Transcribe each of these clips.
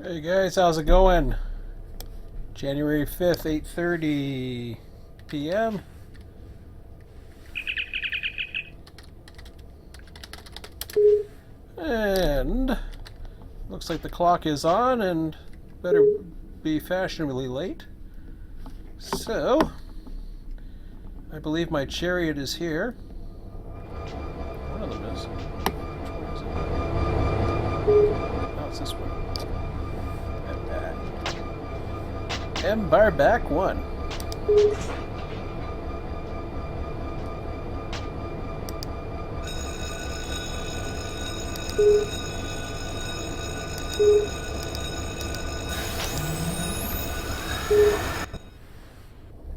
Hey guys, how's it going? January 5th, 8:30 p.m. And looks like the clock is on and better be fashionably late. So, I believe my chariot is here. One of them is. Which one is it? Oh, it's this one. And BARBAK 1.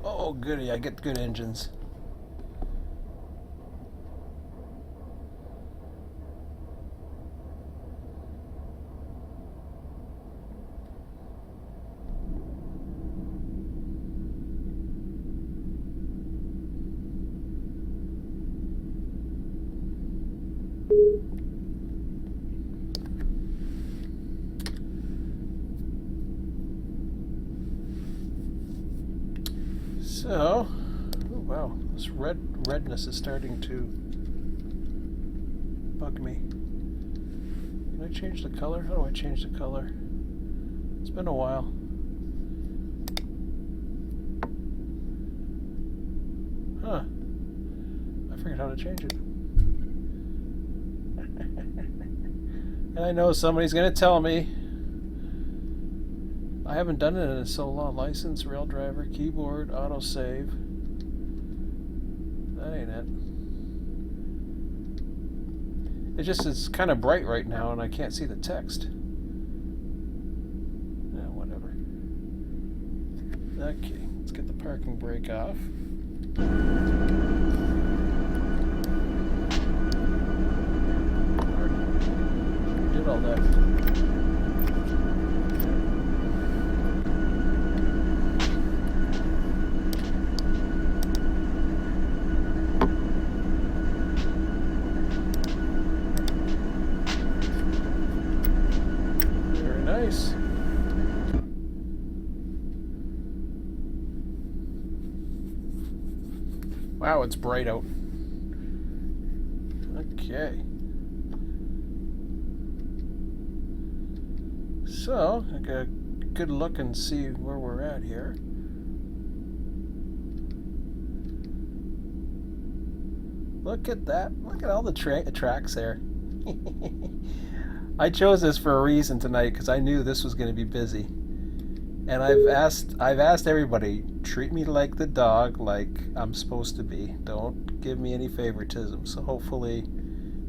Oh, goody, I get good engines. So, oh wow, this redness is starting to bug me. Can I change the color? How do I change the color? It's been a while. Huh. I figured how to change it. And I know somebody's going to tell me. I haven't done it in so long. License, rail driver, keyboard, autosave. That ain't it. It's kind of bright right now and I can't see the text. Yeah, whatever. Okay, let's get the parking brake off. Did all that. Nice. Wow, it's bright out. Okay. So, I got a good look and see where we're at here. Look at that. Look at all the tracks there. I chose this for a reason tonight because I knew this was going to be busy. And I've asked everybody, treat me like the dog, like I'm supposed to be. Don't give me any favoritism. So hopefully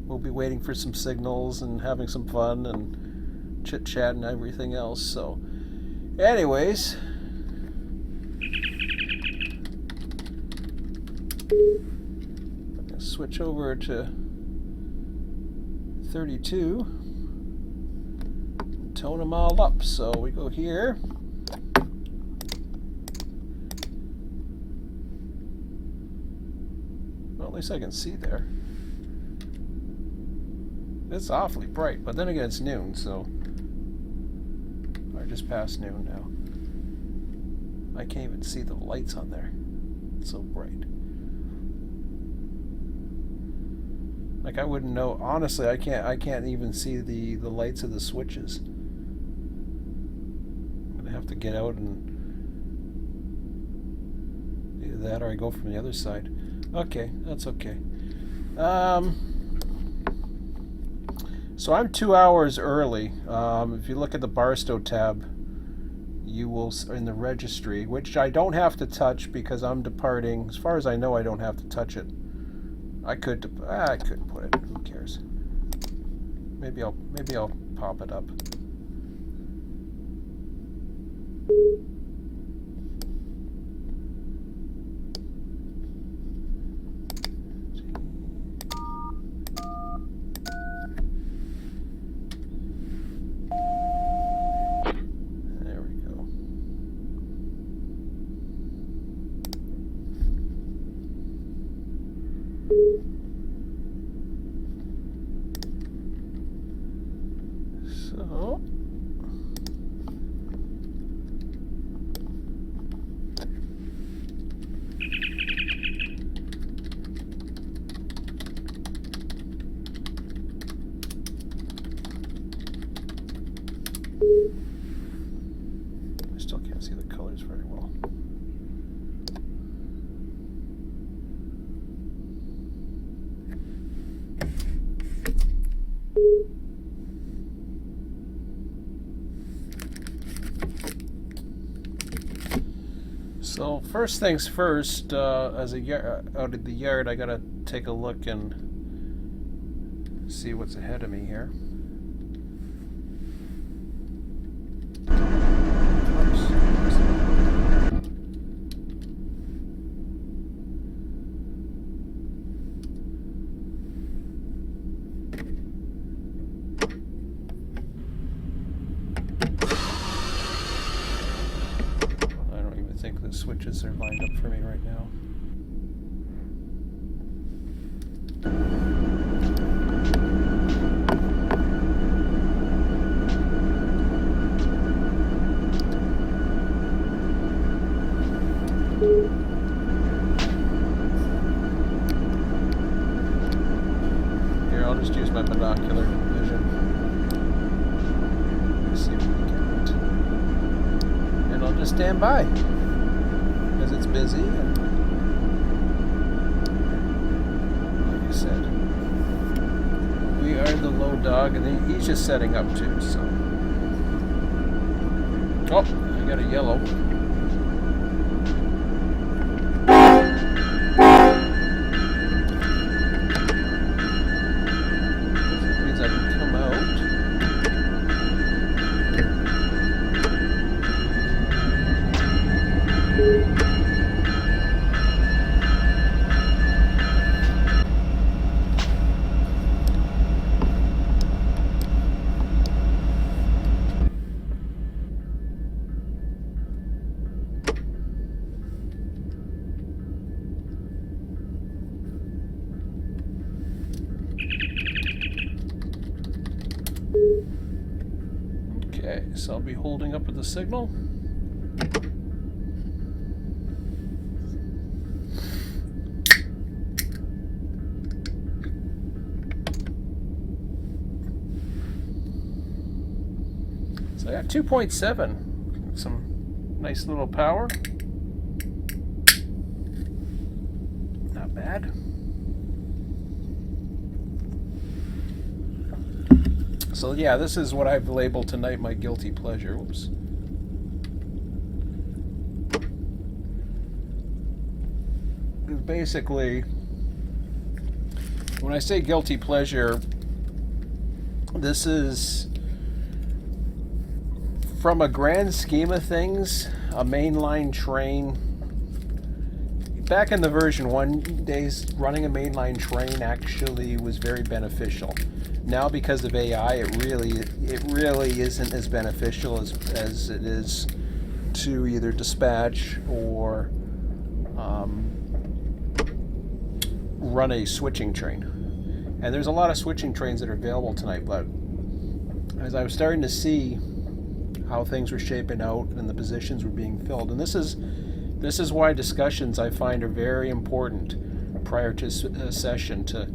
we'll be waiting for some signals and having some fun and chit chat and everything else. So anyways, I'm going to switch over to 32. Tone them all up. So we go here. Well, at least I can see there. It's awfully bright, but then again it's noon, so or just past noon now. I can't even see the lights on there. It's so bright. Like I wouldn't know. Honestly, I can't even see the lights of the switches. Have to get out and either that or I go from the other side. Okay, that's okay. So I'm 2 hours early. If you look at the Barstow tab, you will in the registry, which I don't have to touch because I'm departing. As far as I know, I don't have to touch it. I could put it. Who cares? Maybe I'll pop it up. So Well, first things first, as out of the yard, I gotta take a look and see what's ahead of me here. Switches are lined up for me right now. Here, I'll just use my binocular vision. Let's see what we get. And I'll just stand by. It's busy, and like you said, we are the low dog, and he's just setting up too, so. Oh, I got a yellow. That means I can come out. Okay, so I'll be holding up with the signal. So I got 2.7, some nice little power. Not bad. So yeah, this is what I've labeled tonight my guilty pleasure. Whoops. Basically, when I say guilty pleasure, this is, from a grand scheme of things, a mainline train. Back in the version 1 days, running a mainline train actually was very beneficial. Now, because of AI, it really isn't as beneficial as it is to either dispatch or run a switching train. And there's a lot of switching trains that are available tonight, but as I was starting to see how things were shaping out and the positions were being filled, and this is why discussions, I find, are very important prior to a session, to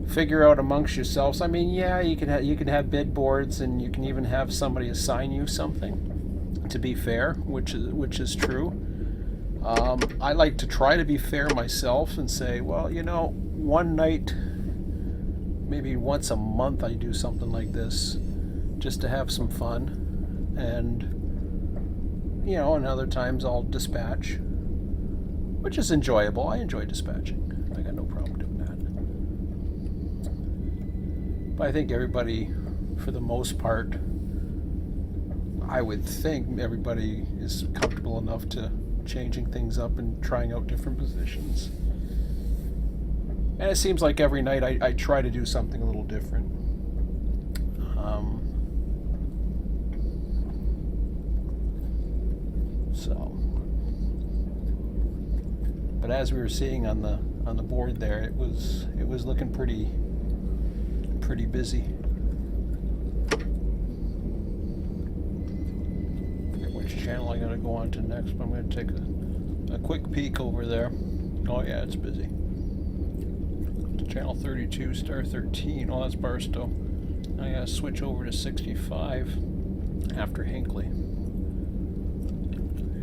figure out amongst yourselves. I mean, yeah, you can have bid boards, and you can even have somebody assign you something, to be fair, which is true. I like to try to be fair myself and say, well, you know, one night, maybe once a month, I do something like this just to have some fun, and you know, and other times I'll dispatch, which is enjoyable. I enjoy dispatching. I got no problem doing that. But I think everybody, for the most part, I would think everybody is comfortable enough to changing things up and trying out different positions. And it seems like every night I try to do something a little different. But as we were seeing on the board there, it was looking pretty busy. I forget which channel I gotta go on to next, but I'm gonna take a quick peek over there. Oh yeah, it's busy. Channel 32, star 13. Oh, that's Barstow. I gotta switch over to 65 after Hinckley. I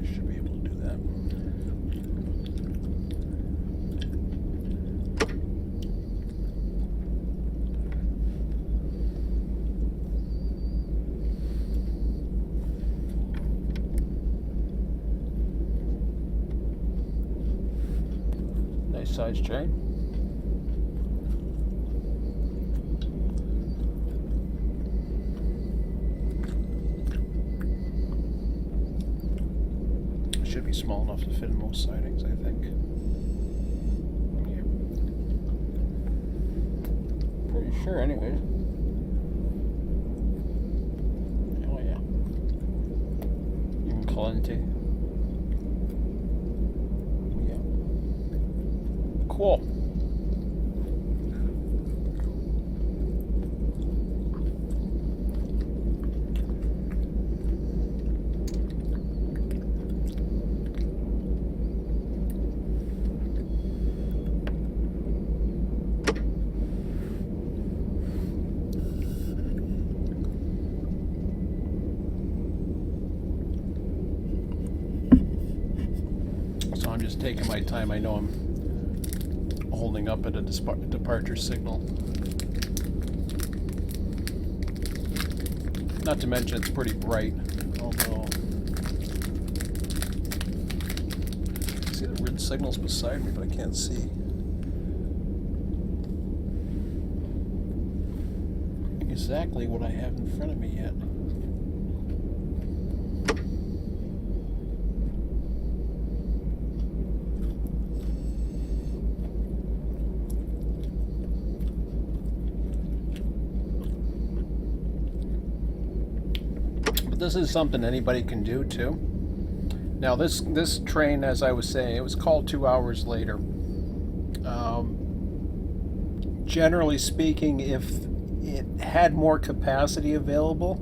should be able to do that. size train. Should be small enough to fit in most sidings, I think. Yeah. Pretty sure, anyways. Oh yeah. Even plenty. Yeah. Cool. So I'm just taking my time. I know I'm holding up at a departure signal. Not to mention it's pretty bright, although... I see the red signals beside me, but I can't see exactly what I have in front of me yet. This is something anybody can do too. Now this train, as I was saying, it was called 2 hours later. Generally speaking, if it had more capacity available,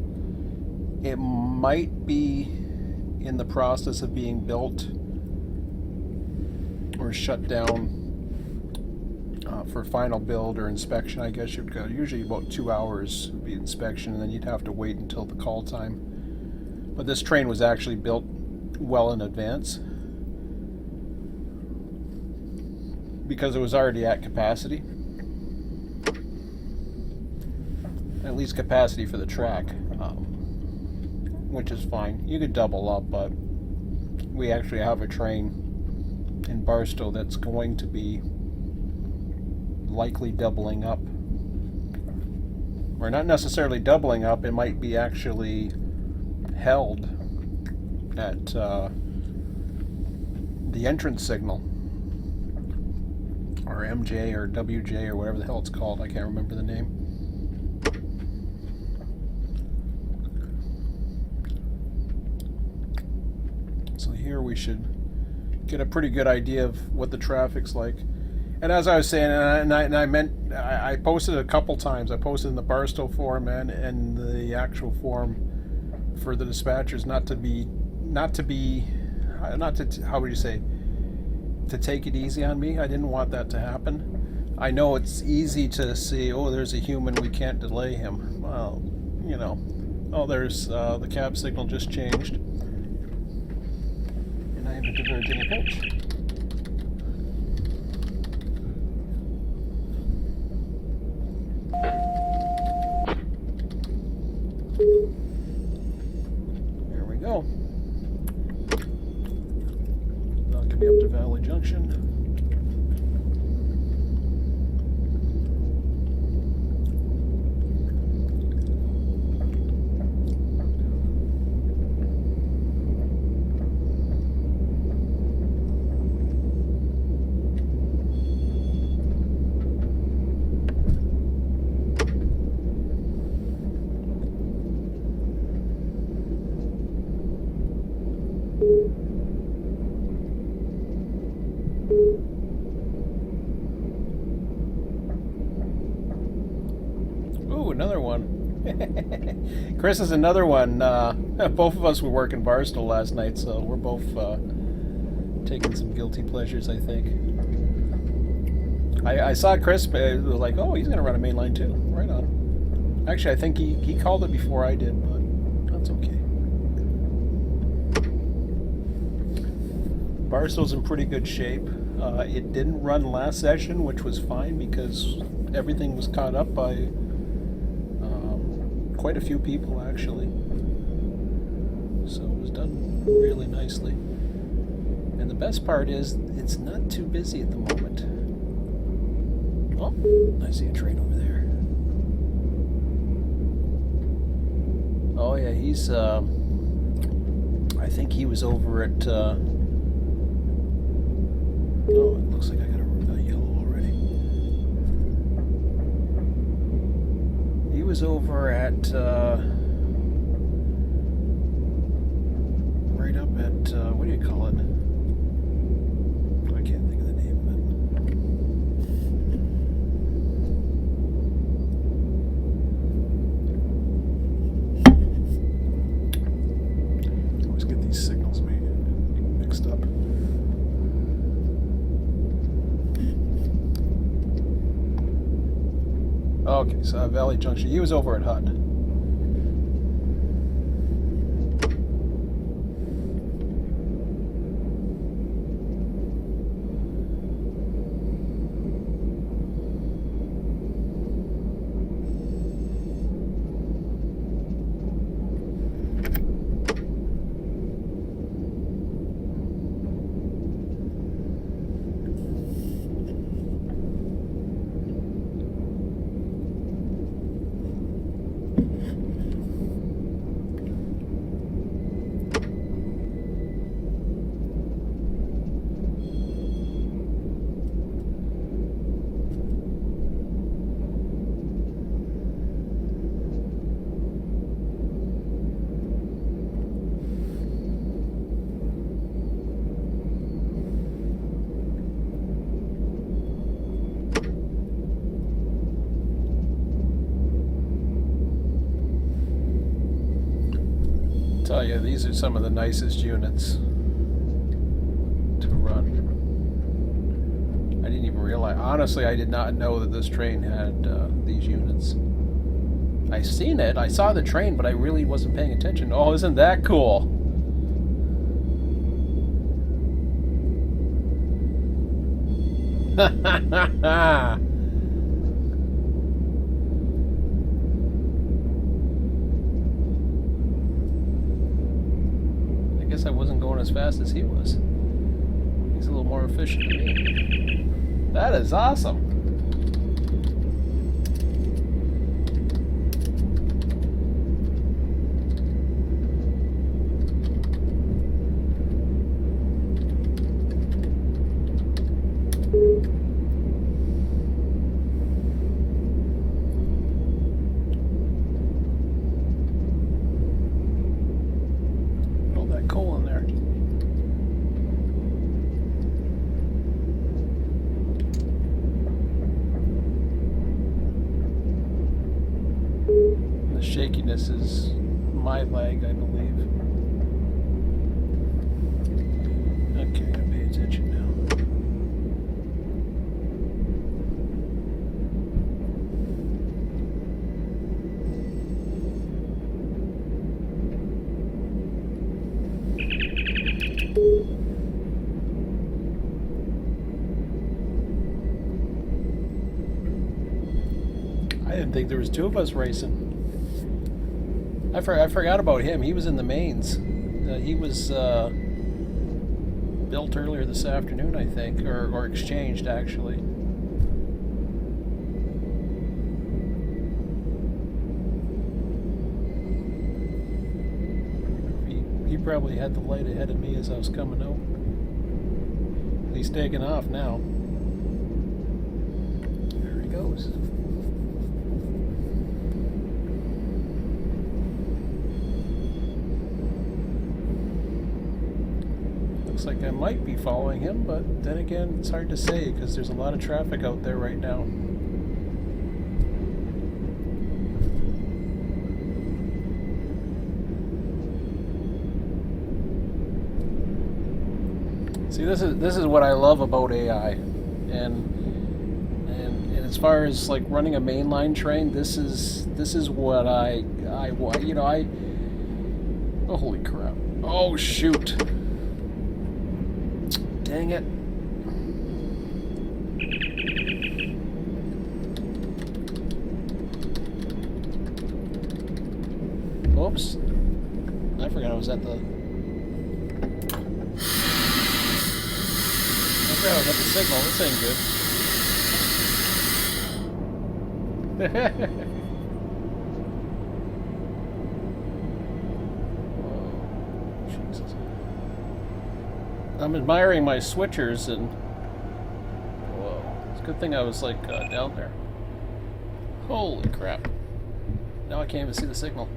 it might be in the process of being built or shut down for final build or inspection. I guess you'd go usually about 2 hours would be inspection, and then you'd have to wait until the call time. But this train was actually built well in advance because it was already at capacity. At least capacity for the track, which is fine. You could double up, but we actually have a train in Barstow that's going to be likely doubling up. Or not necessarily doubling up, it might be actually held at the entrance signal, or MJ or WJ or whatever the hell it's called. I can't remember the name. So here we should get a pretty good idea of what the traffic's like. And as I was saying, I posted a couple times. I posted in the Barstow forum and the actual forum for the dispatchers not to how would you say, to take it easy on me. I didn't want that to happen. I know it's easy to see, oh, there's a human, we can't delay him. Well, you know, oh, there's the cab signal just changed, and I am diverging approach. Go. That'll get me up to Valley Junction. Another one. Chris is another one. Both of us were working Barstow last night, so we're both taking some guilty pleasures, I think. I saw Chris, but it was like, oh, he's going to run a mainline too. Right on. Actually, I think he called it before I did, but that's okay. Barstow's in pretty good shape. It didn't run last session, which was fine because everything was caught up by quite a few people, actually. So it was done really nicely. And the best part is, it's not too busy at the moment. Oh, I see a train over there. Oh yeah, he's I think he was over at oh, it looks like I got a yellow already. He was over at right up at what do you call it? I can't think of the name of it. I always get these signals mixed up. Okay, so Valley Junction. He was over at HUD. Tell you, these are some of the nicest units to run. I didn't even realize, honestly, I did not know that this train had these units. I seen it, I saw the train, but I really wasn't paying attention. Oh, isn't that cool? Ha ha ha ha! I guess I wasn't going as fast as he was. He's a little more efficient than me. That is awesome. Coal in there. The shakiness is my leg, I believe. Okay, I pay attention now. I didn't think there was two of us racing. I forgot about him. He was in the mains. He was built earlier this afternoon, I think, or exchanged actually. He probably had the light ahead of me as I was coming out. He's taking off now. There he goes. Looks like I might be following him, but then again, it's hard to say because there's a lot of traffic out there right now. See, this is what I love about AI, and as far as like running a mainline train, this is what I you know oh, holy crap! Oh shoot! Dang it! Oops! I forgot I was at the. I forgot I was at the signal. This ain't good. Jesus. I'm admiring my switchers, and whoa, it's a good thing I was like down there. Holy crap! Now I can't even see the signal.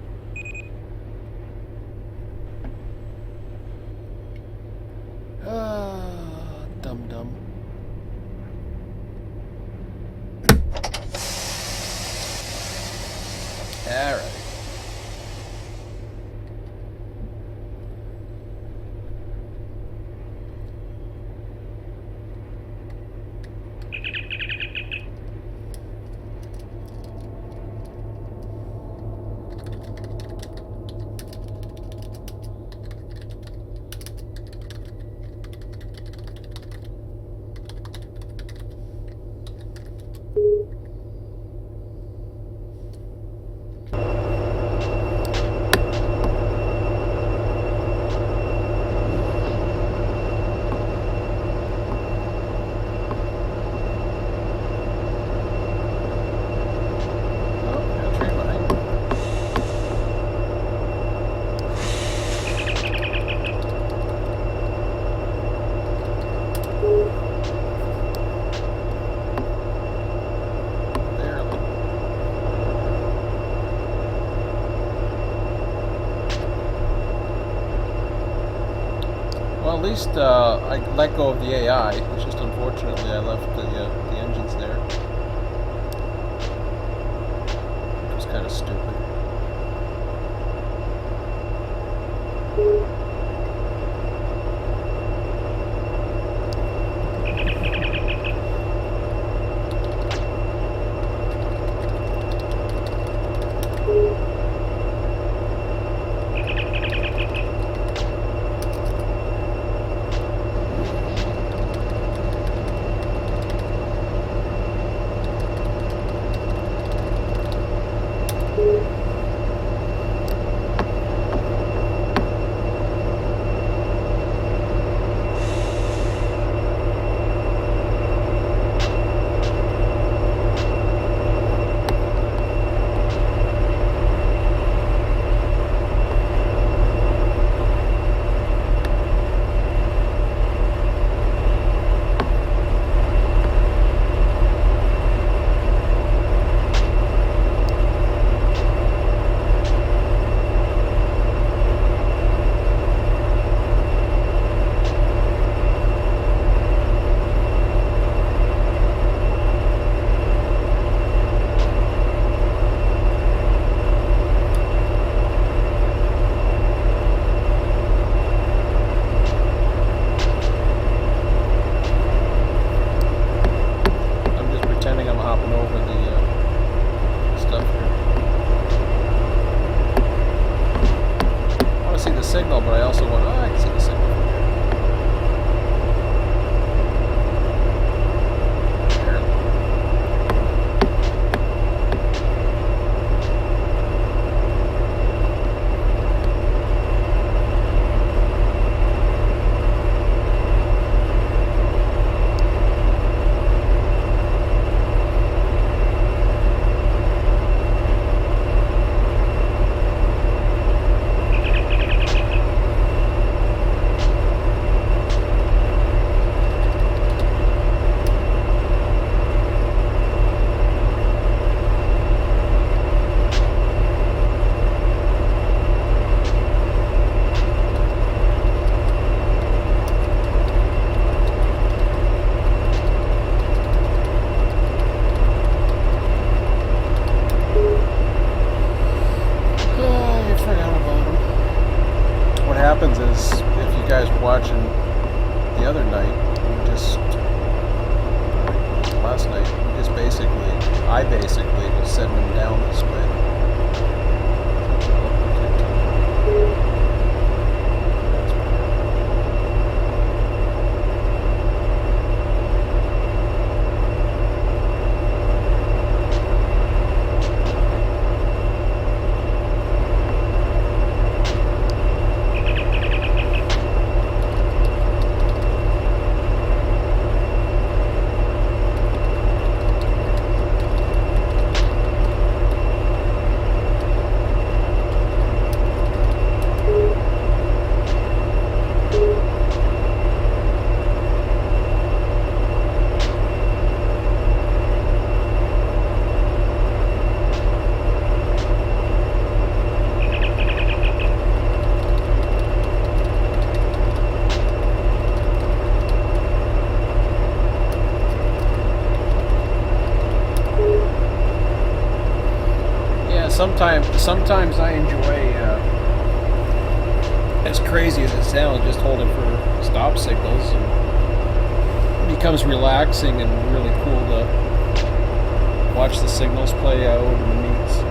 Ah, dum dum. All right. Well, at least I let go of the AI. It's just unfortunately I left the engines there, which was kind of stupid. Signal, but I also want. Oh, I can see the signal from here. What happens is, if you guys were watching the other night, we just, last night, we just basically, I basically was sending them down this way. sometimes I enjoy, as crazy as it sounds, just holding for stop signals. And it becomes relaxing and really cool to watch the signals play out and the meets.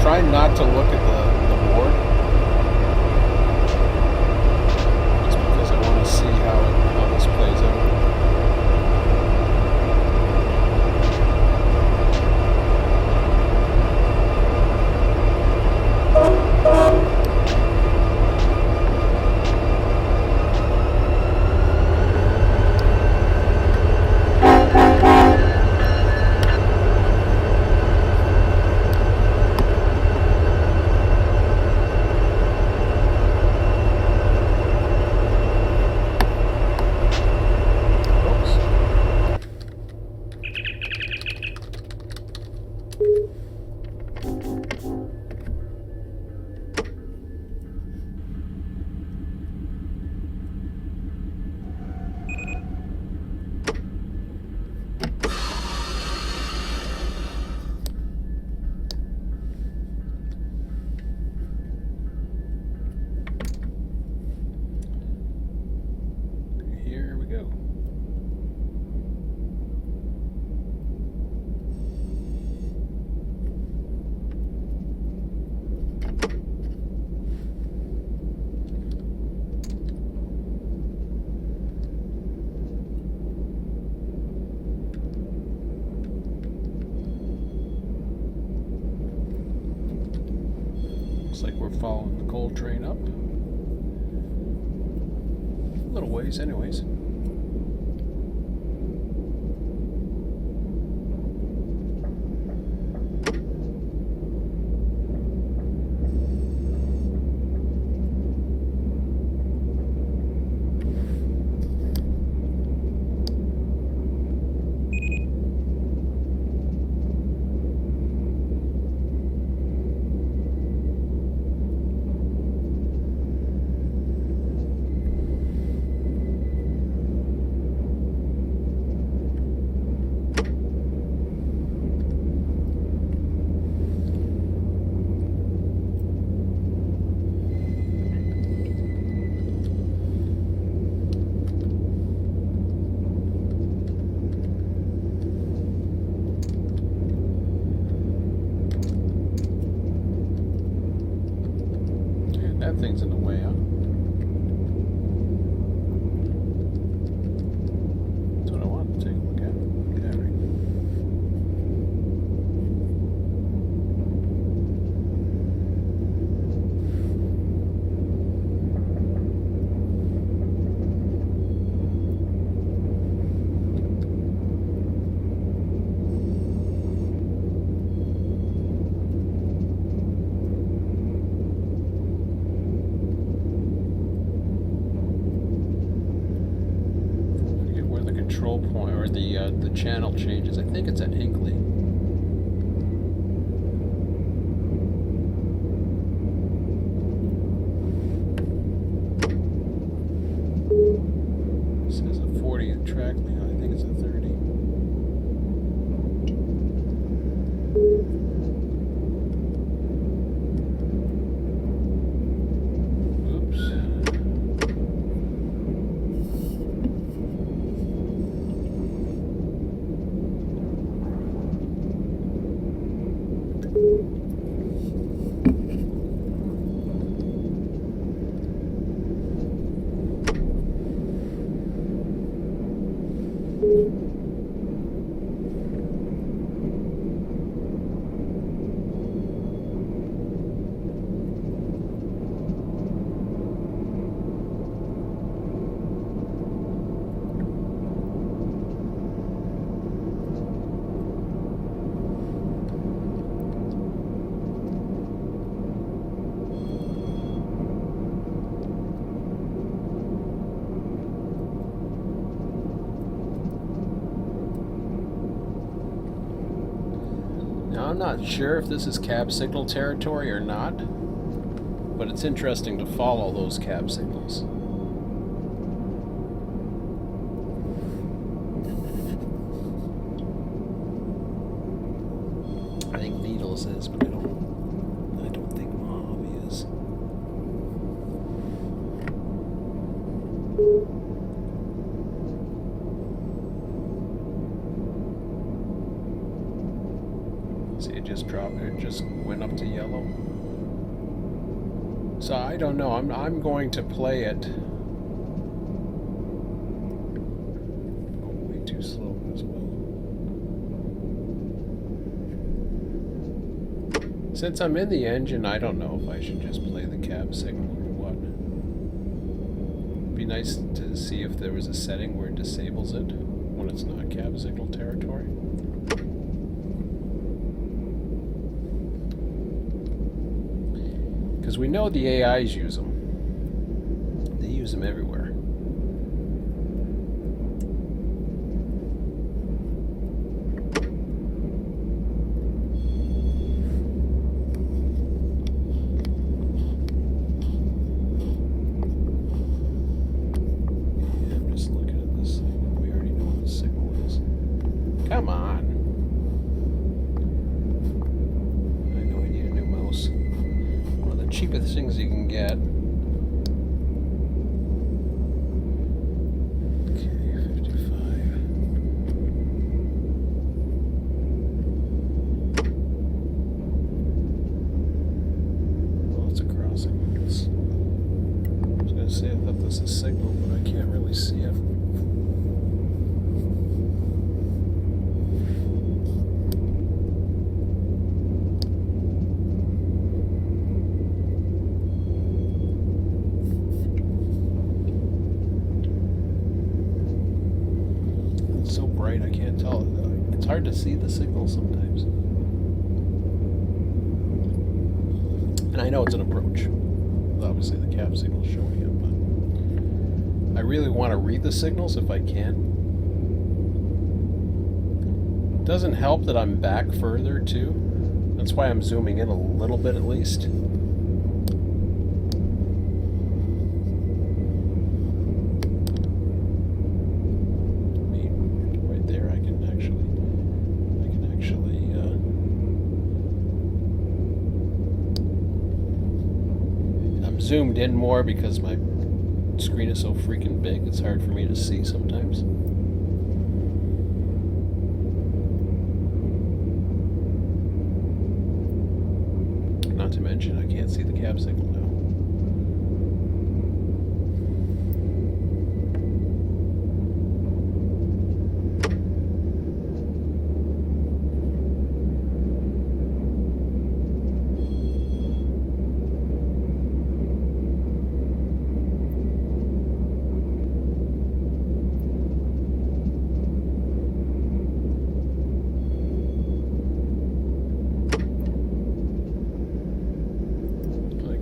Trying not to look at the board, just because I want to see how this plays out. Here we go. Looks like we're following the coal train up. A little ways anyways. That thing's in the way, huh? That's what I wanted to take a look at. Battery. Control point or the channel changes. I think it's at Hinkley. It says a 40 track layout. I think it's a 30. not sure if this is cab signal territory or not, but it's interesting to follow those cab signals. I think Needles is, but I don't think Mojave is. See, it just dropped. It just went up to yellow. So I don't know. I'm going to play it. Oh, way too slow as well. Since I'm in the engine, I don't know if I should just play the cab signal or what. It'd be nice to see if there was a setting where it disables it when it's not cab signal territory. Because we know the AIs use them. They use them everywhere. Yeah, I'm just looking at this thing. We already know what the signal is. Come on. I know I need a new mouse. Cheapest things you can get. Okay, 55. Well, it's a crossing. I was gonna say I thought this is a signal, but I can't really see it. So bright, I can't tell. It's hard to see the signal sometimes. And I know it's an approach. Obviously the cab signal's showing it, but I really want to read the signals if I can. It doesn't help that I'm back further too. That's why I'm zooming in a little bit at least. Zoomed in more because my screen is so freaking big, it's hard for me to see sometimes. Not to mention, I can't see the cab signal now.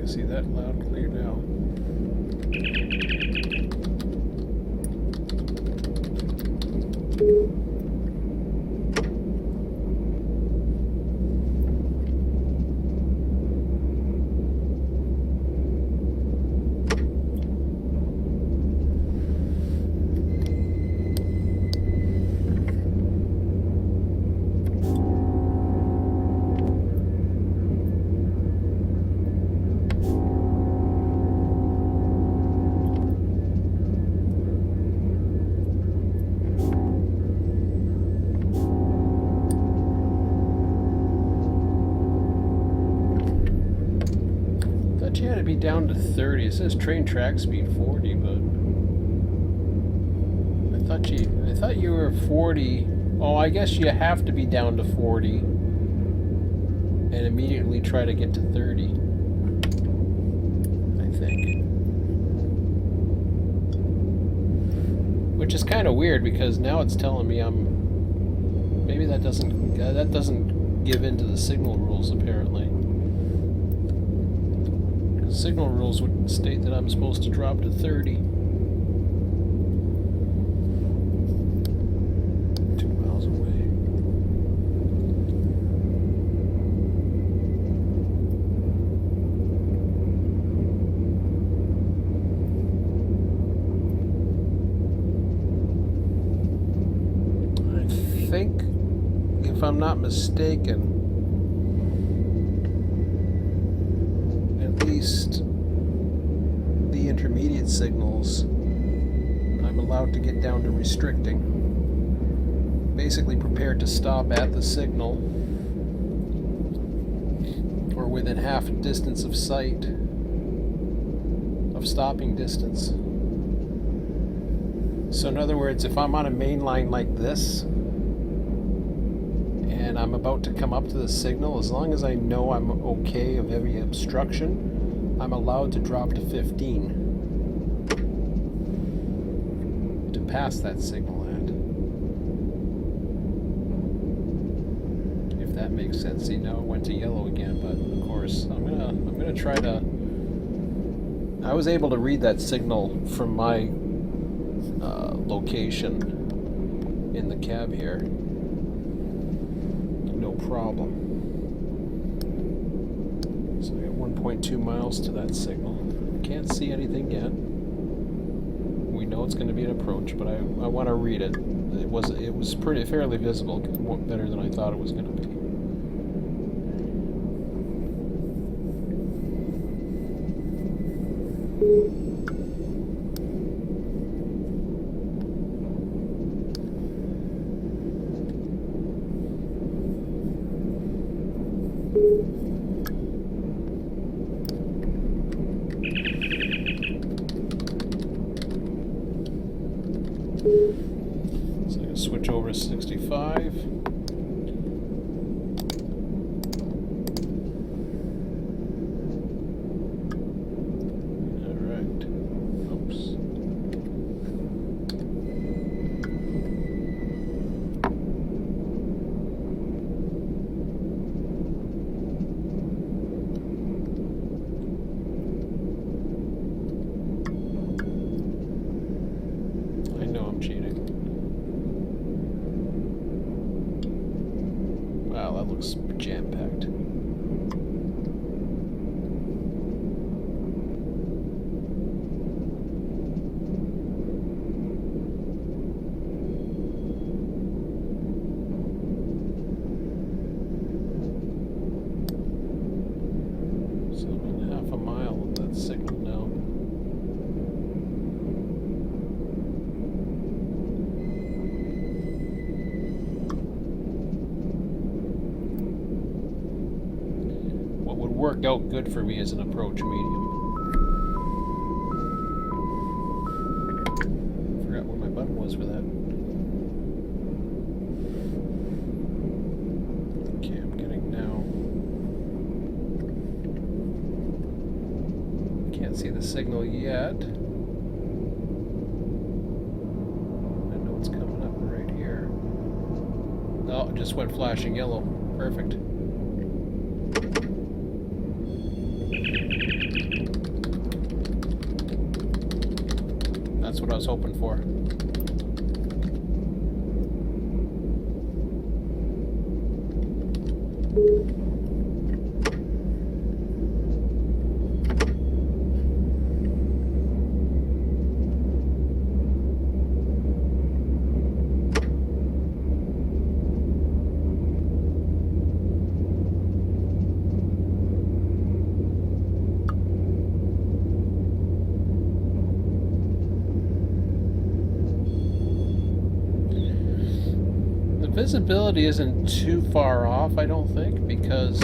See that loud and clear now. You had to be down to 30. It says train track speed 40, but I thought you were 40. Oh, I guess you have to be down to 40 and immediately try to get to 30. I think. Which is kind of weird because now it's telling me maybe that doesn't give in to the signal rules apparently. Signal rules would state that I'm supposed to drop to 30. 2 miles away. think, if I'm not mistaken, at least the intermediate signals, I'm allowed to get down to restricting. Basically prepared to stop at the signal or within half a distance of sight of stopping distance. So in other words, if I'm on a main line like this and I'm about to come up to the signal, as long as I know I'm okay of heavy obstruction, I'm allowed to drop to 15 to pass that signal at. If that makes sense. See, now it went to yellow again, but of course I'm gonna try to. I was able to read that signal from my location in the cab here. No problem. So I got 1.2 miles to that signal. Can't see anything yet. We know it's going to be an approach, but I want to read it. It was fairly visible, better than I thought it was going to be. So I'm going to switch over to 65. Alright. Oops. I know I'm cheating. Wow, that looks jam-packed. So I'm in half a mile of that signal now. Worked out good for me as an approach medium. Forgot where my button was for that. Okay, I'm getting now. Can't see the signal yet. I know it's coming up right here. Oh, it just went flashing yellow. Perfect. That's what I was hoping for. Visibility isn't too far off, I don't think, because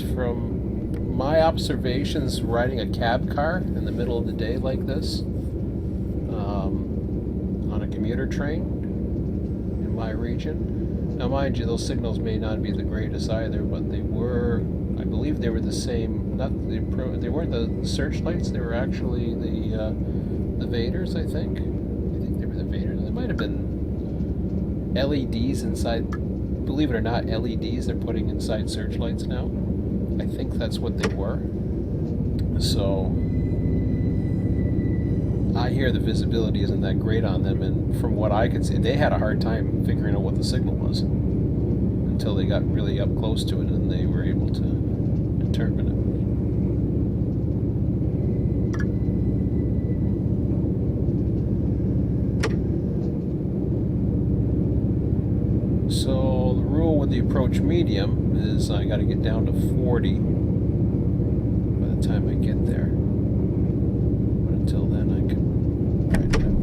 from my observations riding a cab car in the middle of the day like this, on a commuter train in my region. Now mind you, those signals may not be the greatest either, but they were, I believe they were the same, they weren't the searchlights, they were actually the Vaders, I think. There might have been LEDs inside. Believe it or not, LEDs they're putting inside searchlights now. I think that's what they were. So I hear the visibility isn't that great on them, and from what I could see, they had a hard time figuring out what the signal was until they got really up close to it, and they were able to determine it. approach medium is I got to get down to 40 by the time I get there. But until then, I can ride it out.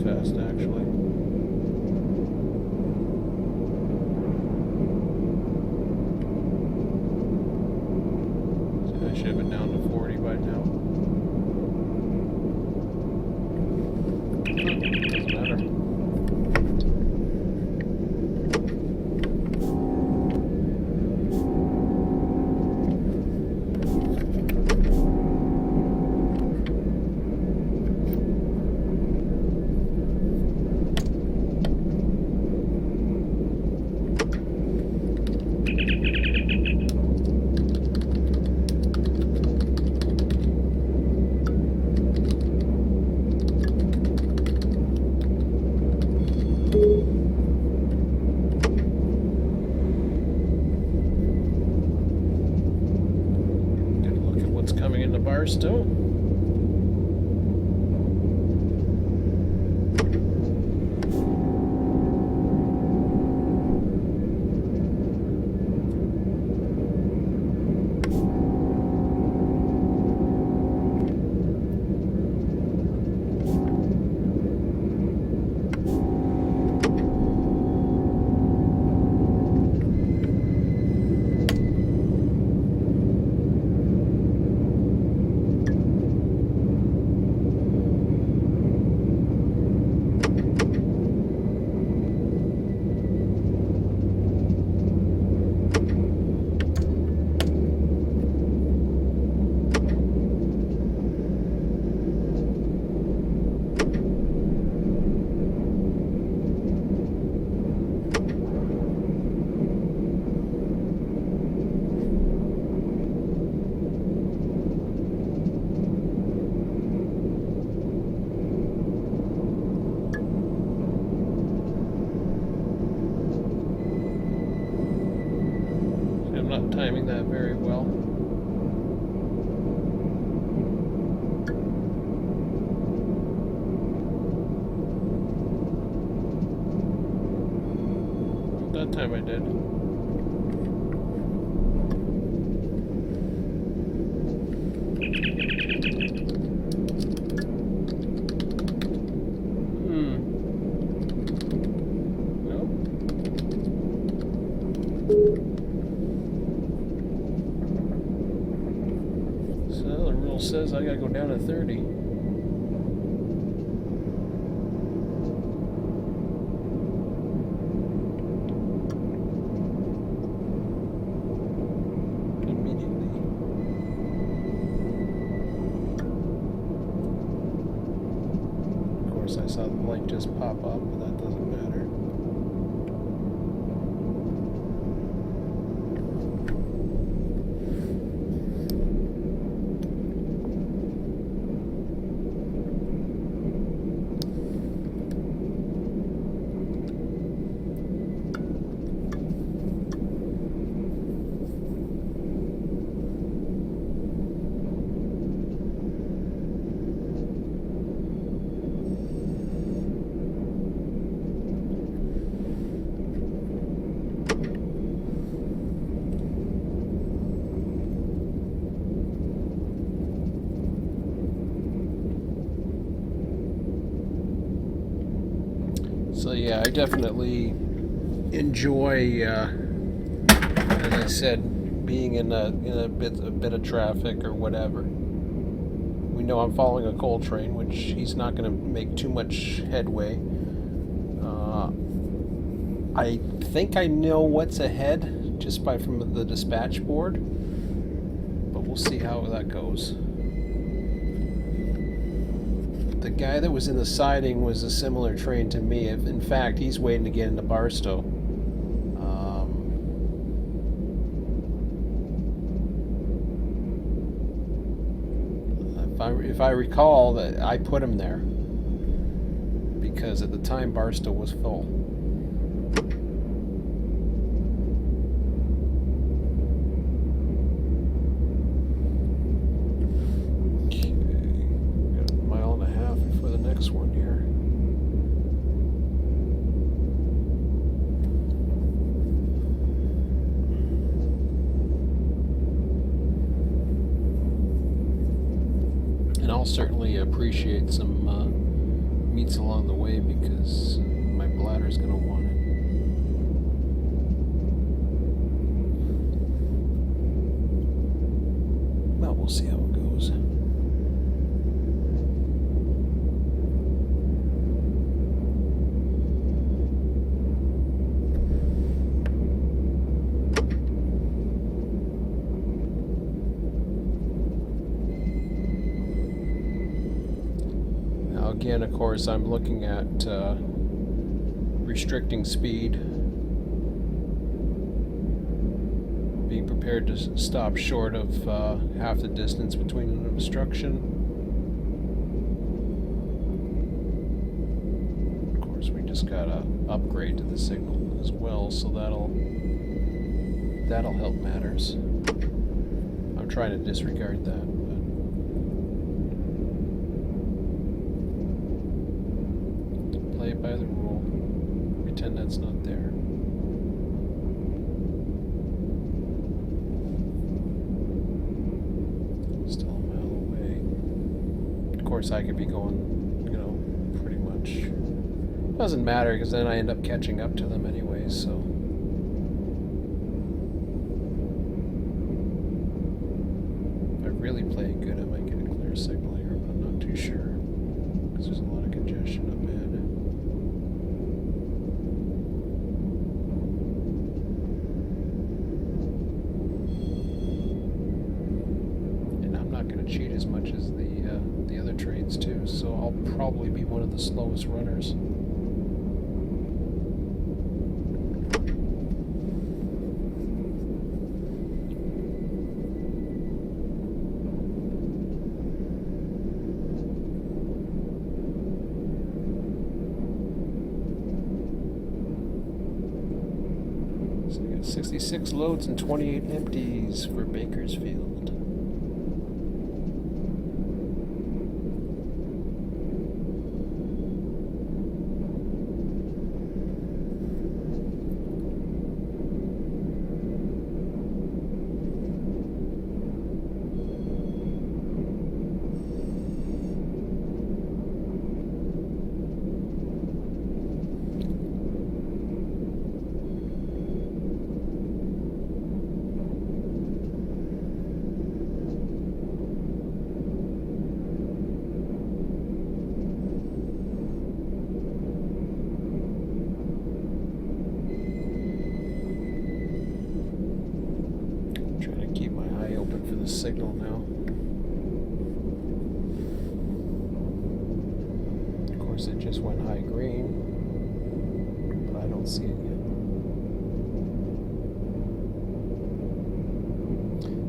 Fast, actually. So I should have been down to 40 by now. Doesn't matter. Coming in the bar still. Not timing that very well. That time I did. Says I gotta go down to 30. Immediately. Of course, I saw the light just pop up, but that doesn't matter. So yeah, I definitely enjoy, as I said, being in a bit of traffic or whatever. We know I'm following a coal train, which he's not going to make too much headway. I think I know what's ahead just from the dispatch board, but we'll see how that goes. The guy that was in the siding was a similar train to me. In fact, he's waiting to get into Barstow. If I recall, that I put him there because at the time Barstow was full. Okay, got a mile and a half before the next one here. And I'll certainly appreciate some meats along the way because my bladder's going to want it. Well, we'll see how it goes. Again, of course, I'm looking at restricting speed, being prepared to stop short of half the distance between an obstruction. Of course, we just got to upgrade to the signal as well, so that'll help matters. I'm trying to disregard that. By the rule, pretend that's not there. Still a mile away. Of course, I could be going, pretty much. Doesn't matter because then I end up catching up to them anyway. So. If I really play good, I might get a clear signal here, but I'm not too sure because there's a lot of congestion up ahead. Cheat as much as the other trains too, so I'll probably be one of the slowest runners. So I got 66 loads and 28 empties for Bakersfield. The signal now. Of course, it just went high green, but I don't see it yet.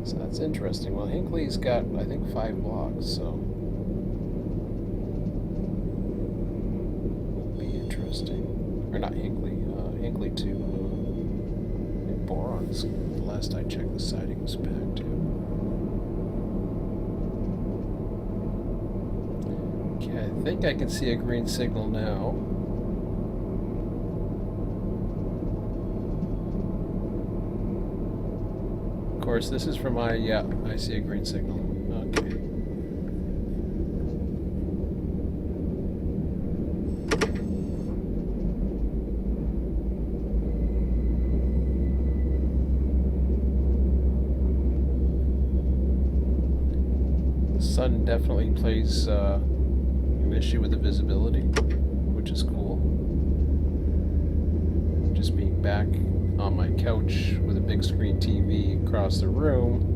So that's interesting. Well, Hinckley's got, I think, 5 blocks, so it'll be interesting. Or not Hinckley, Hinckley to Borons. The last I checked, the siding was packed too. I think I can see a green signal now. Of course, this is from I see a green signal. Okay. sun definitely plays an issue with the visibility, which is cool. Just being back on my couch with a big screen TV across the room,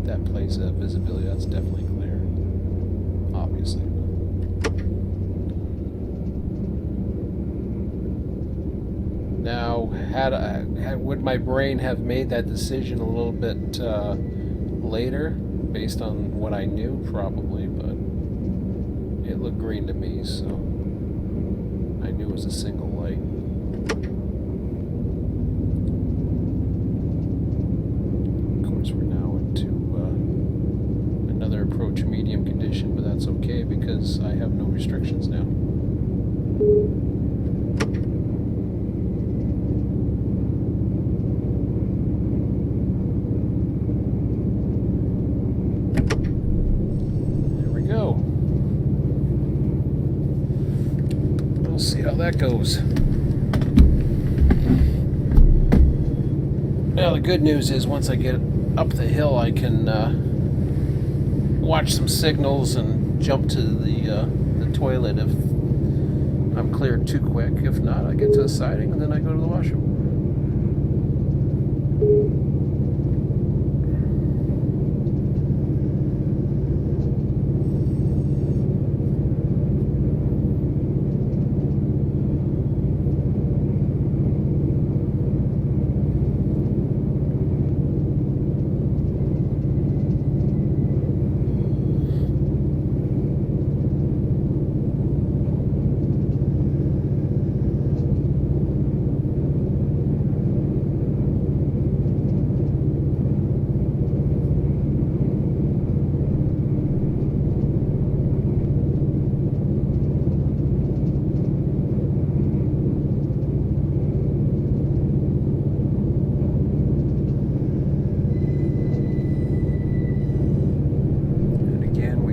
that plays visibility. That's definitely clear, obviously. Now, would my brain have made that decision a little bit later, based on what I knew? Probably, but it looked green to me, so I knew it was a single light. Of course, we're now into another approach medium condition, but that's okay because I have no restrictions now. We'll see how that goes. Well, the good news is once I get up the hill, I can watch some signals and jump to the toilet if I'm cleared too quick. If not, I get to the siding and then I go to the washroom.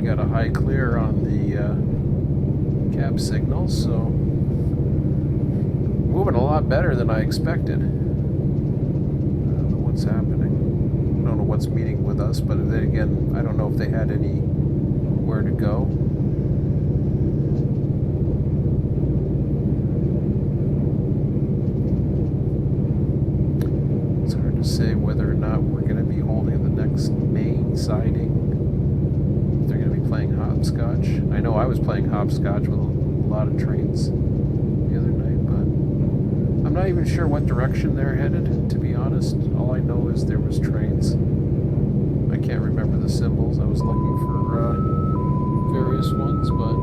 Got a high clear on the cab signal, so moving a lot better than I expected. I don't know what's happening. I don't know what's meeting with us, but then again, I don't know if they had anywhere to go. It's hard to say whether or not we're going to be holding the next main siding. They're going to be playing hopscotch. I know I was playing hopscotch with a lot of trains the other night, but I'm not even sure what direction they're headed, to be honest. All I know is there was trains. I can't remember the symbols. I was looking for various ones, but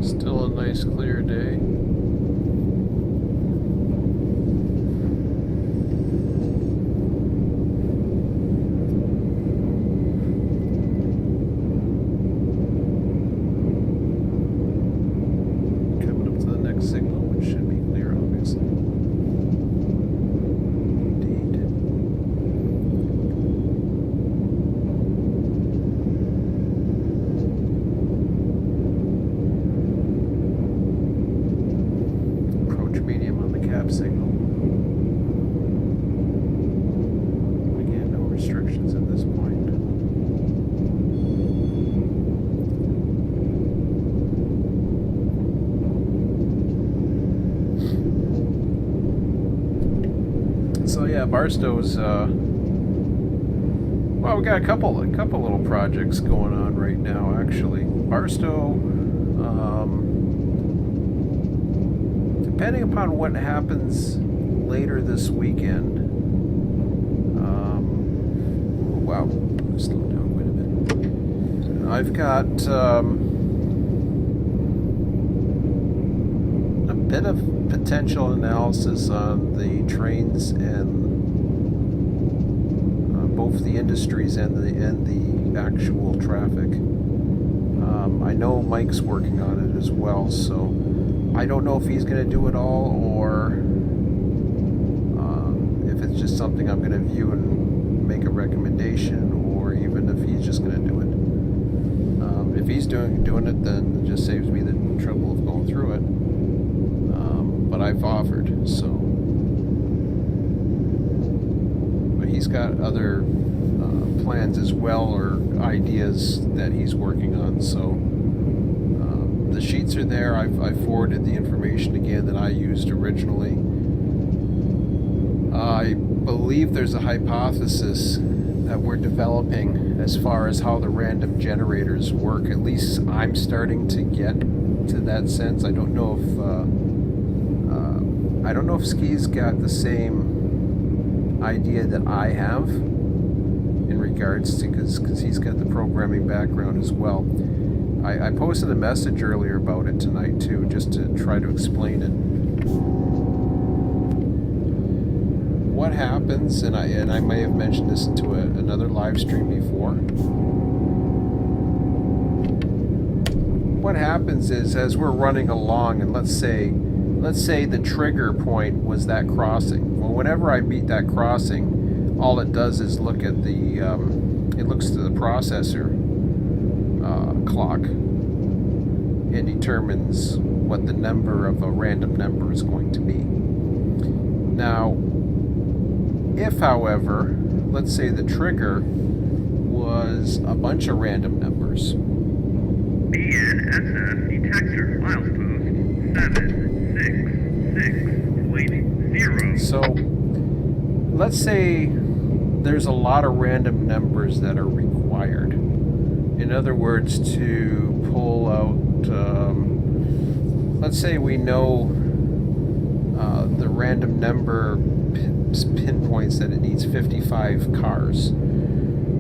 still a nice clear day. Coming up to the next signal, which should be clear, obviously. Medium on the cab signal. Again, no restrictions at this point. So yeah, Barstow's well, we got a couple little projects going on right now actually. Barstow, depending upon what happens later this weekend, wow, slow down quite a bit. I've got a bit of potential analysis on the trains and both the industries and the actual traffic. I know Mike's working on it as well, so I don't know if he's going to do it all or if it's just something I'm going to view and make a recommendation, or even if he's just going to do it. If he's doing it, then it just saves me the trouble of going through it. But I've offered, so. But he's got other plans as well, or ideas that he's working on, so the sheets are there. I've forwarded the information again that I used originally. I believe there's a hypothesis that we're developing as far as how the random generators work. At least I'm starting to get to that sense. I don't know if Ski's got the same idea that I have in regards to, because he's got the programming background as well. I posted a message earlier about it tonight too, just to try to explain it. What happens, and I may have mentioned this into another live stream before. What happens is, as we're running along, and let's say the trigger point was that crossing. Well, whenever I beat that crossing, all it does is look at the it looks to the processor clock and determines what the number of a random number is going to be. Now, if, however, let's say the trigger was a bunch of random numbers. BNSS detector milepost 766.0. So, let's say there's a lot of random numbers that are required. In other words, to pull out, let's say we know the random number pinpoints that it needs 55 cars.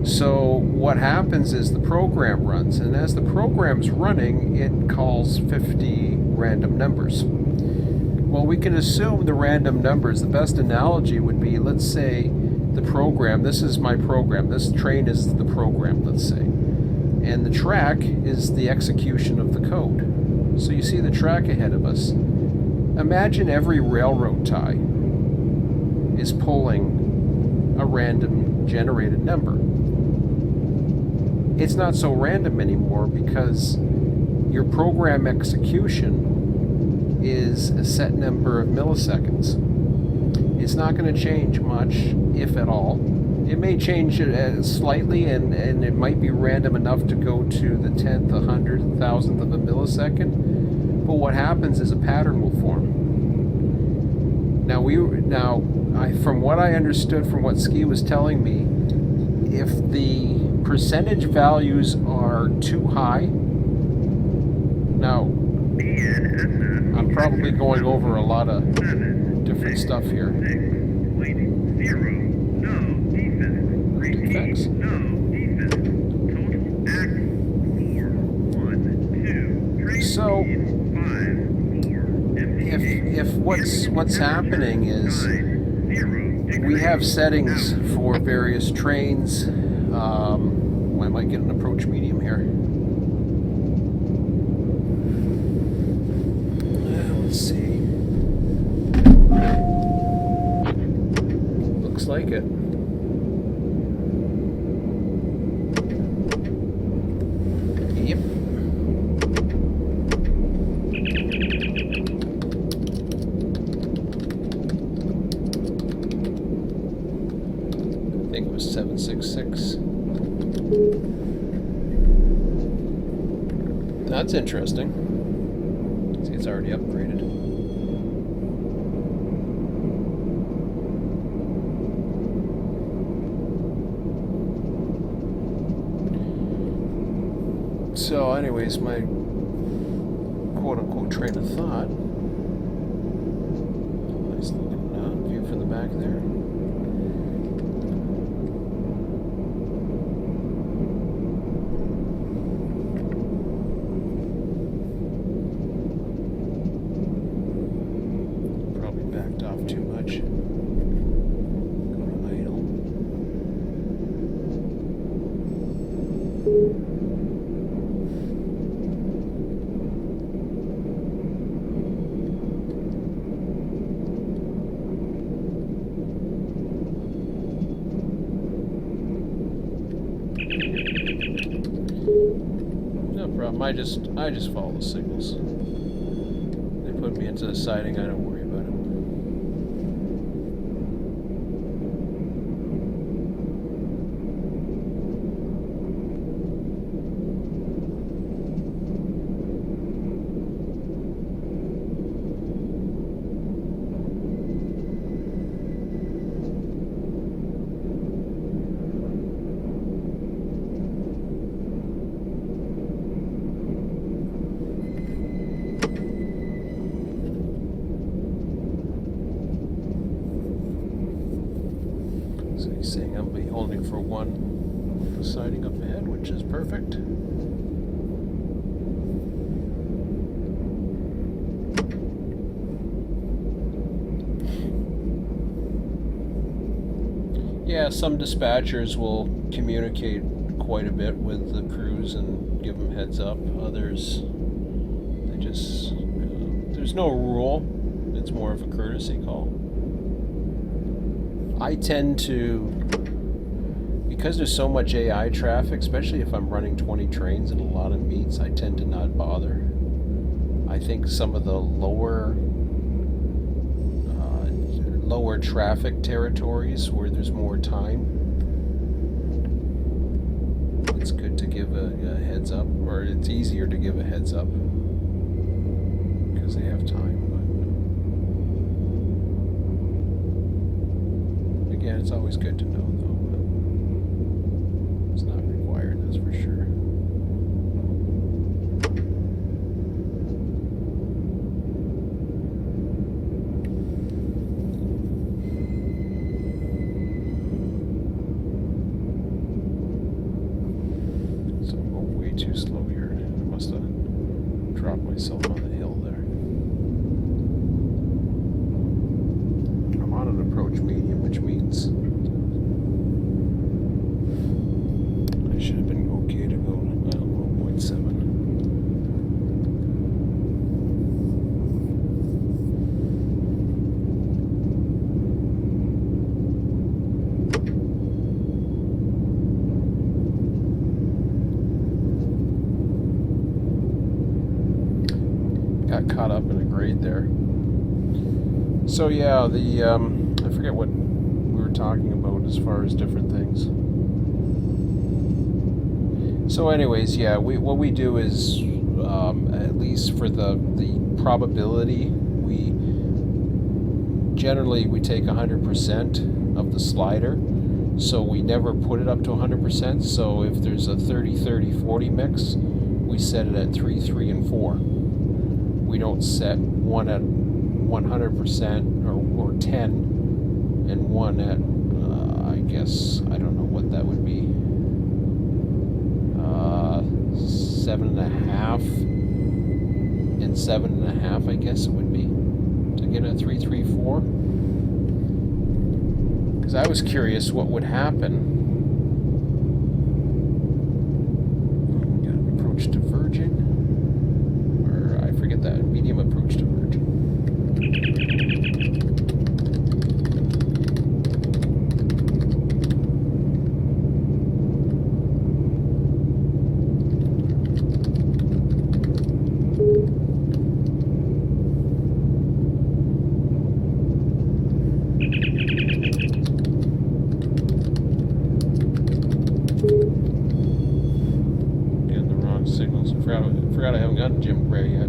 So what happens is the program runs, and as the program's running, it calls 50 random numbers. Well, we can assume the random numbers. The best analogy would be, let's say the program, this is my program, this train is the program, let's say, and the track is the execution of the code. So you see the track ahead of us. Imagine every railroad tie is pulling a random generated number. It's not so random anymore because your program execution is a set number of milliseconds. It's not going to change much, if at all. It may change slightly, and it might be random enough to go to the 10th, 100th, 1000th of a millisecond. But what happens is a pattern will form. From what I understood from what Ski was telling me, if the percentage values are too high, now I'm probably going over a lot of different stuff here. Defects. So if what's happening is we have settings for various trains. I might get an approach medium here. Let's see. Looks like it. Yep. I think it was 766. That's interesting. See, it's already upgraded. So anyways, my quote-unquote train of thought. Nice looking view from the back there. Probably backed off too much. Go to idle. problem. I just follow the signals. They put me into the siding. I don't worry about it. So he's saying I'll be holding for one with the siding up ahead, which is perfect. Yeah, some dispatchers will communicate quite a bit with the crews and give them heads up. Others, they just, there's no rule. It's more of a courtesy call. I tend to, because there's so much AI traffic, especially if I'm running 20 trains and a lot of meets, I tend to not bother. I think some of the lower traffic territories where there's more time, it's good to give a heads up, or it's easier to give a heads up because they have time. But again, it's always good to know, though. But it's not required, that's for sure. Too slow here. I must have dropped myself on the hill there. I'm on an approach medium, which means I should have been okay to go to 1.7. Got caught up in a grade there. So yeah, the I forget what we were talking about as far as different things. So anyways, yeah, what we do is at least for the probability, we generally take 100% of the slider. So we never put it up to 100%. So if there's a 30-30-40 mix, we set it at 3, 3, and 4. We don't set one at 100% or 10 and one at, I guess, I don't know what that would be, 7.5 and 7.5, I guess it would be, to get a 3, 3, 4. Because I was curious what would happen. Got an approach diverging. Forget that, medium approach to virgin. Getting the wrong signals. I forgot I haven't gotten Jim Gray yet.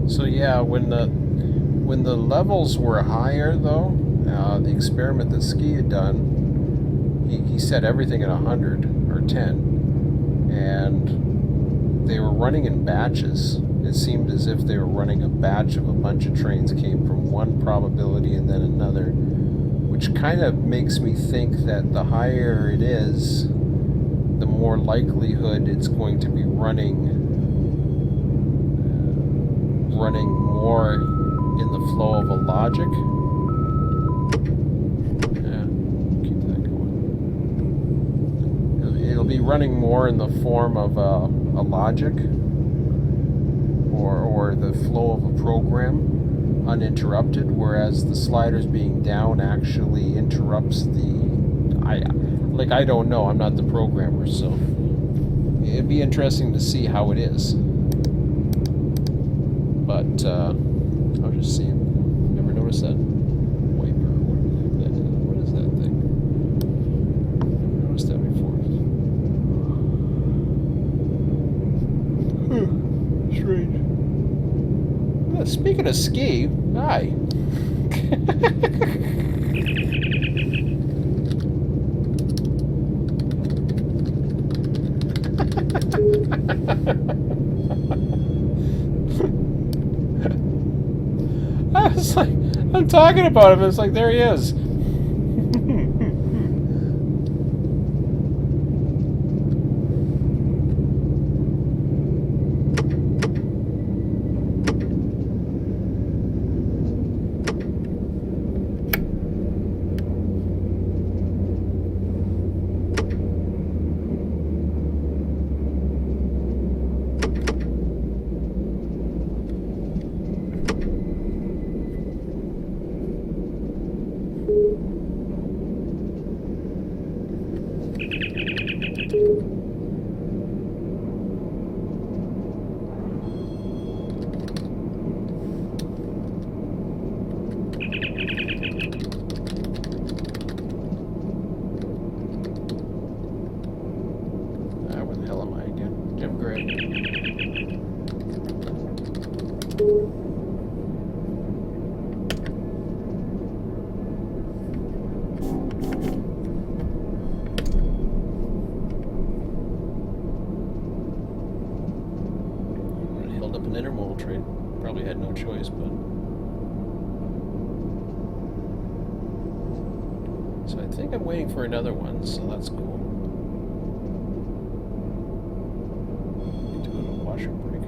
So yeah, when the levels were higher, though, the experiment that Ski had done, he set everything at 100 or 10, and they were running in batches. It seemed as if they were running a batch of a bunch of trains came from one probability and then another, which kind of makes me think that the higher it is, the more likelihood it's going to be running more in the flow of a logic. Yeah, keep that going. It'll be running more in the form of a logic, or the flow of a program uninterrupted, whereas the sliders being down actually interrupts the... I don't know, I'm not the programmer, so it'd be interesting to see how it is. But I'll just see. Never noticed that wiper. What is that thing? Never noticed that before. Strange. Speaking of ski, hi. I was like, I'm talking about him, and it's like, there he is. Where the hell am I again? Jim Gray. Held up an intermodal train. Probably had no choice, but... So I think I'm waiting for another one, so that's cool. Need to go to a washroom break.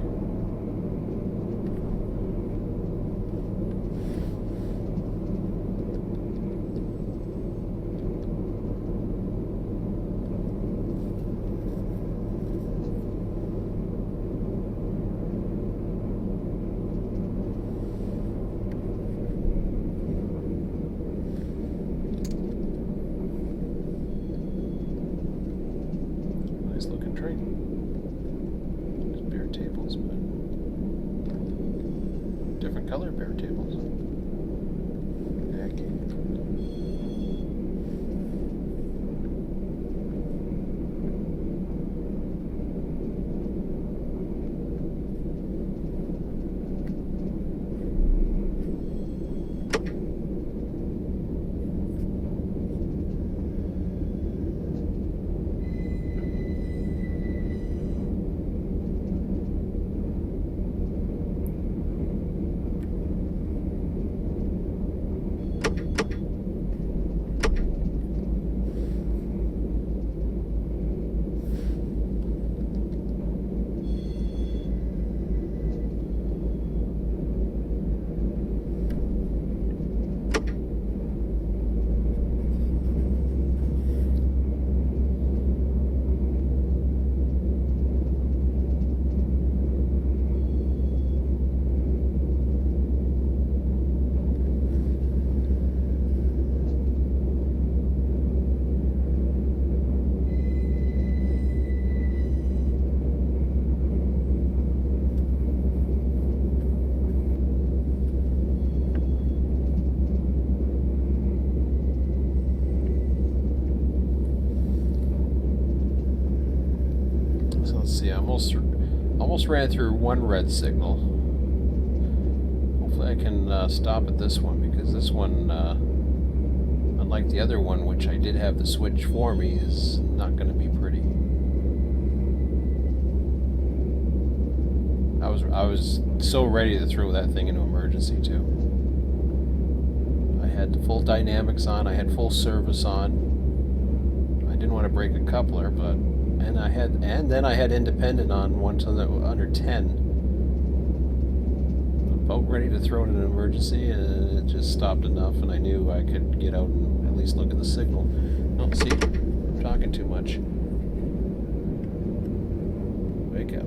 Nice looking train. There's bare tables, but different color bare tables. Heck. So let's see, I almost ran through one red signal. Hopefully I can stop at this one, because this one, unlike the other one, which I did have the switch for me, is not going to be pretty. I was so ready to throw that thing into emergency too. I had the full dynamics on. I had full service on. I didn't want to break a coupler, but then I had independent on one to the under 10. About ready to throw it in an emergency, and it just stopped enough, and I knew I could get out and at least look at the signal. Oh, see, I'm talking too much. Wake up.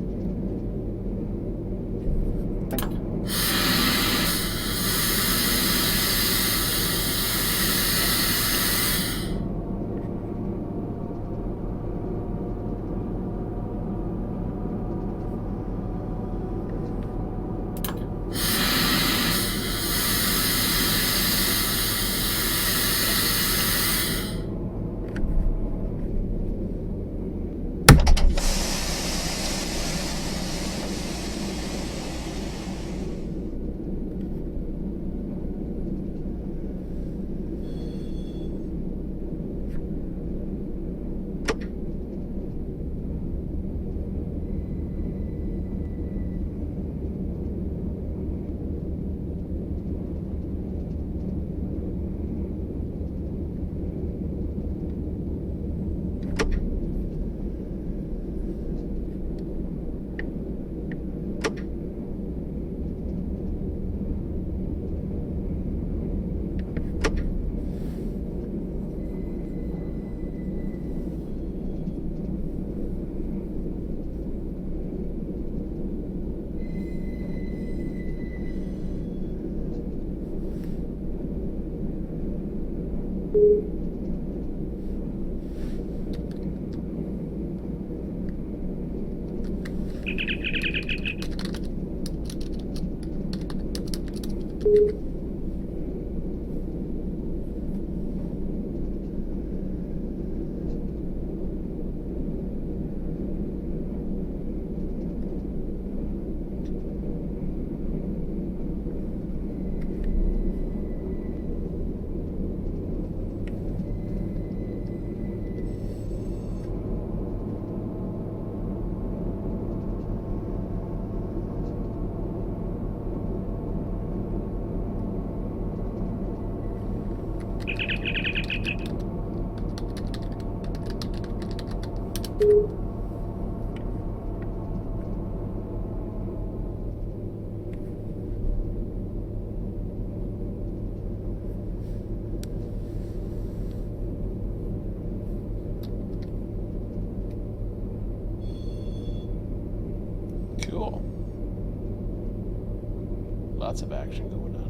Cool. Lots of action going on.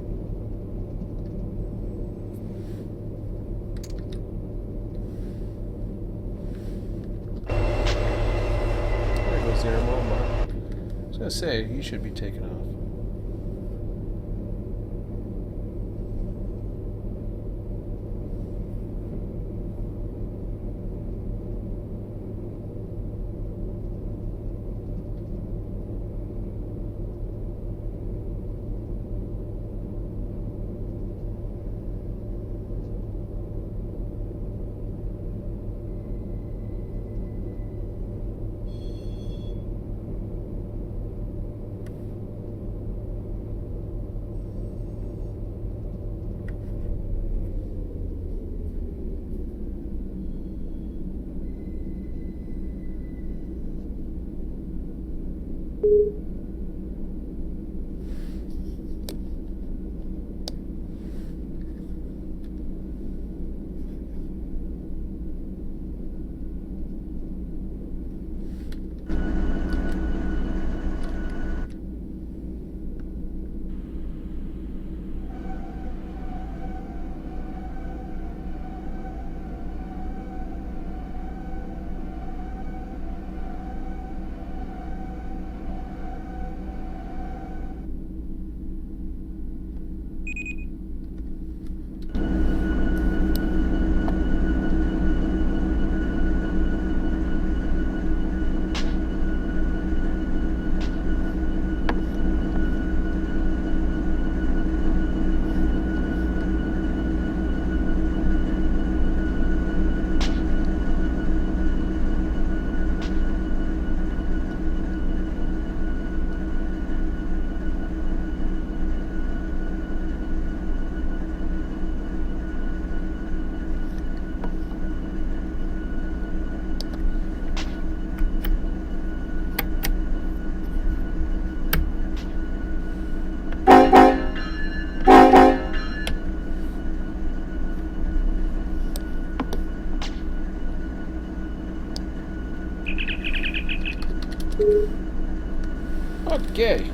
There goes the intermodal mark. I was going to say, you should be taking off. Okay.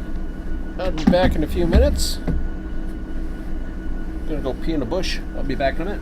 I'll be back in a few minutes. Gonna go pee in the bush. I'll be back in a minute.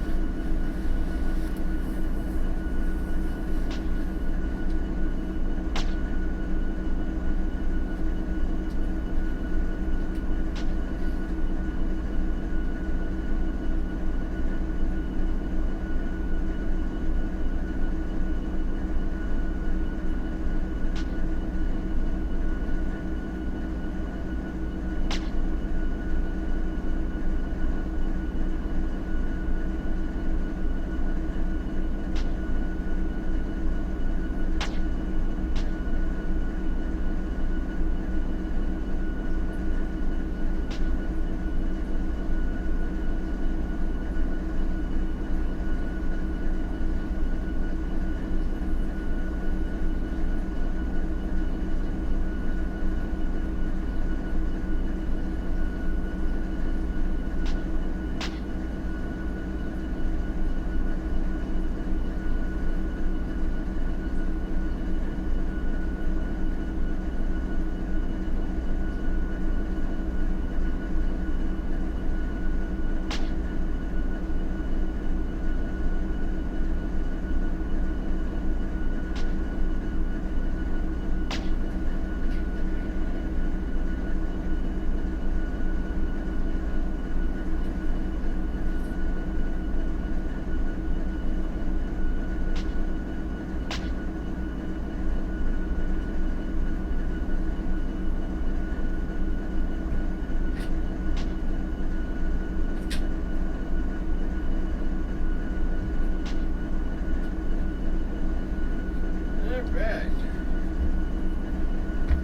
Alright.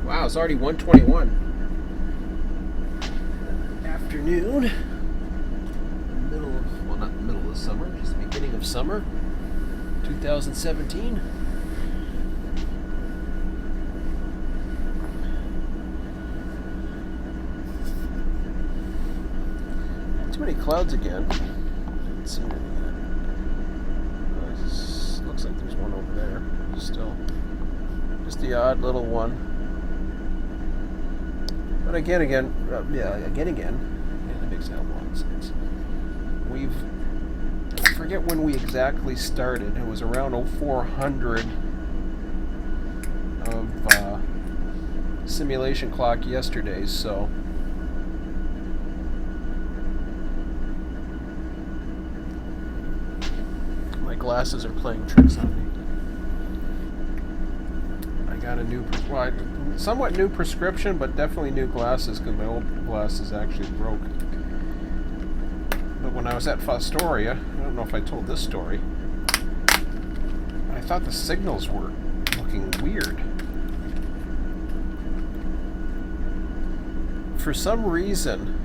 Wow, it's already 1:21. Afternoon. Middle of, well, not the middle of summer, just the beginning of summer. 2017. Too many clouds again. Haven't seen any yet. Looks like there's one over there. Still. Just the odd little one. But again. Yeah, that makes a lot of sense. I forget when we exactly started. It was around 0400 of simulation clock yesterday, so. My glasses are playing tricks on me. Got a new, somewhat new prescription, but definitely new glasses because my old glasses actually broke. But when I was at Fostoria, I don't know if I told this story, I thought the signals were looking weird. For some reason,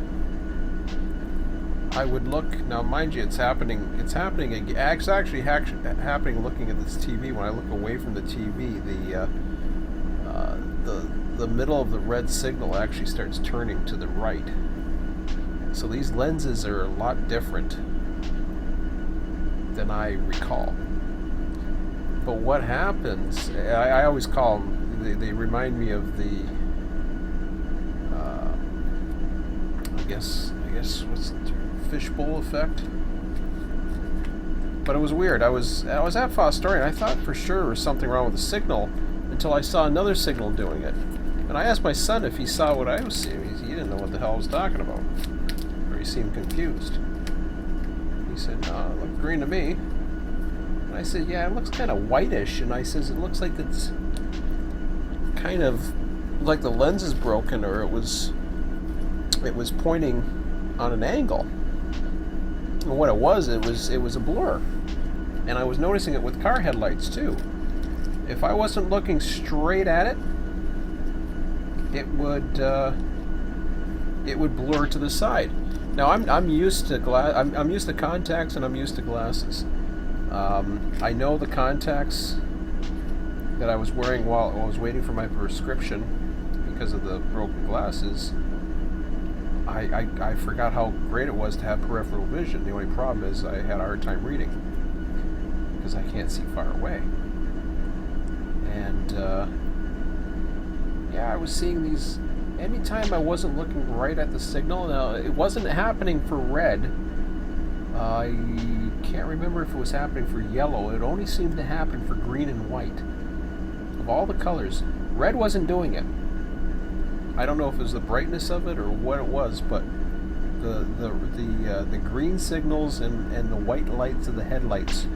I would look, now mind you, it's happening, it's actually happening looking at this TV. When I look away from the TV, the middle of the red signal actually starts turning to the right. So these lenses are a lot different than I recall. But what happens, I always call them, they remind me of the, I guess what's the term? Fishbowl effect. But it was weird. I was at Fostoria and I thought for sure there was something wrong with the signal until I saw another signal doing it. And I asked my son if he saw what I was seeing. He didn't know what the hell I was talking about. Or he seemed confused. He said, no, it looked green to me. And I said, yeah, it looks kind of whitish. And I says, it looks like it's kind of like the lens is broken, or it was pointing on an angle. And what it was a blur. And I was noticing it with car headlights too. If I wasn't looking straight at it, it would blur to the side. Now I'm used to I'm used to contacts and I'm used to glasses. I know the contacts that I was wearing while I was waiting for my prescription because of the broken glasses. I forgot how great it was to have peripheral vision. The only problem is I had a hard time reading because I can't see far away. And yeah, I was seeing these time I wasn't looking right at the signal. Now, it wasn't happening for red. I can't remember if it was happening for yellow. It only seemed to happen for green and white. Of all the colors, red wasn't doing it. I don't know if it was the brightness of it or what it was, but the green signals and the white lights of the headlights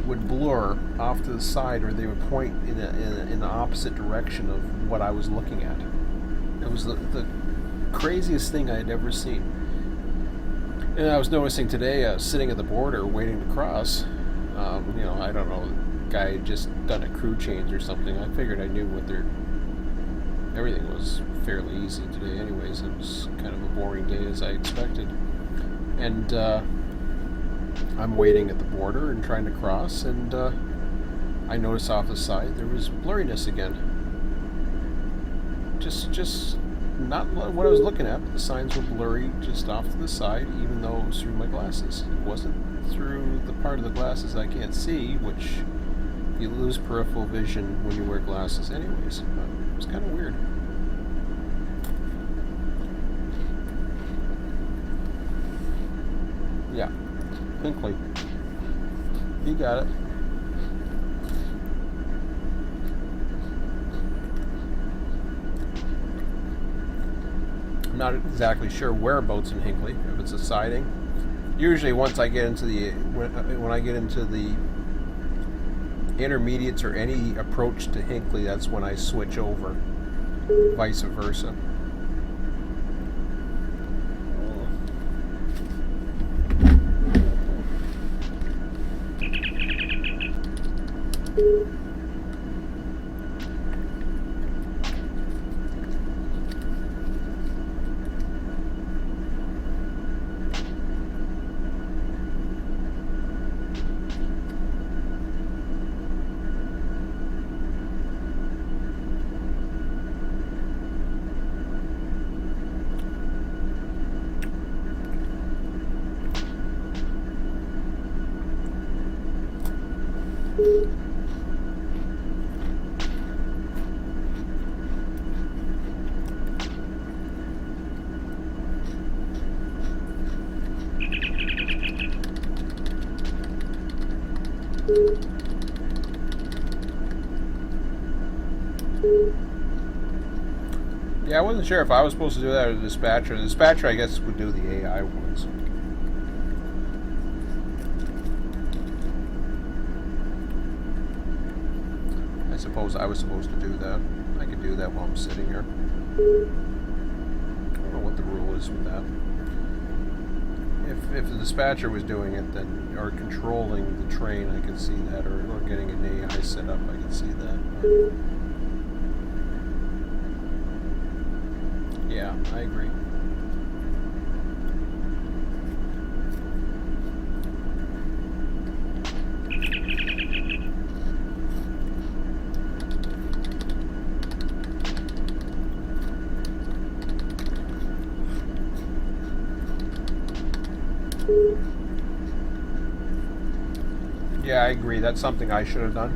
would blur off to the side, or they would point in the opposite direction of what I was looking at. It was the craziest thing I had ever seen. And I was noticing today, sitting at the border waiting to cross. I don't know, the guy had just done a crew change or something. I figured I knew what their everything was fairly easy today. Anyways, it was kind of a boring day as I expected. And I'm waiting at the border and trying to cross, and I noticed off the side there was blurriness again. Just not what I was looking at, but the signs were blurry just off to the side, even though it was through my glasses. It wasn't through the part of the glasses I can't see, which you lose peripheral vision when you wear glasses anyways. But it was kind of weird. Yeah, Hinkley. You got it. I'm not exactly sure whereabouts in Hinkley, if it's a siding. Usually once I get into the, when I get into the intermediates or any approach to Hinkley, that's when I switch over, vice versa. Yeah, I wasn't sure if I was supposed to do that or the dispatcher. The dispatcher, I guess, would do the AI ones. I suppose I was supposed to do that. I could do that while I'm sitting here. I don't know what the rule is with that. If the dispatcher was doing it, then, or controlling the train, I could see that, or getting an AI set up, I could see that. But yeah, I agree. Yeah, I agree. That's something I should have done.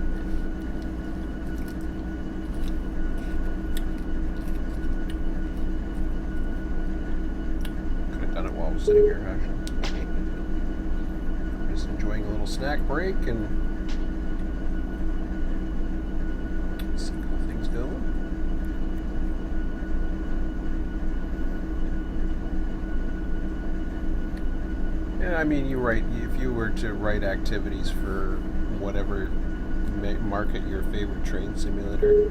Could have done it while I was sitting here, actually. Just enjoying a little snack break and see how things go. Yeah, I mean, you write, if you were to write activities for whatever market your favorite train simulator,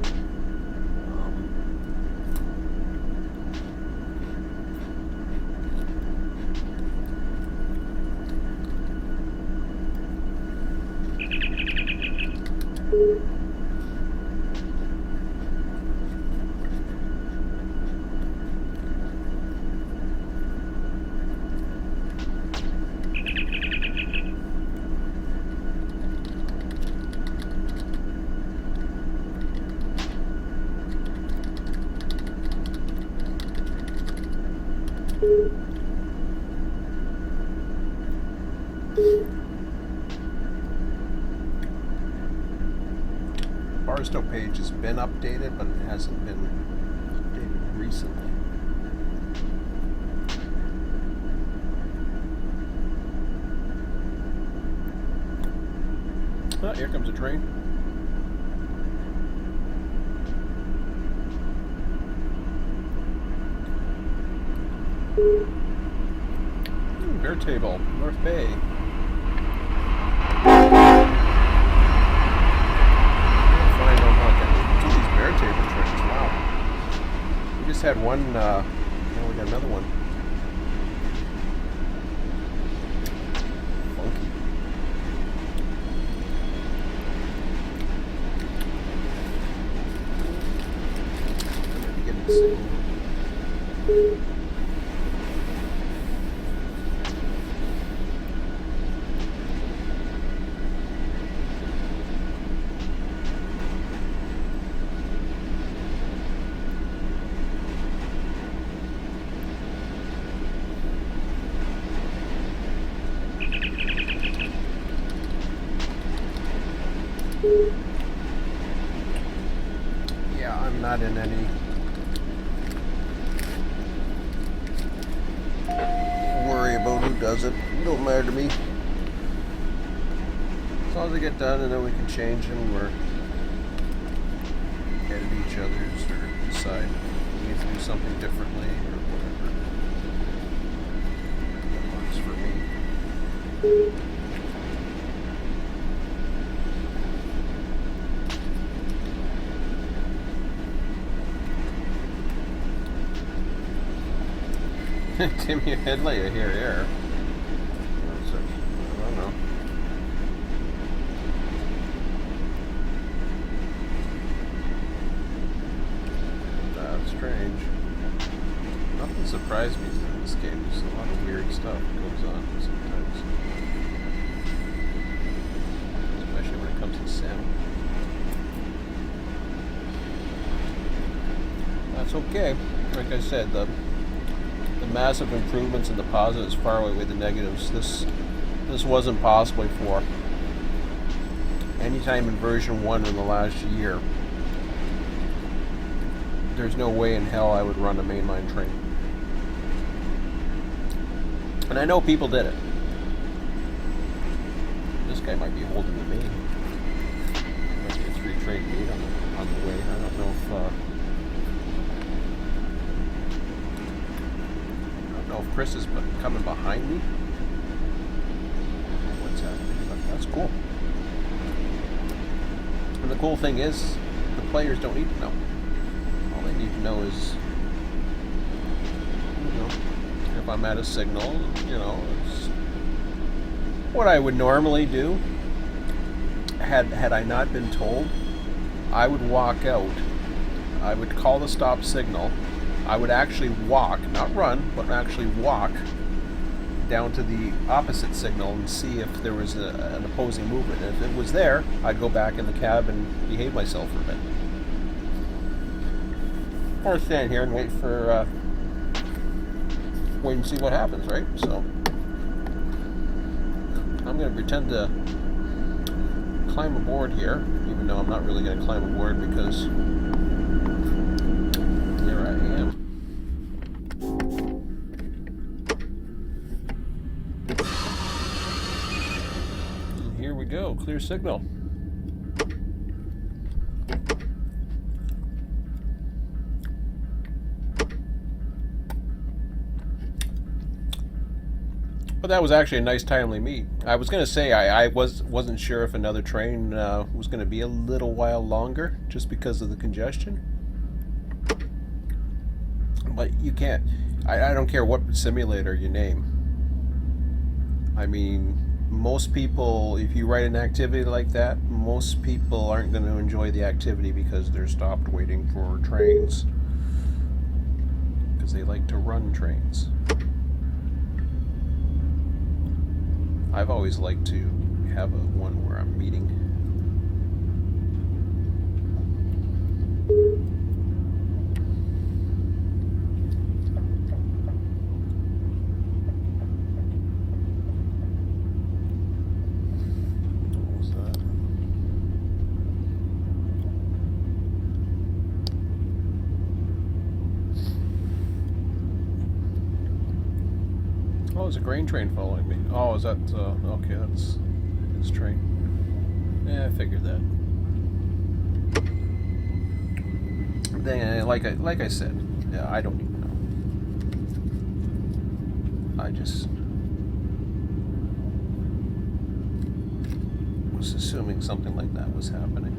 Barstow page has been updated, but it hasn't been updated recently. Oh, here comes a train. Bear Table, North Bay. Find out how to do these bear table trains. Wow. We just had one, now we got another one. Funky. Get it soon. Yeah, I'm not in any worry about who does it. It don't matter to me. As long as they get done and then we can change them or edit each other's or decide we need to do something differently or whatever. That works for me. Give me a headlight, I hear air. I don't know. That's strange. Nothing surprised me in this game. There's a lot of weird stuff that goes on sometimes. Especially when it comes to sound. That's okay. Like I said, the massive improvements and the positives far outweigh the negatives. This wasn't possible before. Anytime in version 1 in the last year, there's no way in hell I would run a mainline train. And I know people did it. This guy might be holding the main. Might be a 3-train meet on the way. I don't know if Chris is coming behind me. What's happening? But that's cool. And the cool thing is, the players don't need to know. All they need to know is, if I'm at a signal, it's what I would normally do. Had I not been told, I would walk out. I would call the stop signal. I would actually walk, not run, but actually walk down to the opposite signal and see if there was an opposing movement. And if it was there, I'd go back in the cab and behave myself for a bit. Or stand here and wait and see what happens, right? So I'm going to pretend to climb aboard here, even though I'm not really going to climb aboard because there I am. And here we go, clear signal. But that was actually a nice timely meet. I was going to say I wasn't sure if another train was going to be a little while longer just because of the congestion. But you can't. I don't care what simulator you name. I mean, most people, if you write an activity like that, most people aren't going to enjoy the activity because they're stopped waiting for trains. Because they like to run trains. I've always liked to have one where I'm meeting. What was that? Oh, there's a grain train following me. Oh, is that, okay, that's his train. Yeah, I figured that. Then, like I said, yeah, I don't even know. I just was assuming something like that was happening.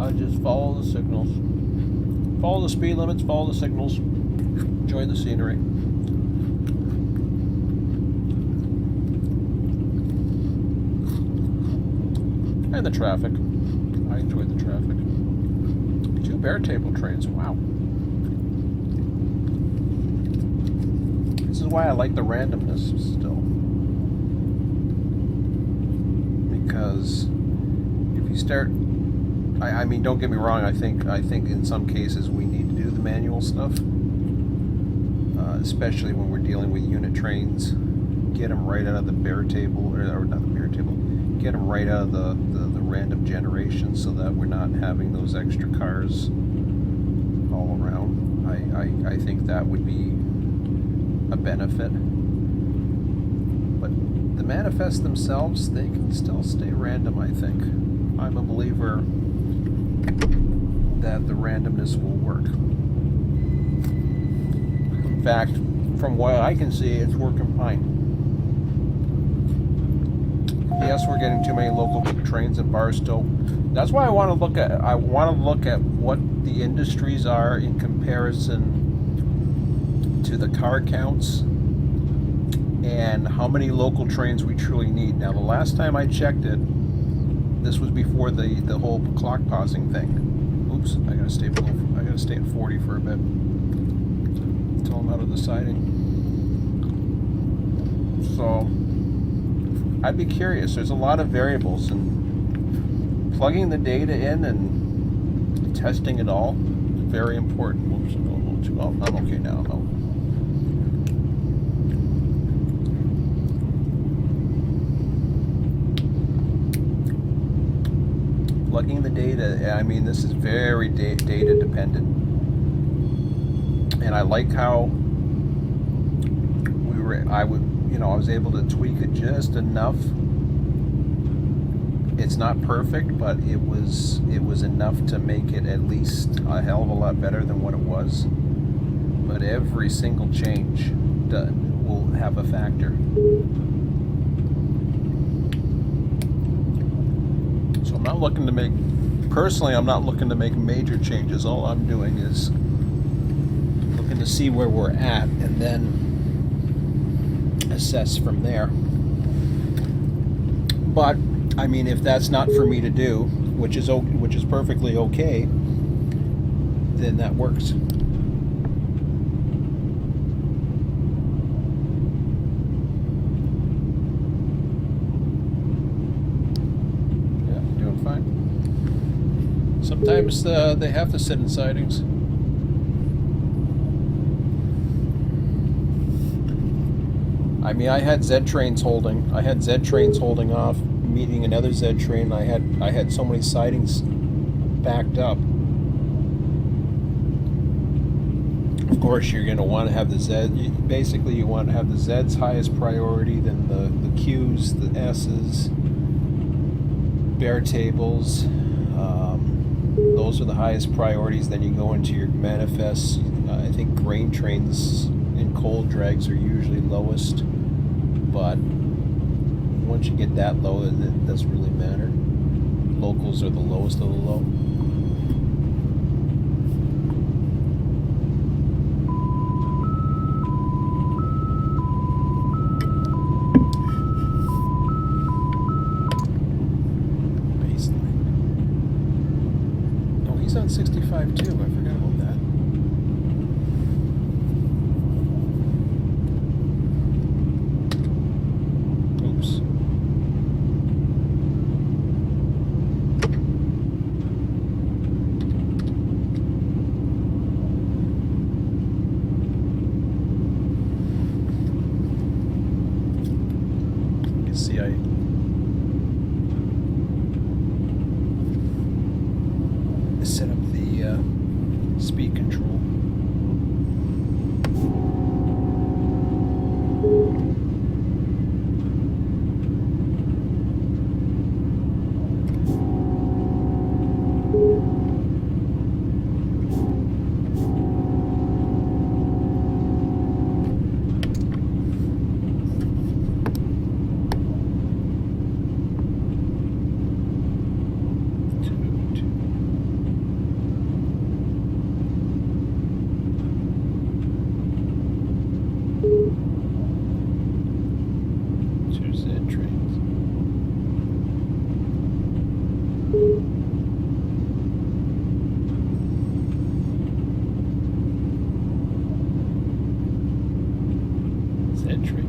I just follow the signals. Follow the speed limits, follow the signals, enjoy the scenery. And the traffic. I enjoy the traffic. 2 bear table trains, wow. This is why I like the randomness still. Because if you start, I mean, don't get me wrong, I think in some cases we need to do the manual stuff. Especially when we're dealing with unit trains. Get them right out of the bear table, or not the bear table, get them right out of the random generation so that we're not having those extra cars all around. I think that would be a benefit. But the manifests themselves, they can still stay random, I think. I'm a believer that the randomness will work. In fact, from what I can see, it's working fine. Yes, we're getting too many local trains in Barstow. That's why I want to look at what the industries are in comparison to the car counts and how many local trains we truly need. Now, the last time I checked it, this was before the whole clock pausing thing. Oops, I gotta stay at 40 for a bit until I'm out of the siding. So I'd be curious. There's a lot of variables, and plugging the data in and testing it all is very important. Whoops, I'm going a little too. Oh, I'm okay now. No. Plugging the data. I mean, this is very data dependent, and I like how I was able to tweak it just enough. It's not perfect, but it was enough to make it at least a hell of a lot better than what it was. But every single change will have a factor. So I'm not looking to make major changes. All I'm doing is looking to see where we're at and then assess from there. But I mean, if that's not for me to do, which is perfectly okay, then that works. Yeah, doing fine. Sometimes they have to sit in sidings. I mean, I had Z trains holding off, meeting another Z train. I had so many sidings backed up. Of course, you're going to want to have the Z. Basically, you want to have the Z's highest priority, then the Q's, the S's, bear tables. Those are the highest priorities. Then you go into your manifests. I think grain trains and coal drags are usually lowest, but once you get that low, it doesn't really matter. Locals are the lowest of the low. Baseline. Oh, he's on 65 too. I forgot about that. set up the speed control.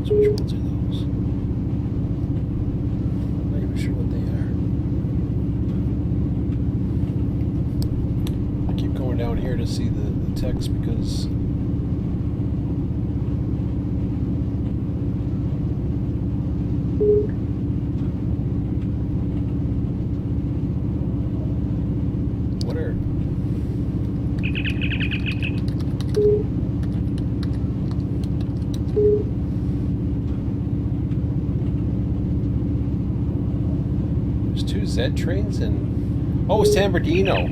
Which ones are those? I'm not even sure what they are. I keep going down here to see the text because what are Z trains and San Bernardino.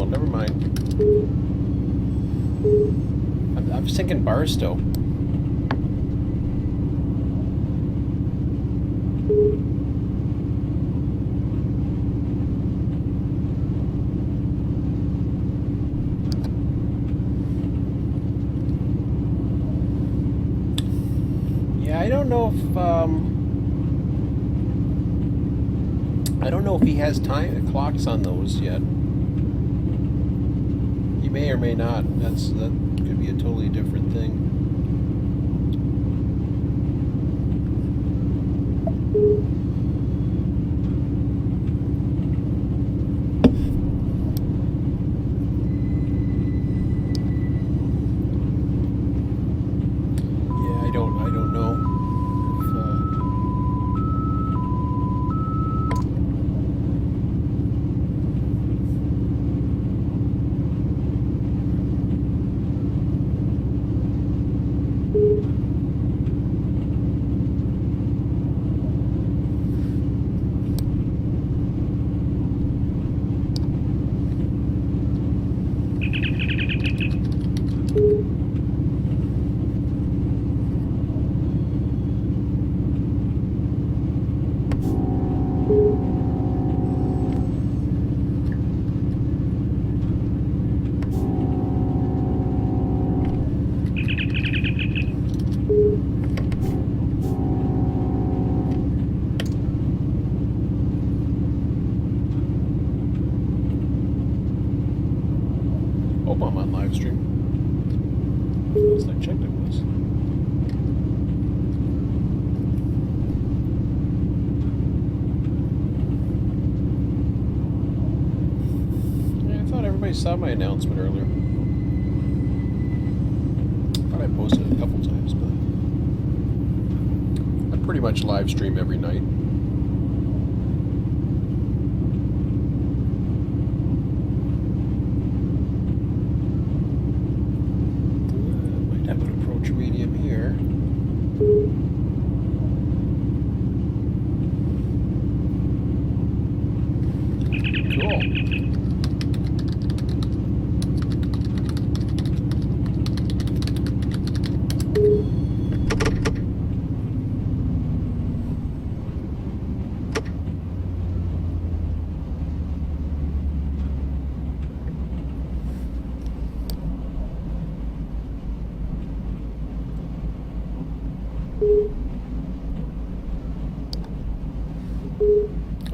Never mind. I was thinking Barstow. Yeah, I don't know if he has time clocks on those yet. He may or may not. That could be a totally different thing. Yeah, I don't know. Hope I'm on live stream. Last I checked, it was. Yeah, I thought everybody saw my announcement earlier. I thought I posted it a couple times, but I pretty much live stream every night. Medium here. Cool.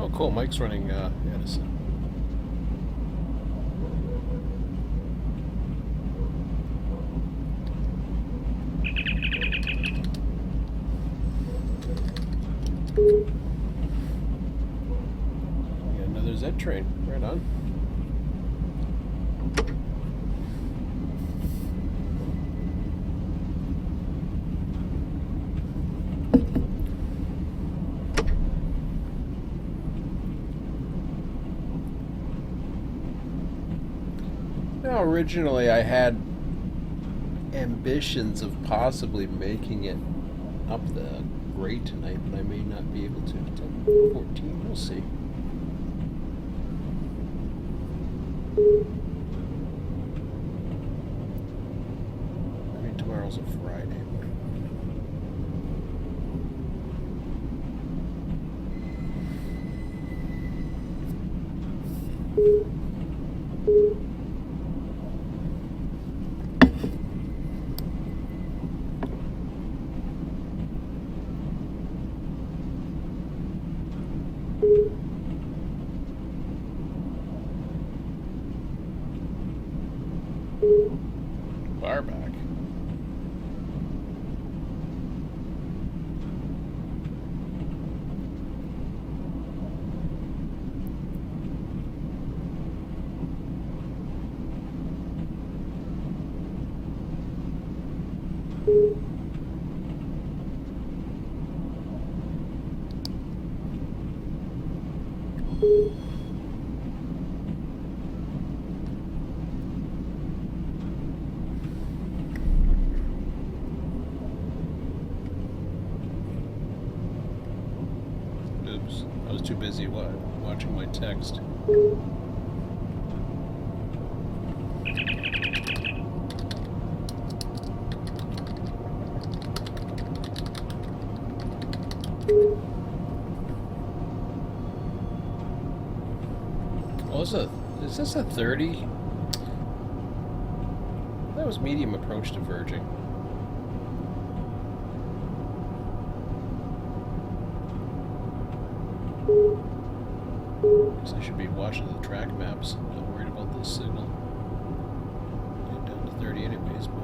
Oh, cool. Mike's running Edison. Got another Z train. Right on. Now, originally I had ambitions of possibly making it up the grade tonight, but I may not be able to until 14. We'll see. I mean, tomorrow's a Friday. BARBAK. Oops, I was too busy watching my text. Oh, is this a 30? That was medium approach to verging. Guess I should be watching the track maps. Not worried about this signal. Get down to 30 anyways, but.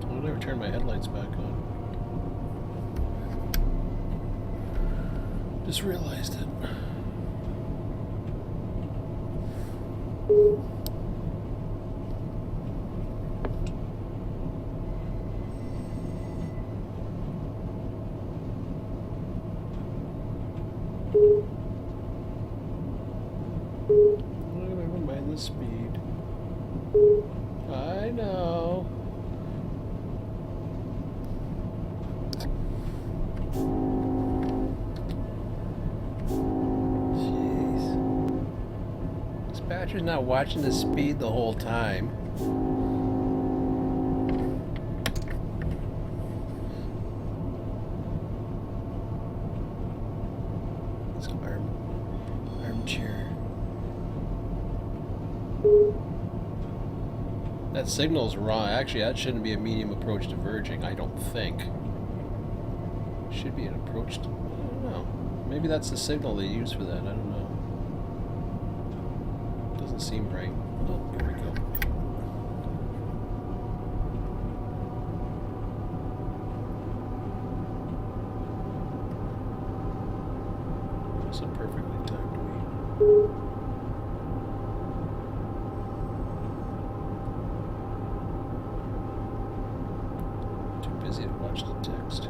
I'll never turn my headlights back on. Just realized it. Never mind the speed. I know. Dispatcher's not watching the speed the whole time. It's armchair. That signal's wrong. Actually, that shouldn't be a medium approach to verging, I don't think. It should be an approach to... I don't know. Maybe that's the signal they use for that. I don't know. Doesn't seem right. Oh, here we go. It's a perfectly timed weed. Too busy to watch the text.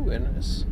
Goodness.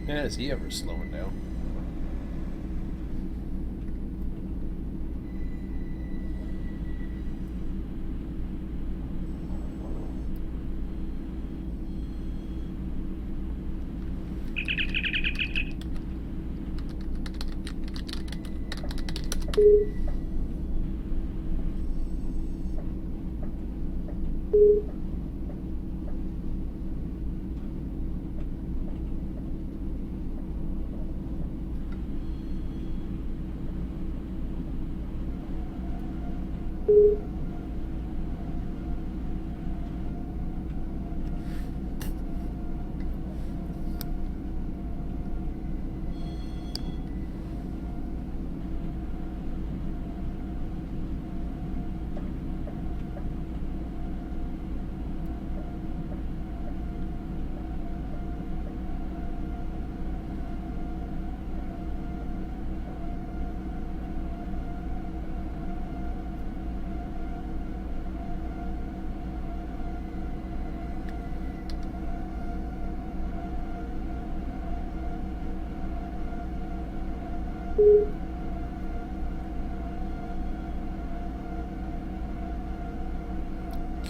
Yeah, is he ever slowing down?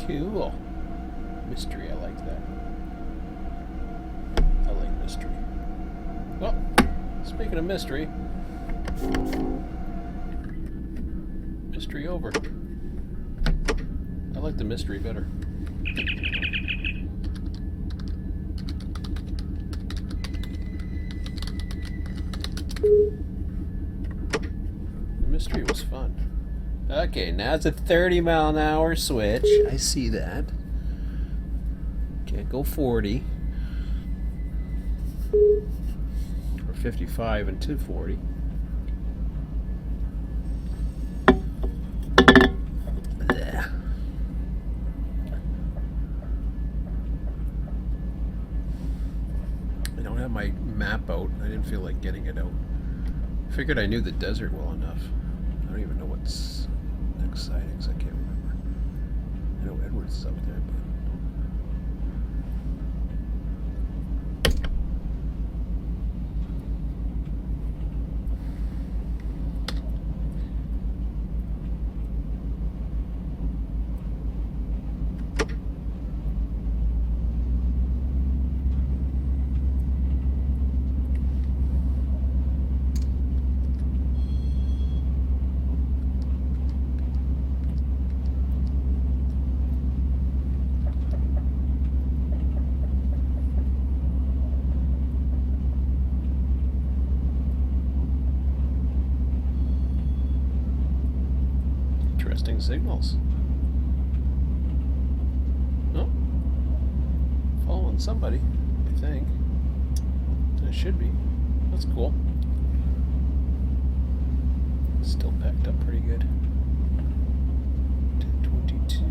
Cool. Mystery, I like that. I like mystery. Well, speaking of mystery, mystery over. I like the mystery better. The mystery was fun. Okay, now it's a 30-mile-an-hour switch. I see that. Can't go 40. Or 55 and 240. Blech. I don't have my map out. I didn't feel like getting it out. Figured I knew the desert well enough. I don't even know what's next sightings. I can't remember. I know Edwards is up there, but interesting signals. Oh, following somebody, I think. It should be. That's cool. Still packed up pretty good. 10:22.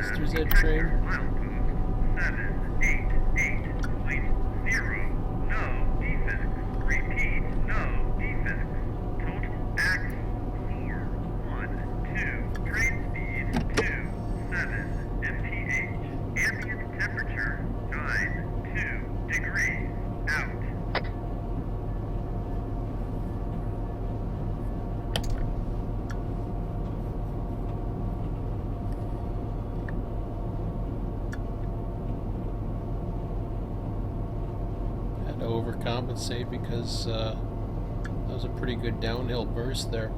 Mr. Z train. Milepost 788, waiting 0, no defects. Repeat, no defects. Total axle 412. Train speed 27 mph. Ambient temperature 92 degrees. Out. Had to overcompensate because that was a pretty good downhill burst there.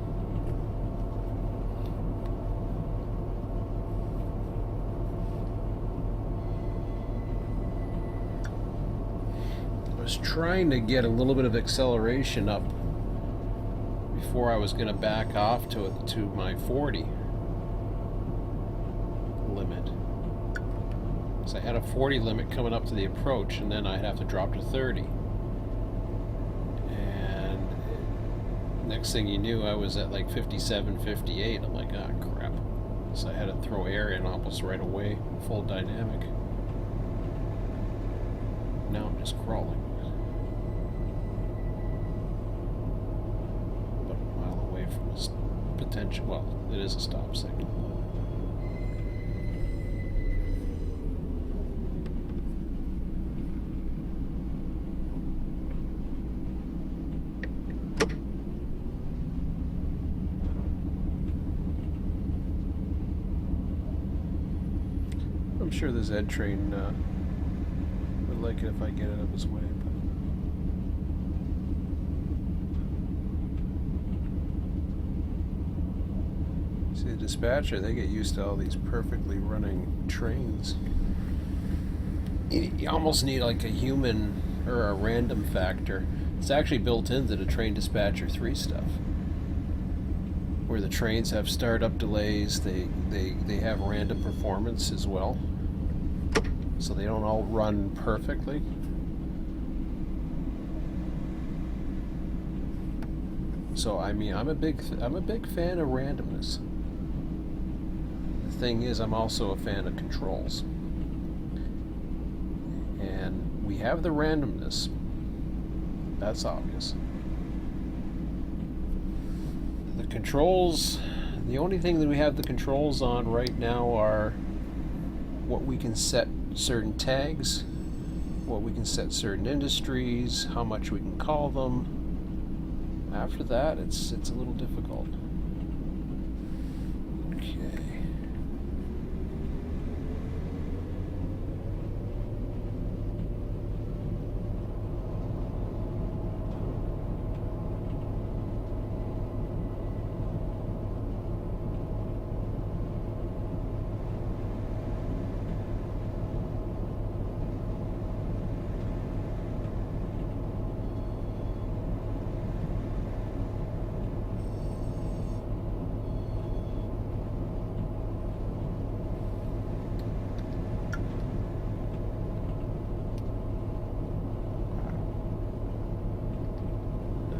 I was trying to get a little bit of acceleration up before I was going to back off to my 40 limit. So I had a 40 limit coming up to the approach, and then I'd have to drop to 30. And next thing you knew, I was at like 57, 58. I'm like, ah, crap. So I had to throw air in almost right away, full dynamic. Now I'm just crawling. About a mile away from a potential, well, it is a stop signal. I'm sure the Z train would like it if I get it up his way. But see, the dispatcher, they get used to all these perfectly running trains. You almost need like a human or a random factor. It's actually built into the Train Dispatcher 3 stuff, where the trains have startup delays. They have random performance as well, so they don't all run perfectly. So I mean, I'm a big fan of randomness. The thing is, I'm also a fan of controls, and we have the randomness. That's obvious. The controls, the only thing that we have the controls on right now are what we can set certain tags, what we can set certain industries, how much we can call them. After that, it's a little difficult. Okay.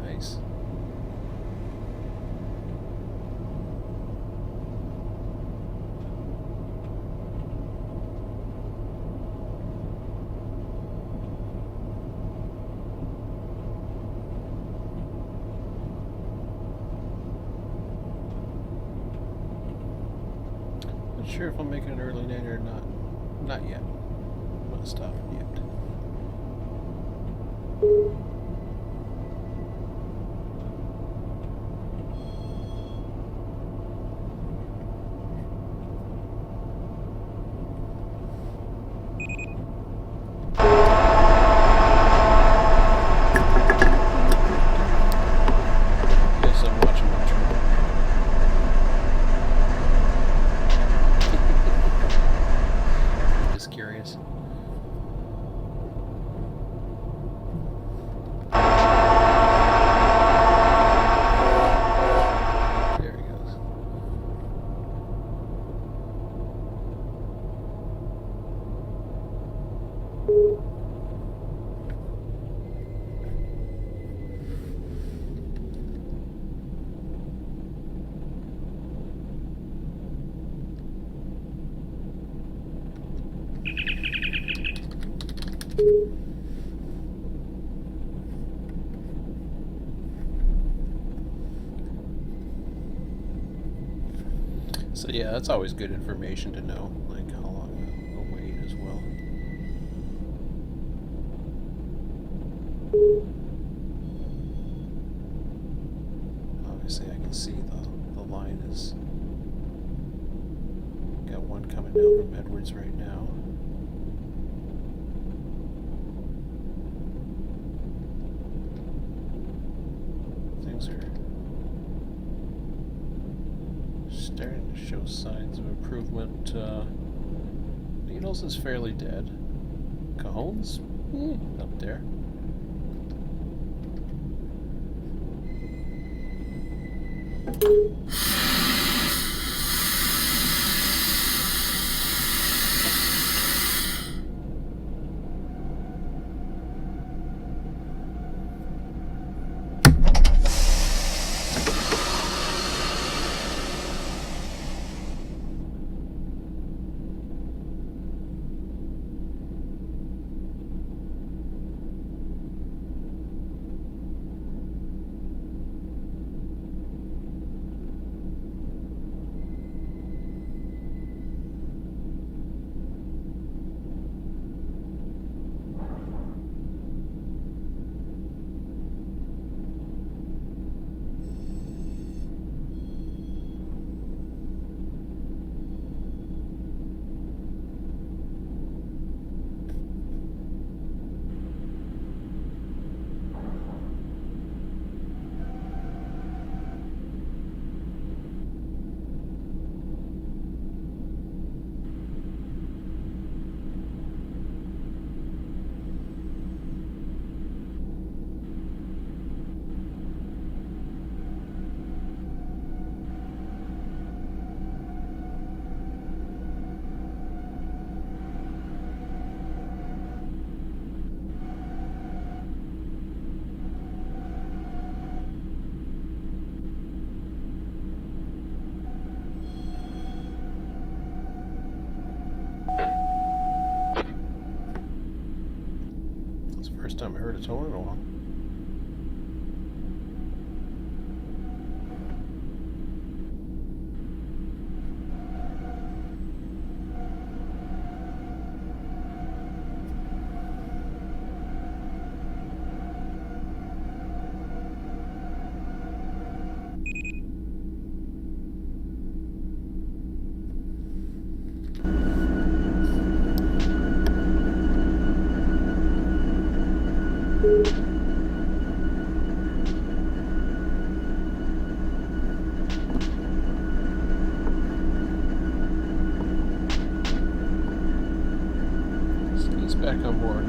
Nice. Not sure if I'm making an early night or not. Not yet. I'm not stopping yet. Yes, I'm watching my train. Just curious. So yeah, that's always good information to know, like how long the wait as well. Obviously I can see the line is, got one coming down from Edwards right now. Things are starting to show signs of improvement. Needles is fairly dead. Cajones? Up there. First time I heard a tone in a while. He's back on board.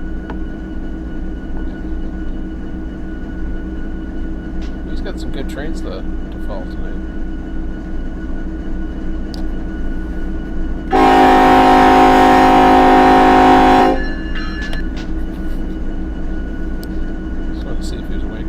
He's got some good trains to fall tonight. Just wanted to see if he was awake.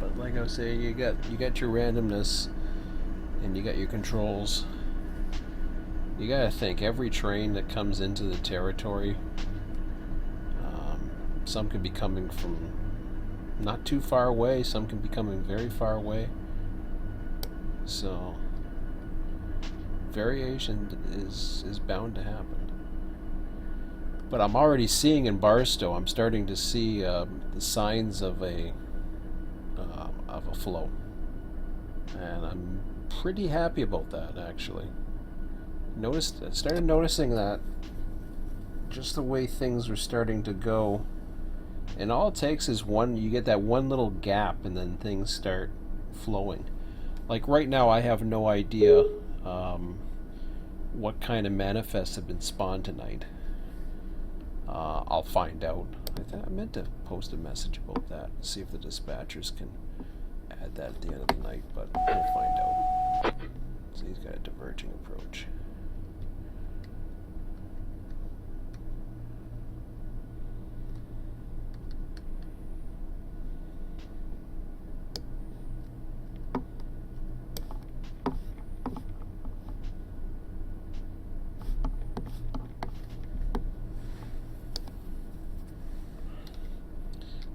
But like I was saying, you got your randomness, and you got your controls. You gotta think every train that comes into the territory, some can be coming from not too far away, some can be coming very far away. So variation is bound to happen. But I'm already seeing in Barstow, I'm starting to see the signs of a flow, and I'm pretty happy about that actually. Started noticing that just the way things were starting to go, and all it takes is you get that one little gap, and then things start flowing. Like right now, I have no idea what kind of manifests have been spawned tonight. I'll find out. I meant to post a message about that, see if the dispatchers can add that at the end of the night, but we'll find out. So he's got a diverging approach.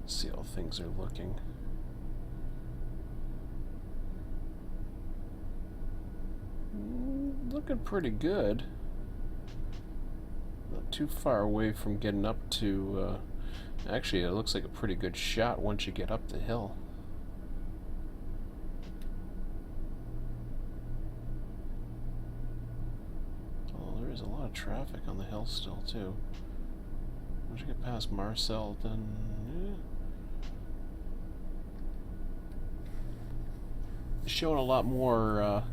See how things are looking. Looking pretty good. Not too far away from getting up to... actually, it looks like a pretty good shot once you get up the hill. Oh, there is a lot of traffic on the hill still, too. Once you get past Marcel, then... yeah. Showing a lot more...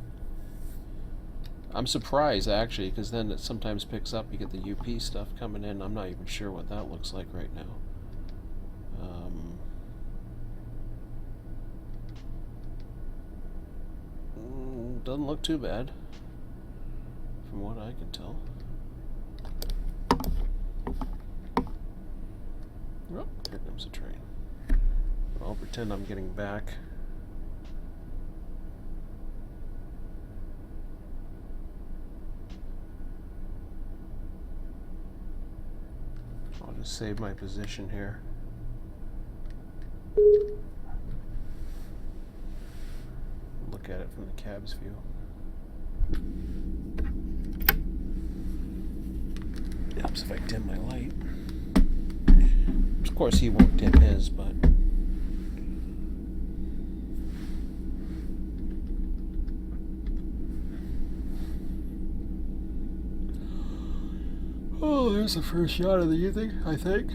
I'm surprised actually, because then it sometimes picks up. You get the UP stuff coming in. I'm not even sure what that looks like right now. Doesn't look too bad, from what I can tell. Oh, here comes a train. I'll pretend I'm getting back. I'll just save my position here. Look at it from the cab's view. Helps if I dim my light. Of course he won't dim his, but... oh, there's the first shot of the evening, I think.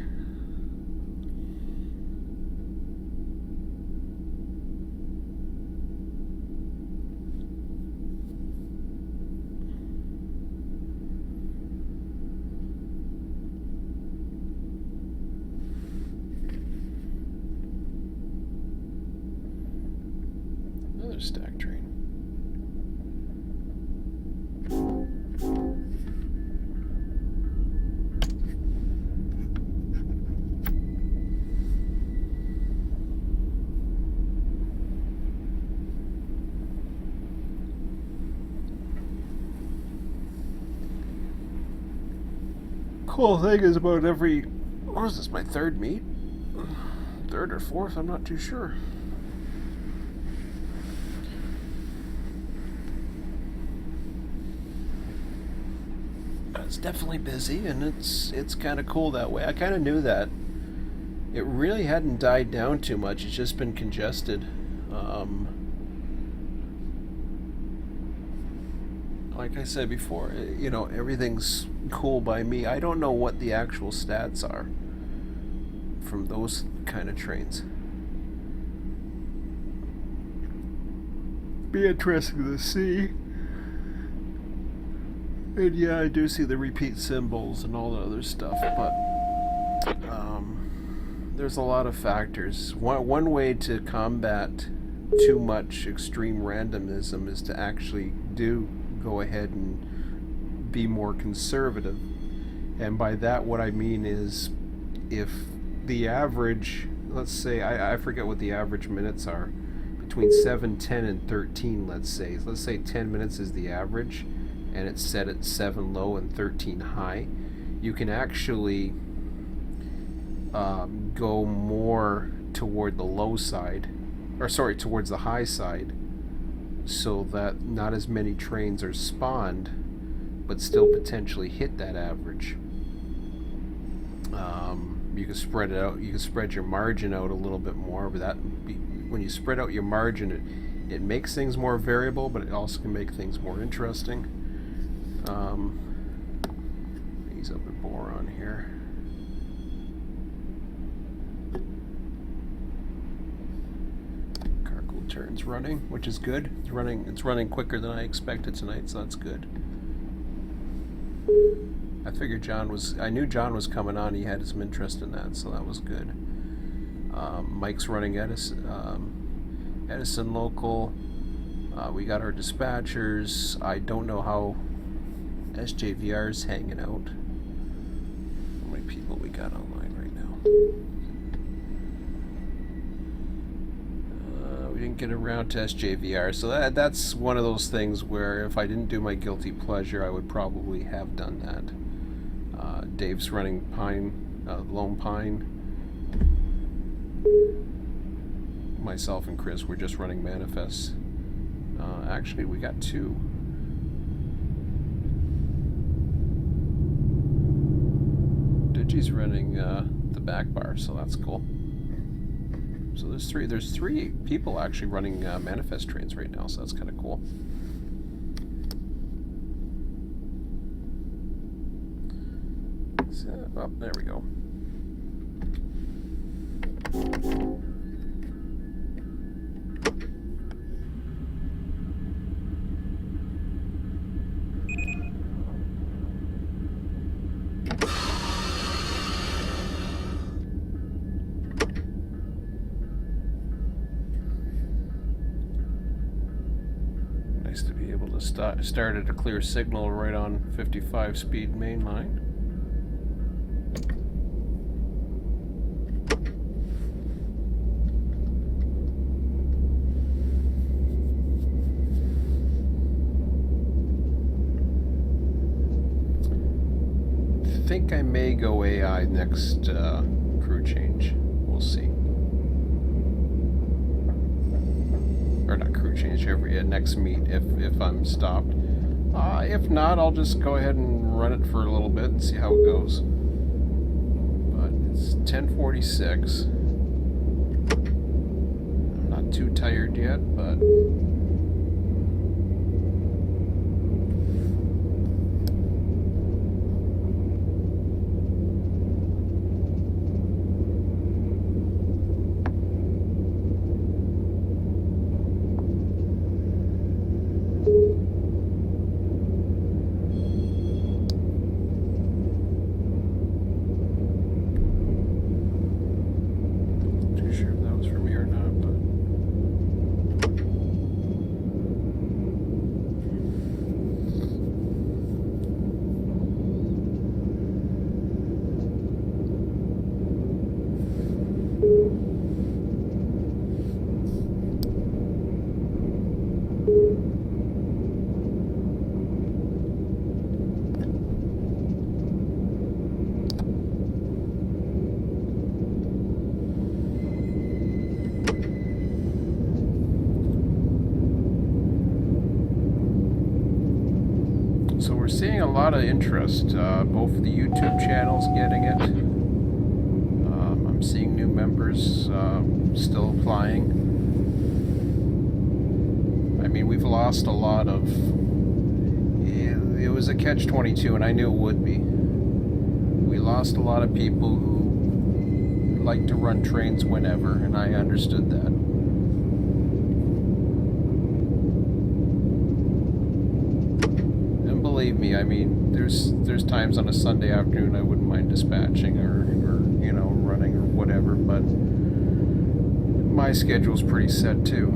Another stack train. Cool thing is about every, what is this, my third meet? Third or fourth, I'm not too sure. It's definitely busy, and it's kind of cool that way. I kind of knew that. It really hadn't died down too much. It's just been congested. Like I said before, you know, everything's cool by me. I don't know what the actual stats are from those kind of trains. Be interesting to see. And yeah, I do see the repeat symbols and all the other stuff, but there's a lot of factors. One way to combat too much extreme randomism is to actually go ahead and be more conservative. And by that, what I mean is, if the average, let's say I forget what the average minutes are, between 7, 10, and 13. Let's say 10 minutes is the average, and it's set at 7 low and 13 high. You can actually go more toward the low side, or sorry, towards the high side, so that not as many trains are spawned, but still potentially hit that average. You can spread it out. You can spread your margin out a little bit more, but when you spread out your margin, it makes things more variable, but it also can make things more interesting. Ease up the boron here. Cargo turns running, which is good. It's running quicker than I expected tonight, so that's good. I figured I knew John was coming on. He had some interest in that, so that was good. Mike's running Edison local. We got our dispatchers. I don't know how SJVR's hanging out. How many people we got online right now? We didn't get around to SJVR, so that's one of those things where if I didn't do my guilty pleasure, I would probably have done that. Dave's running Lone Pine. Myself and Chris were just running manifests. Actually, we got 2. Digi's running the back bar, so that's cool. So there's 3 people actually running manifest trains right now, so that's kind of cool. Oh, there we go. Nice to be able to start at a clear signal right on 55 speed mainline. I think I may go AI next crew change. We'll see. Or not crew change, next meet if I'm stopped. If not, I'll just go ahead and run it for a little bit and see how it goes. But it's 10:46. I'm not too tired yet, but we're seeing a lot of interest. Both the YouTube channels getting it. I'm seeing new members still applying. I mean, we've lost a lot of. It was a catch-22, and I knew it would be. We lost a lot of people who like to run trains whenever, and I understood that. Believe me, I mean, there's times on a Sunday afternoon I wouldn't mind dispatching or running or whatever, but my schedule's pretty set too.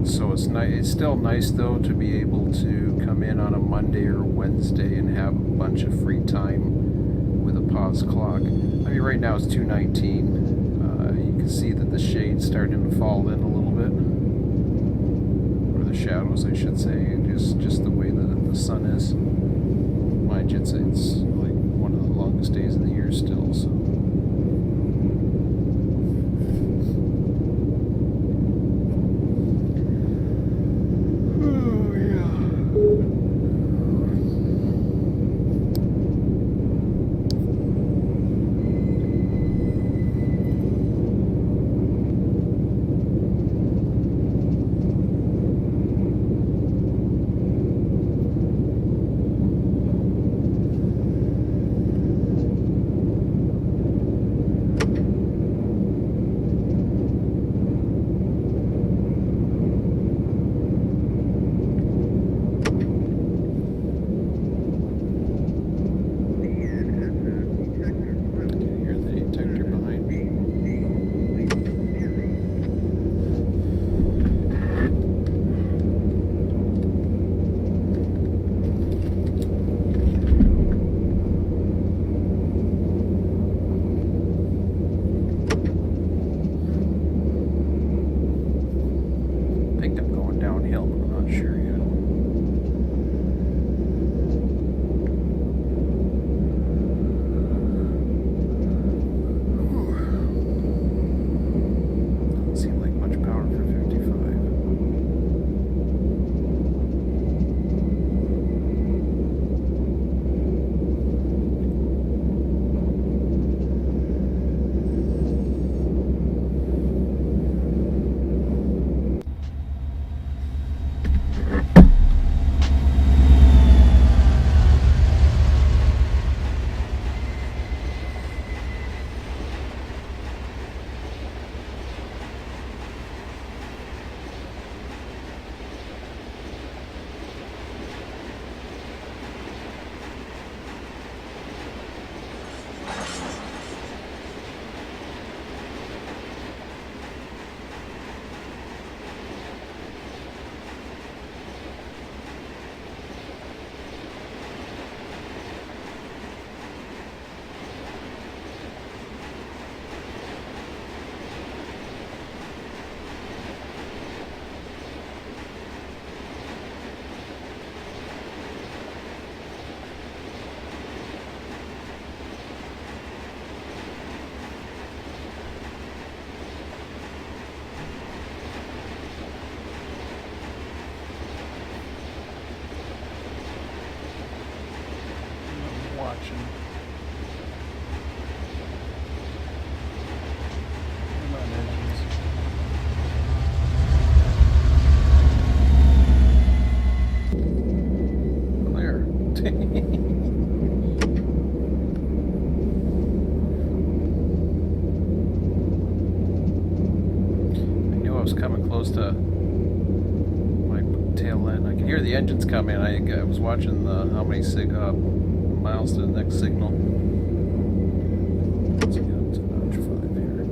So it's still nice though to be able to come in on a Monday or Wednesday and have a bunch of free time with a pause clock. I mean, right now it's 2:19. You can see that the shade's starting to fall in a little bit, or the shadows, I should say, just the way the sun is. Mind you, it's like one of the longest days of the year still. So. Watching. Come on, engines. There. I knew I was coming close to my tail end. I could hear the engines coming. I was watching how many miles to the next signal. Let's get up to notch 5 here.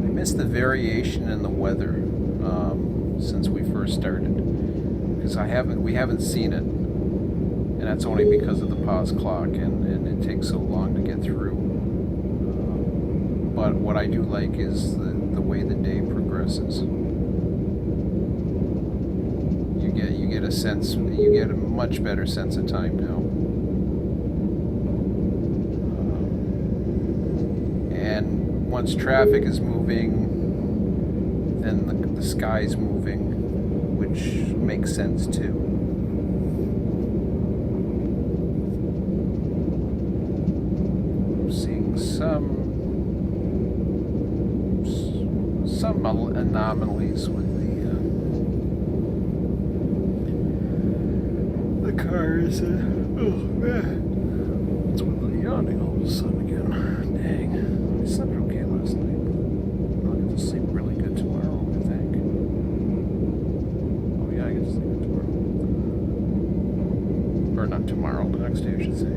I missed the variation in the weather since we first started, because we haven't seen it, and that's only because of the pause clock, and it takes so long to get through. But what I do like is the way the day progresses. You get a sense, you get a much better sense of time now. And once traffic is moving, then the sky's moving, which makes sense too. I'm seeing some anomalies with the cars. Oh man, it's yawning all of a sudden again. Dang, I slept okay last night. I'll get to sleep really good tomorrow, I think. Oh yeah, I get to sleep good tomorrow. Or not tomorrow, the next day I should say.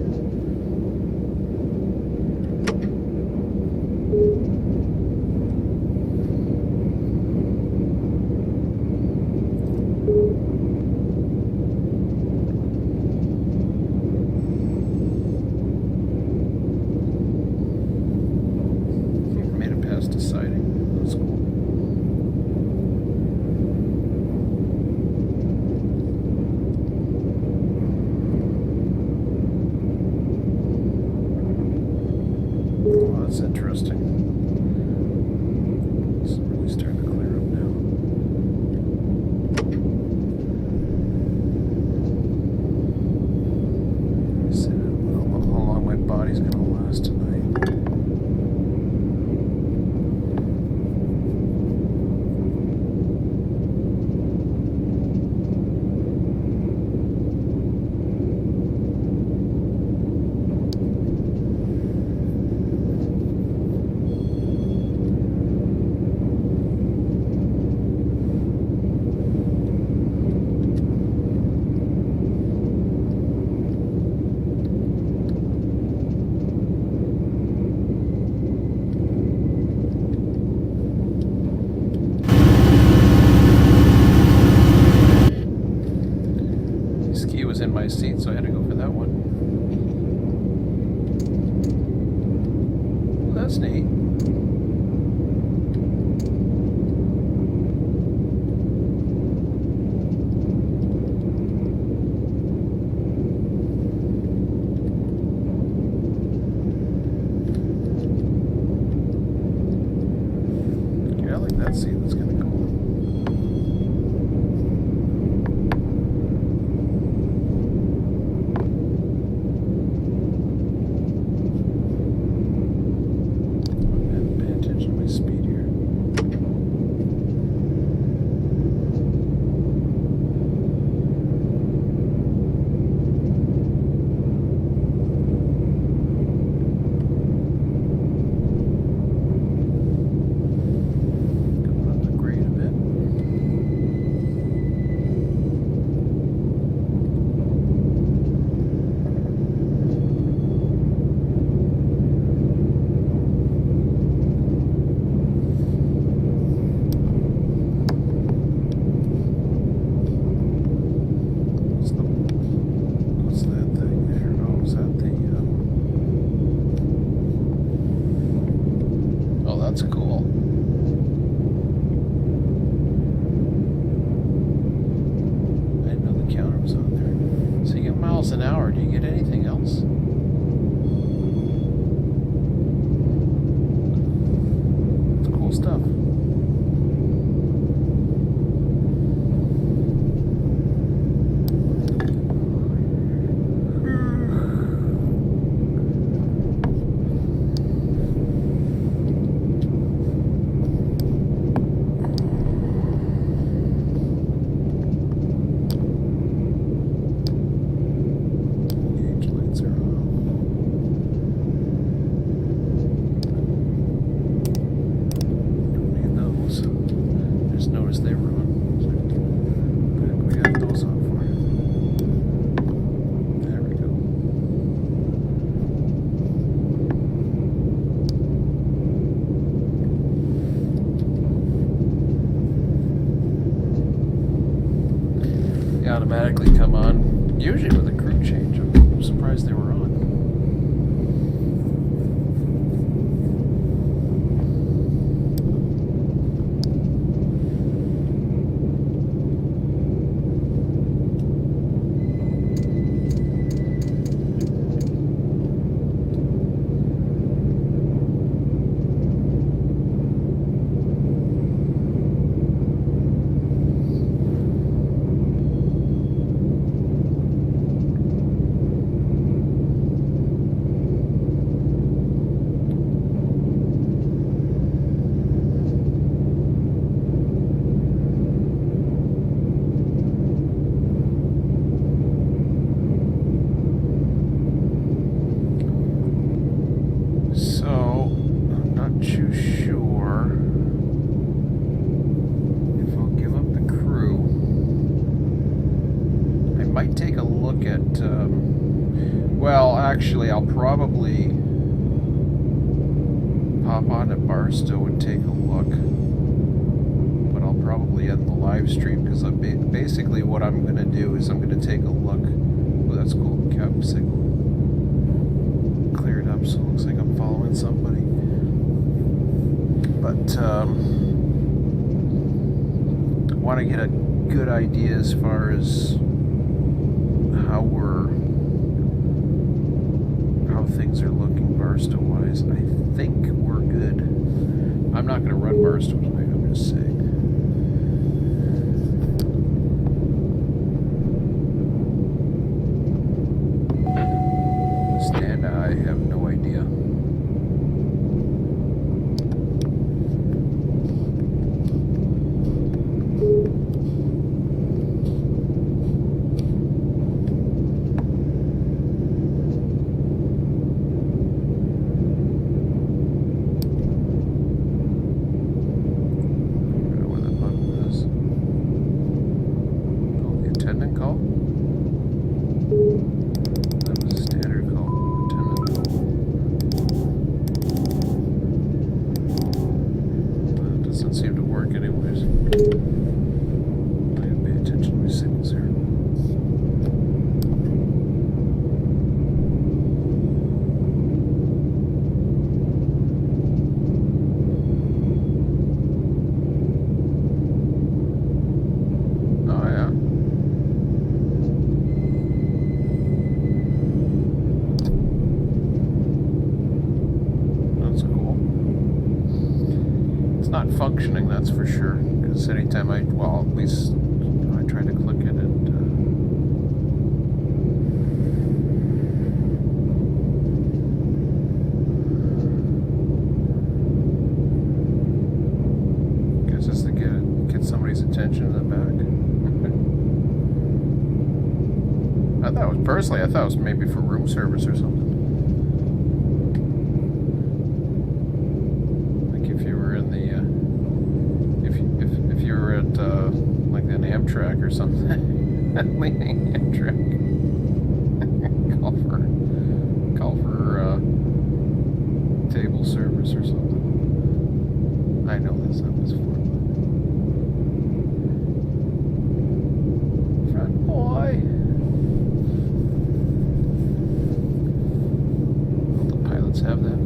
that's interesting. It's really starting to clear up now. See how long my body's gonna last tonight. Ski was in my seat, so I had to go for that one. Well, that's neat. Yeah, I like that seat. That's kind of cool. Speed here. Going up the grade a bit. What's that thing there? Oh, is that the... Oh, that's cool. I didn't know the counter was on there. So you get miles an hour. Do you get anything else? It's cool stuff. They were on. We got those on for you. There we go. They automatically come on, usually with a crew change. I'm surprised they were on. Too sure if I'll give up the crew. I might take a look at well, actually I'll probably pop on at Barstow and take a look, but I'll probably end the live stream because basically what I'm going to do is I'm going to take a look. Oh, that's cool. Cab signal cleared up, so it looks like I'm following somebody. But I want to get a good idea as far as how things are looking Barstow-wise. I think we're good. I'm not going to run Barstow tonight, I'm just saying. Stand, I have no idea. Functioning, that's for sure, because anytime at least I try to click it and guess it's to get somebody's attention in the back. I thought it was maybe for room service or something. Like an Amtrak or something. Leaning Amtrak. call for table service or something. I know that's not what's for. Front boy. All the pilots have that.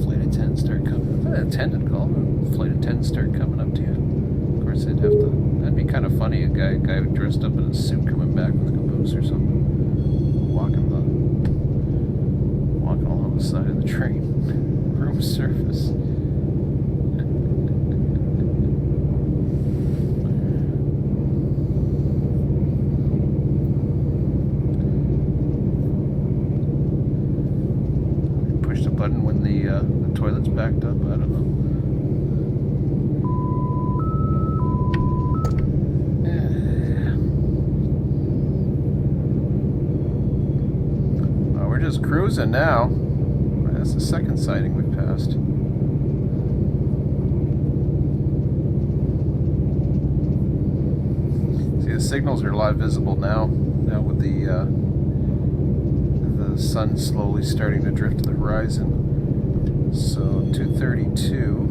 Flight attendants start coming. Attendant call. Flight attendants start coming up to you. Of course, that'd be kind of funny. A guy dressed up in a suit coming back with a caboose or something, walking along the side of the train. Room service. Push the button when the toilet's backed up. I don't know. Just cruising now. That's the second sighting we've passed. See, the signals are a lot visible now. Now with the sun slowly starting to drift to the horizon. So 2:32.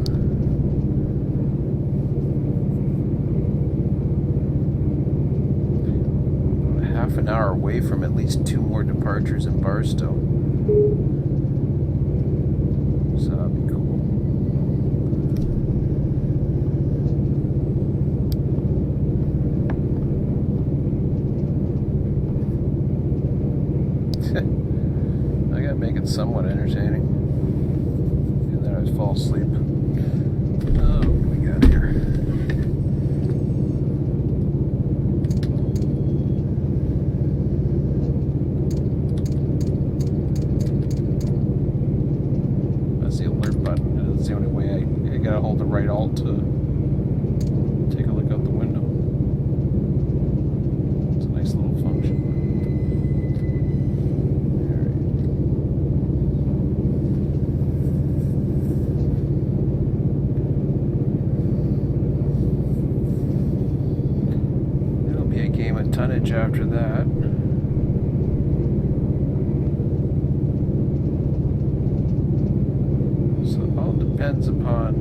Half an hour away from at least 2 more departures in Barstow. So that'd be cool. I gotta make it somewhat entertaining. And then I just fall asleep. Oh, what do we got here? That's the only way. I gotta hold the right alt to take a look out the window. It's a nice little function. It'll be a game of tonnage after that. Depends upon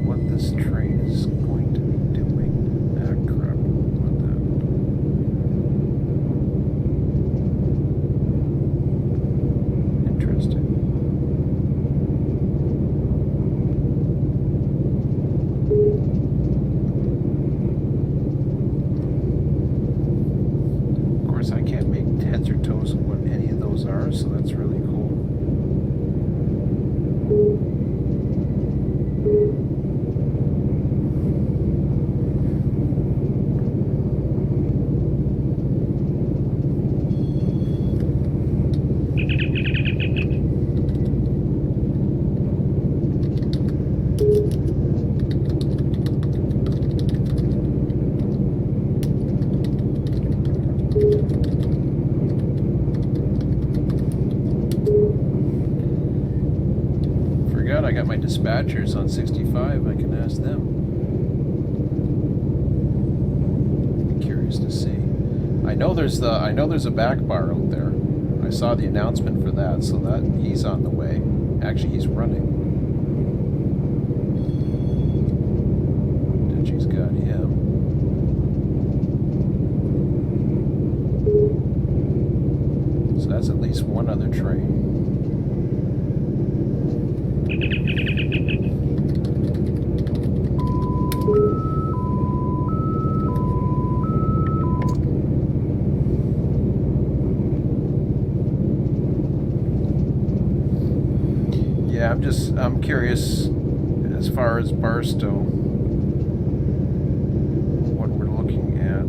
what this train is going to be doing. Ah, crap. What the? Interesting. Of course, I can't make heads or toes doors, so that's really cool. I got my dispatchers on 65. I can ask them. Be curious to see. I know there's a back bar out there. I saw the announcement for that, so that he's on the way. Actually, he's running. Ditchy's got him. So that's at least one other train. Yeah, I'm curious as far as Barstow, what we're looking at.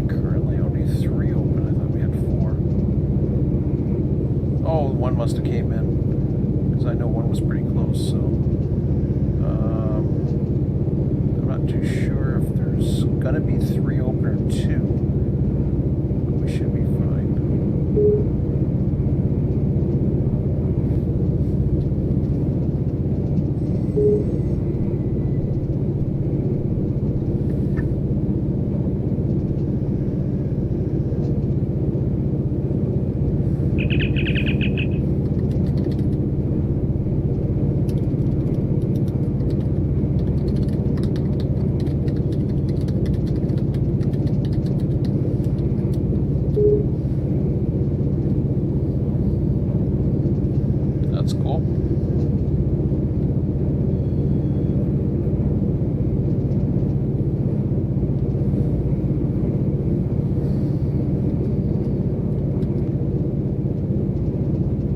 Currently only 3 open. I thought we had 4. Oh, one must have came in, because I know one was pretty close, so I'm not too sure if there's gonna be 3 open or 2. But we should be fine. That's cool.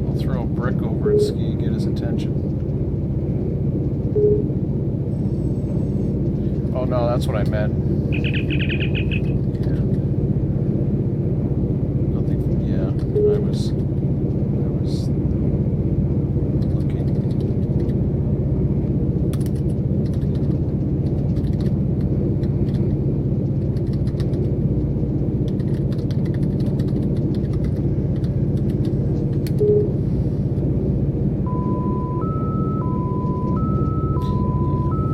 I'll throw a brick over at Ski, get his attention. Oh no, that's what I meant. Yeah. Nothing. Yeah, I was looking.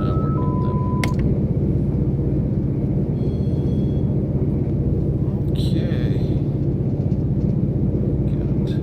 Yeah, we're good then. Okay. Good.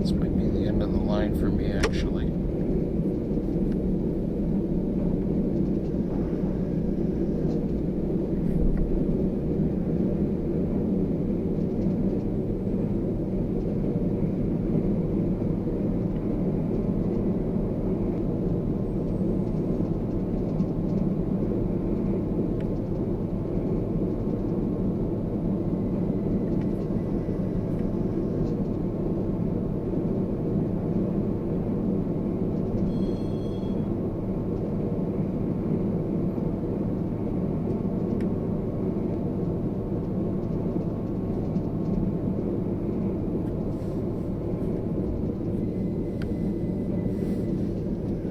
This might be the end of the line for me, actually.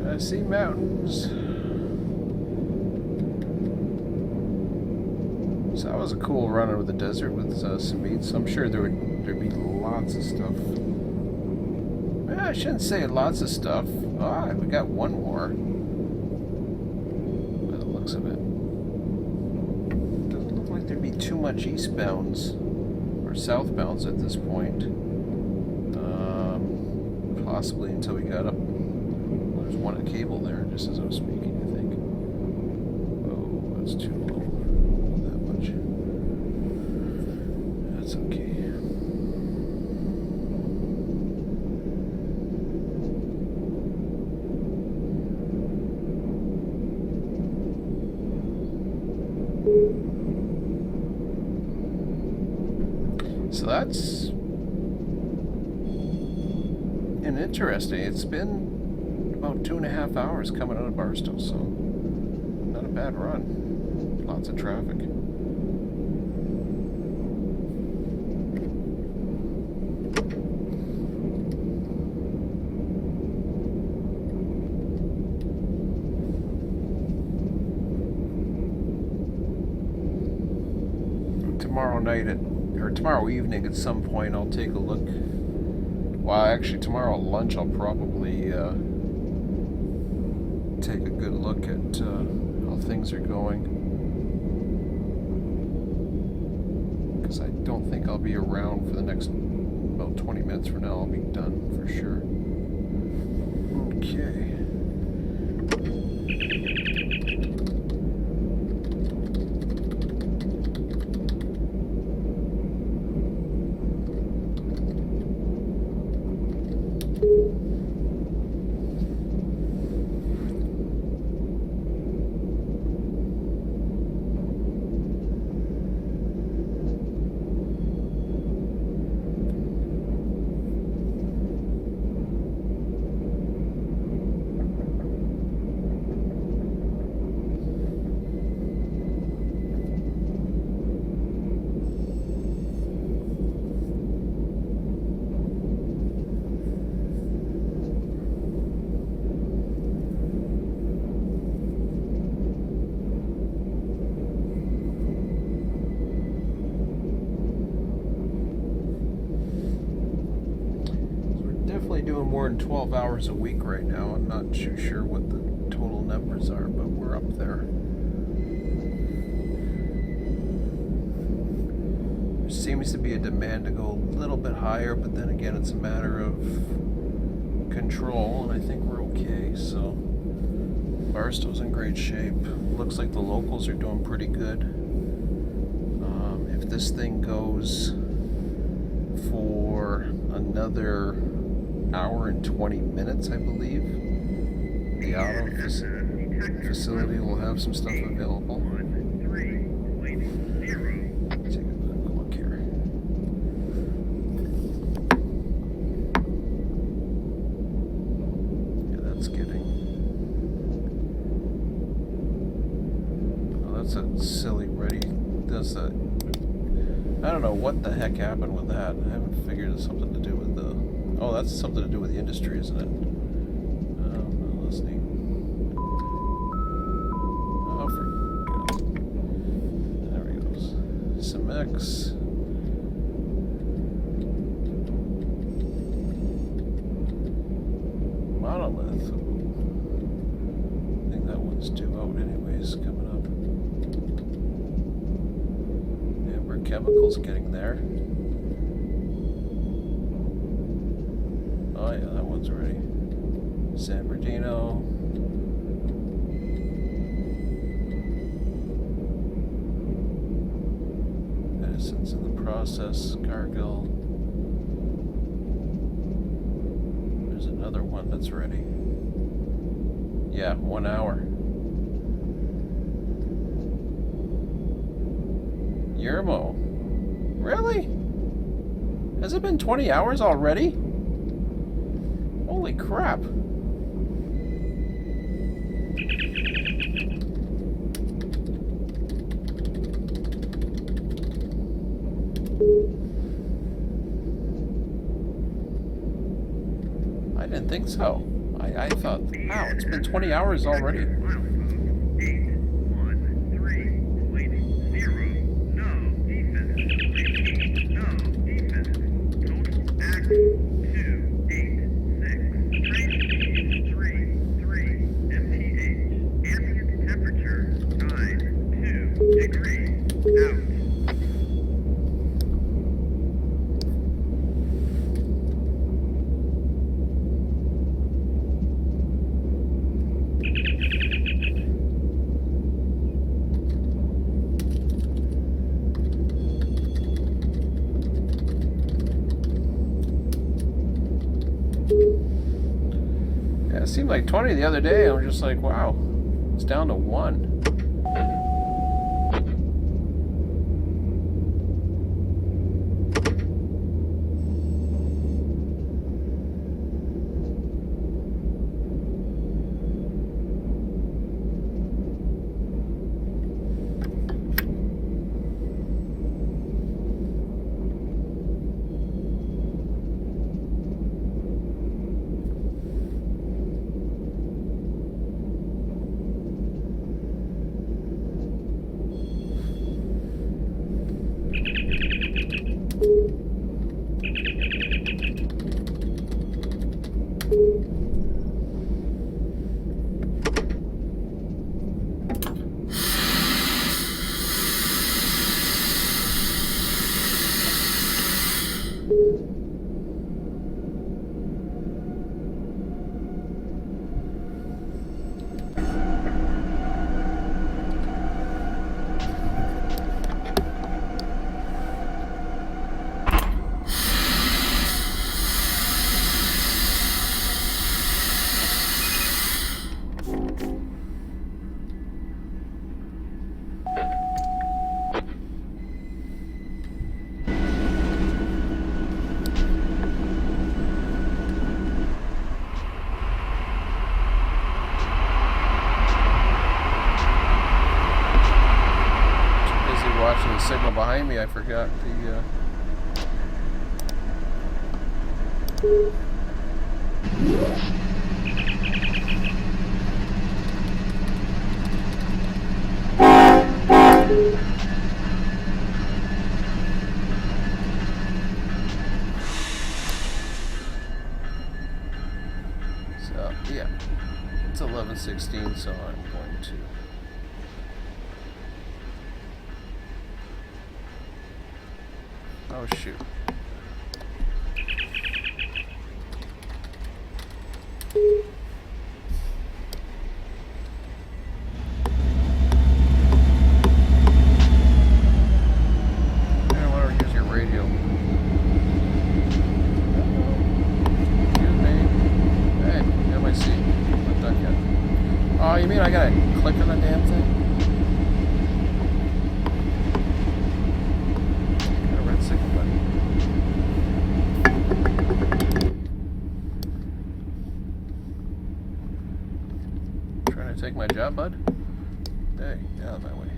I see mountains. So I was was a cool run over the desert with some meats. I'm sure there'd be lots of stuff. I shouldn't say lots of stuff. Ah, we got one more. By the looks of it. Doesn't look like there'd be too much eastbounds or southbounds at this point. Possibly until we got up. Well, there's one at cable there, just as I was speaking, I think. Oh, that's too low. Not that much. That's okay. So that's interesting. It's been about 2.5 hours coming out of Barstow, so not a bad run. Lots of traffic. Tomorrow night or tomorrow evening at some point, I'll take a look. Well, actually, tomorrow at lunch, I'll probably take a good look at how things are going. Because I don't think I'll be around for the next about 20 minutes from now. I'll be done for sure. Okay. Doing more than 12 hours a week right now. I'm not too sure what the total numbers are, but we're up there. There seems to be a demand to go a little bit higher, but then again, it's a matter of control, and I think we're okay. So Barstow's in great shape. Looks like the locals are doing pretty good. If this thing goes for another hour and 20 minutes, I believe, the auto facility will have some stuff available. Take a look here. Yeah, that's getting. Oh, that's a silly ready. Does that? I don't know what the heck happened with that. I haven't figured it's something to do with the. Oh, that's something to do with the industry, isn't it? Well, that's neat. Oh, for God. There he goes. Some X. Monolith. I think that one's due out anyways, coming up. Amber Chemicals getting there. Oh yeah, that one's ready. San Bernardino. Edison's in the process. Cargill. There's another one that's ready. Yeah, 1 hour. Yermo. Really? Has it been 20 hours already? Holy crap. I didn't think so. I thought, wow, it's been 20 hours already. Milestone 813.0. No. It seemed like 20 the other day. I'm just like, wow, it's down to 1. Watching the signal behind me, I forgot the so yeah, it's 11:16, so I'm going to oh shoot. I don't want to use your radio. Excuse me. Hey, got my seat. Not done yet. Oh, you mean I gotta click on the damn thing? Take my job, bud? Hey, get out of my way.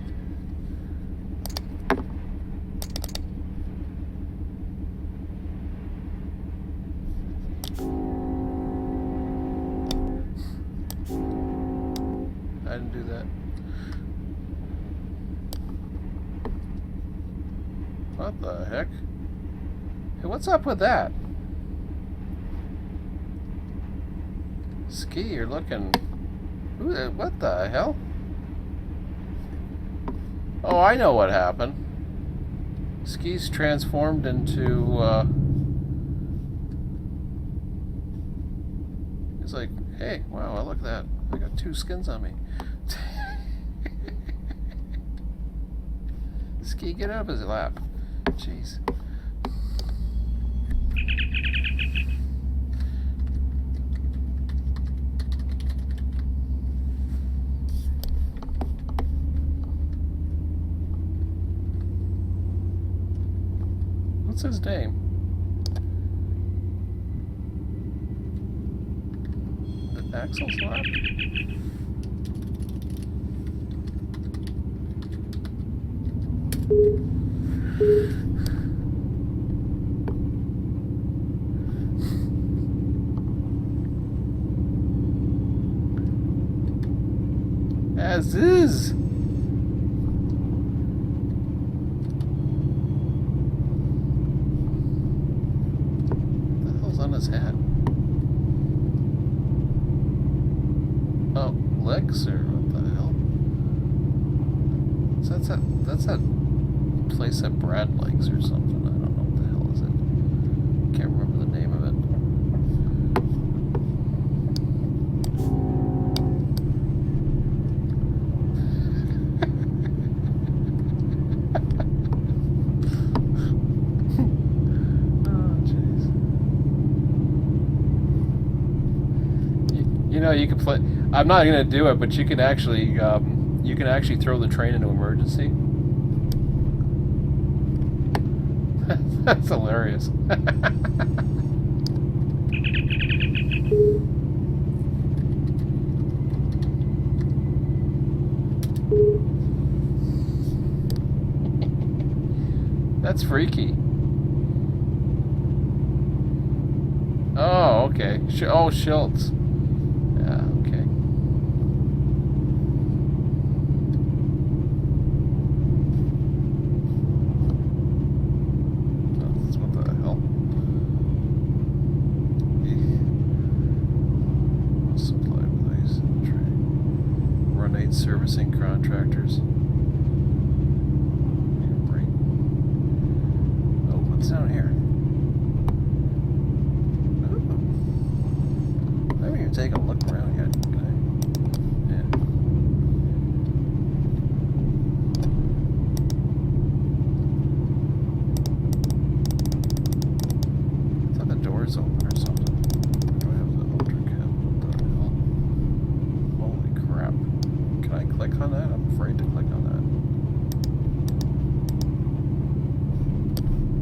I didn't do that. What the heck? Hey, what's up with that? Ski, you're looking... What the hell? Oh, I know what happened. Ski's transformed into, He's like, hey, wow, look at that. I got 2 skins on me. Ski, get up his lap. Jeez. What's his name? The Axel's lap? As is. On his hat. Oh, legs or what the hell? So that's that place that Brad likes or something. I don't know what the hell is it. Can't remember the name of it. You You know, you can play. I'm not gonna do it, but you can actually throw the train into emergency. That's hilarious. That's freaky. Oh, okay. Oh, Schultz. Yeah, okay. That's what the hell? Supply place train. Run8 servicing contractors. Right. Oh, what's down here? I haven't even taken a look around yet. Can I? Yeah. I thought the door's open or something. Do I have the ultra cab? What the hell? Holy crap. Can I click on that? I'm afraid to click on that.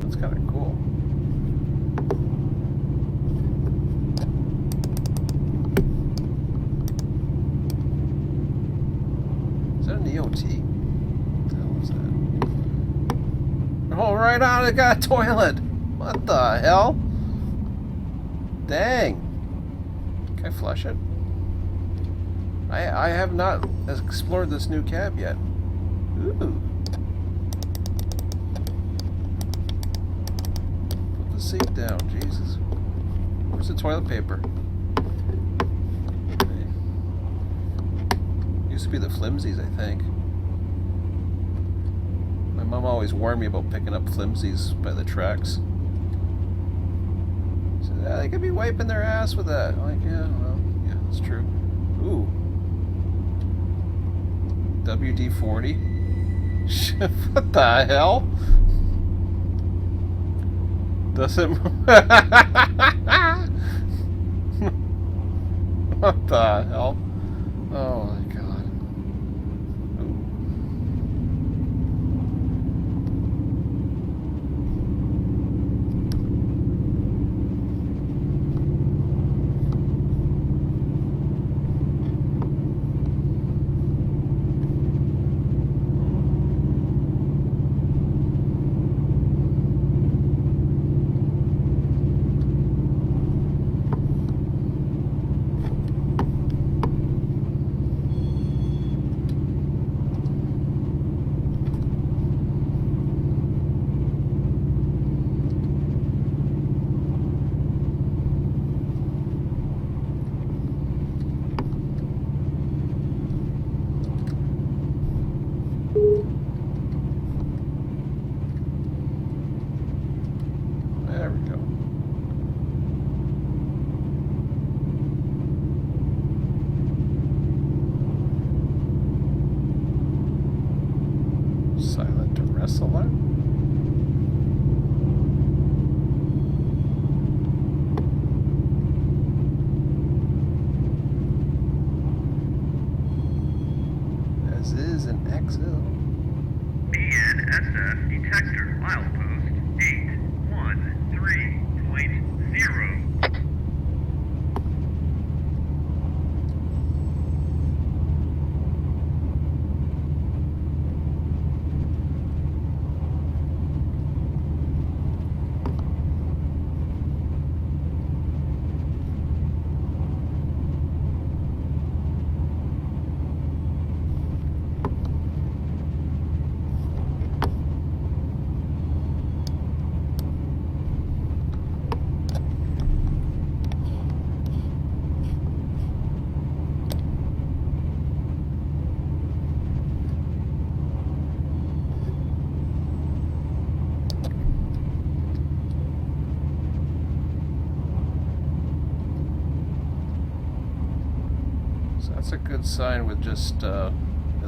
That's kind of cool. Is that an EOT? What the hell is that? Oh, right on, it got a toilet! What the hell? Dang. Can I flush it? I have not explored this new cab yet. Ooh. Put the seat down, Jesus. Where's the toilet paper? Used to be the flimsies, I think. My mom always warned me about picking up flimsies by the tracks. She said, yeah, they could be wiping their ass with that. I'm like, yeah, well, yeah, that's true. Ooh. WD-40? What the hell? Doesn't... What the hell? Oh my god. Ooh. There we go. Silent arrest alert? As is an XL. BNSF detector milepost 813.0. So that's a good sign with just at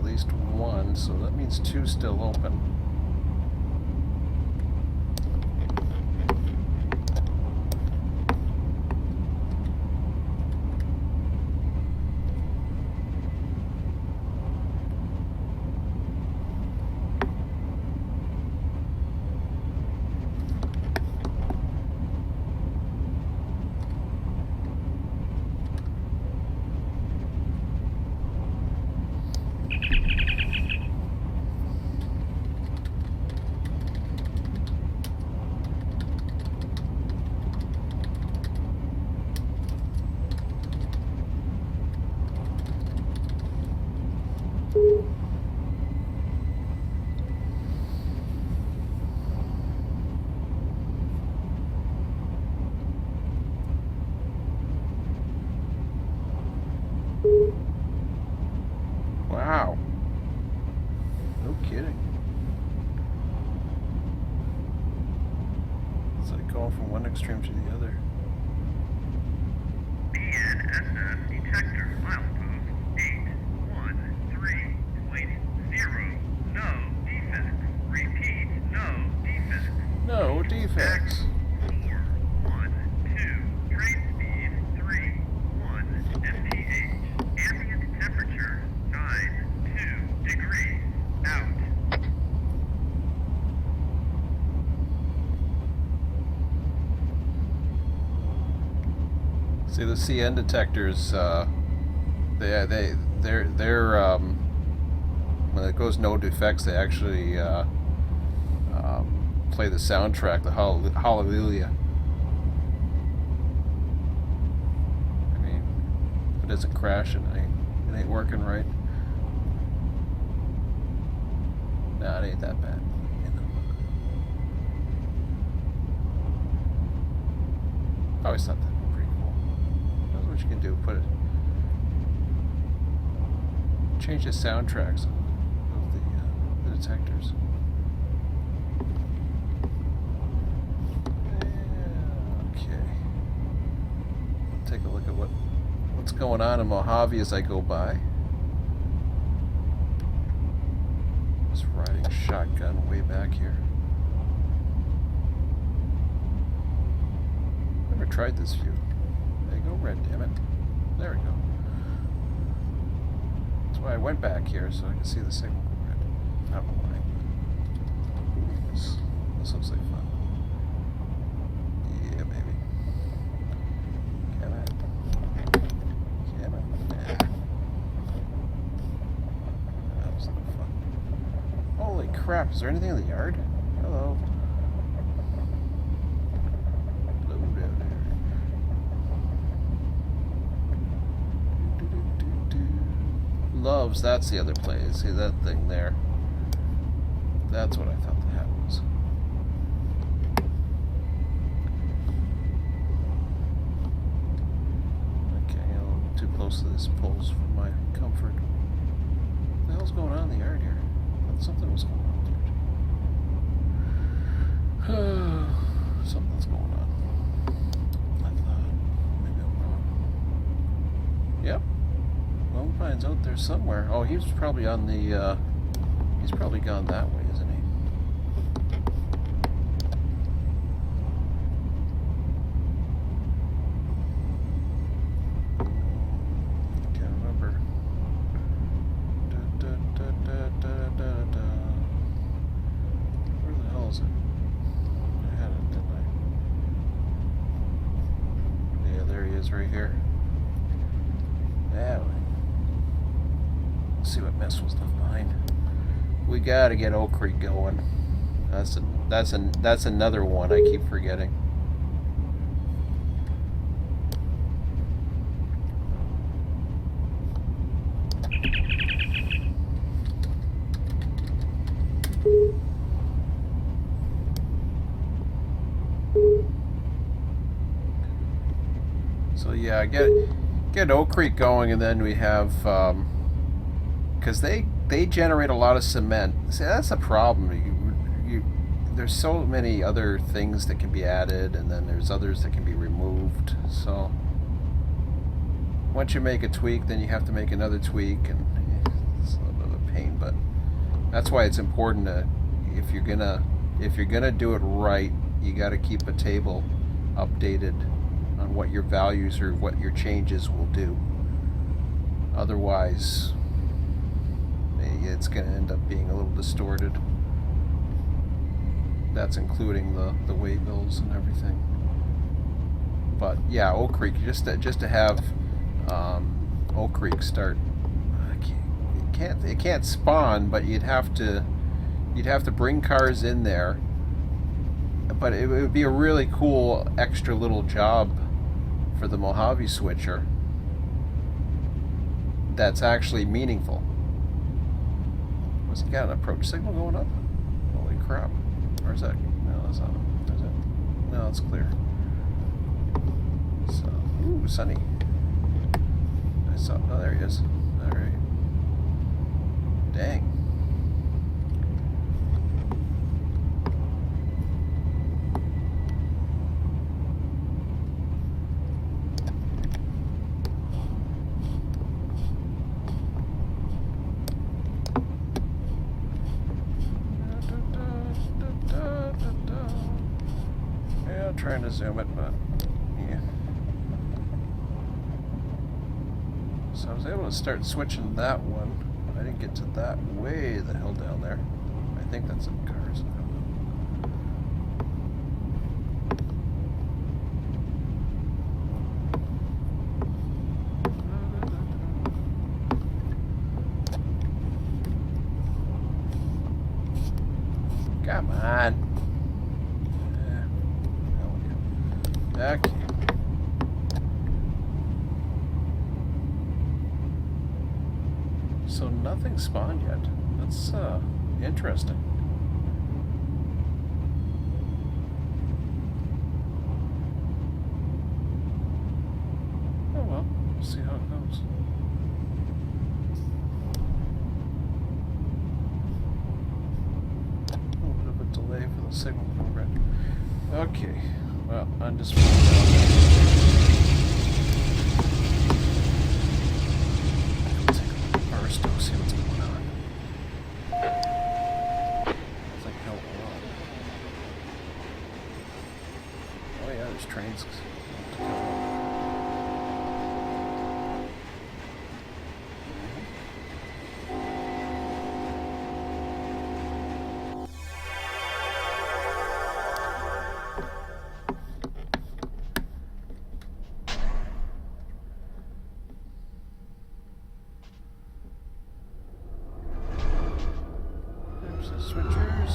least one, so that means two still open. like going from one extreme to the other. BNSS detector milepost 813.0. No defects. Repeat, no defects. No defects. 412. Train speed 31 mph. Ambient temperature 92 degrees. Out. See, the CN detectors, they're when it goes no defects, they actually play the soundtrack, the Hallelujah. I mean, if it isn't crashing, it ain't working right. Nah, it ain't that bad. You know. I always thought that was pretty cool. That's what you can do. Change the soundtracks of the detectors. Okay. Take a look at what's going on in Mojave as I go by. Just riding shotgun way back here. Never tried this view. There you go, red, damn it. There we go. That's why I went back here, so I could see the signal go red. I don't know why. This looks like fun. Yeah, maybe. Come on. Come on. Nah. That was no fun. Holy crap, is there anything in the yard? Hello. Hello down there. Loves, that's the other place. See that thing there? That's what I thought the hat was. Okay, a little too close to this poles for my comfort. What the hell's going on in the yard here? I thought something was going on in the yard. Something's going on. I thought maybe I'm wrong. Yep. Lone Pine's out there somewhere. Oh, he was probably on the, he's probably gone that way, isn't he? Can't remember. Where the hell is it? I had it, didn't I? Yeah, there he is right here. Yeah. Let's see what mess was left behind. We gotta get Oak Creek going. That's another one I keep forgetting. So yeah, get Oak Creek going, and then we have because they generate a lot of cement. See, that's a problem. There's so many other things that can be added, and then there's others that can be removed. So once you make a tweak, then you have to make another tweak, and it's a little bit of a pain. But that's why it's important to, if you're gonna do it right, you got to keep a table updated on what your values or what your changes will do. Otherwise, it's going to end up being a little distorted. That's including the waybills and everything. But yeah, Oak Creek, just to have Oak Creek start. It can't spawn, but you'd have to bring cars in there. But it would be a really cool extra little job for the Mojave switcher that's actually meaningful. Was he got an approach signal going up? Holy crap. Or is that? No, that's not. Is it? No, it's clear. So, ooh, sunny. I saw. Oh, there he is. All right. Dang. Trying to zoom it, but yeah. So I was able to start switching that one. I didn't get to that way the hell down there. I think that's some cars. I don't know. Come on. Okay. So nothing spawned yet. That's interesting. Oh well, we'll see how it goes. A little bit of a delay for the signal to go red. Okay, well, I'm just down there. See what's going on. It's like hell alone. Oh yeah, there's trains. Switchers.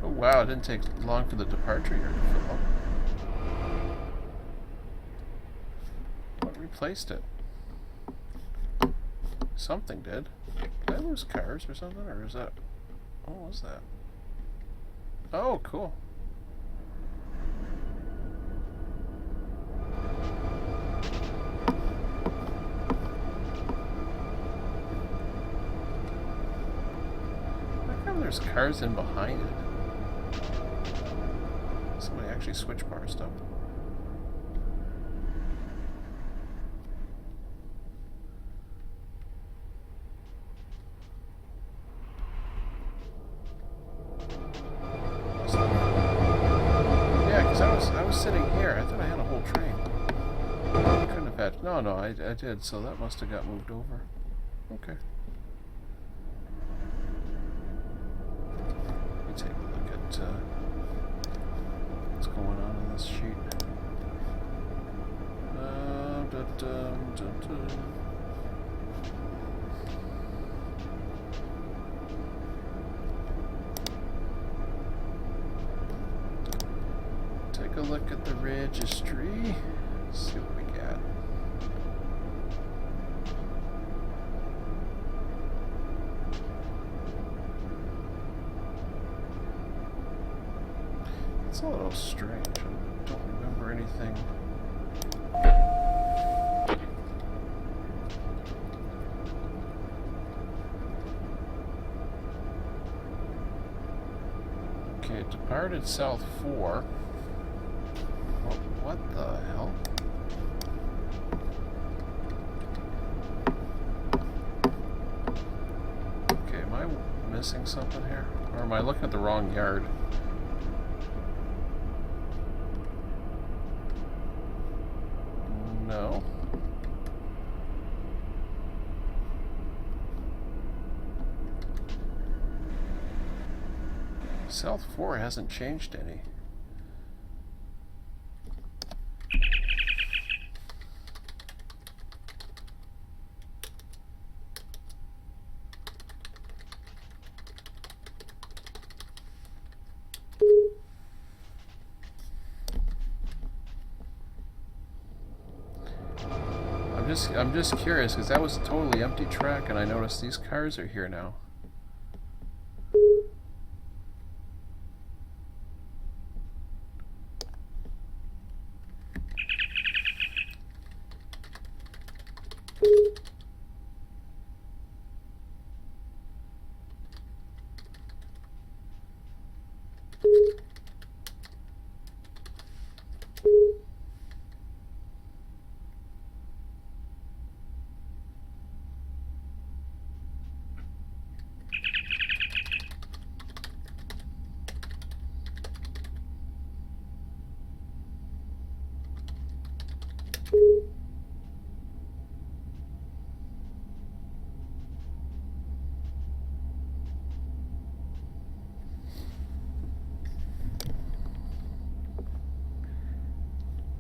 Oh wow, it didn't take long for the departure here to fill up. What replaced it? Something did. Did I lose cars or something? Or is that... What was that? Oh, cool. How come there's cars in behind it? Somebody actually switch bar stuff. Yeah, because I was sitting here. I thought I had a whole train. I couldn't have had. No, I did. So that must have got moved over. Okay. Let me take a look at what's going on in this sheet. Take a look at the registry. See what we got. It's a little strange. I don't remember anything. Okay, it departed south 4. Well, what the hell? Okay, am I missing something here? Or am I looking at the wrong yard? No. South 4 hasn't changed any. I'm just curious because that was a totally empty track and I noticed these cars are here now.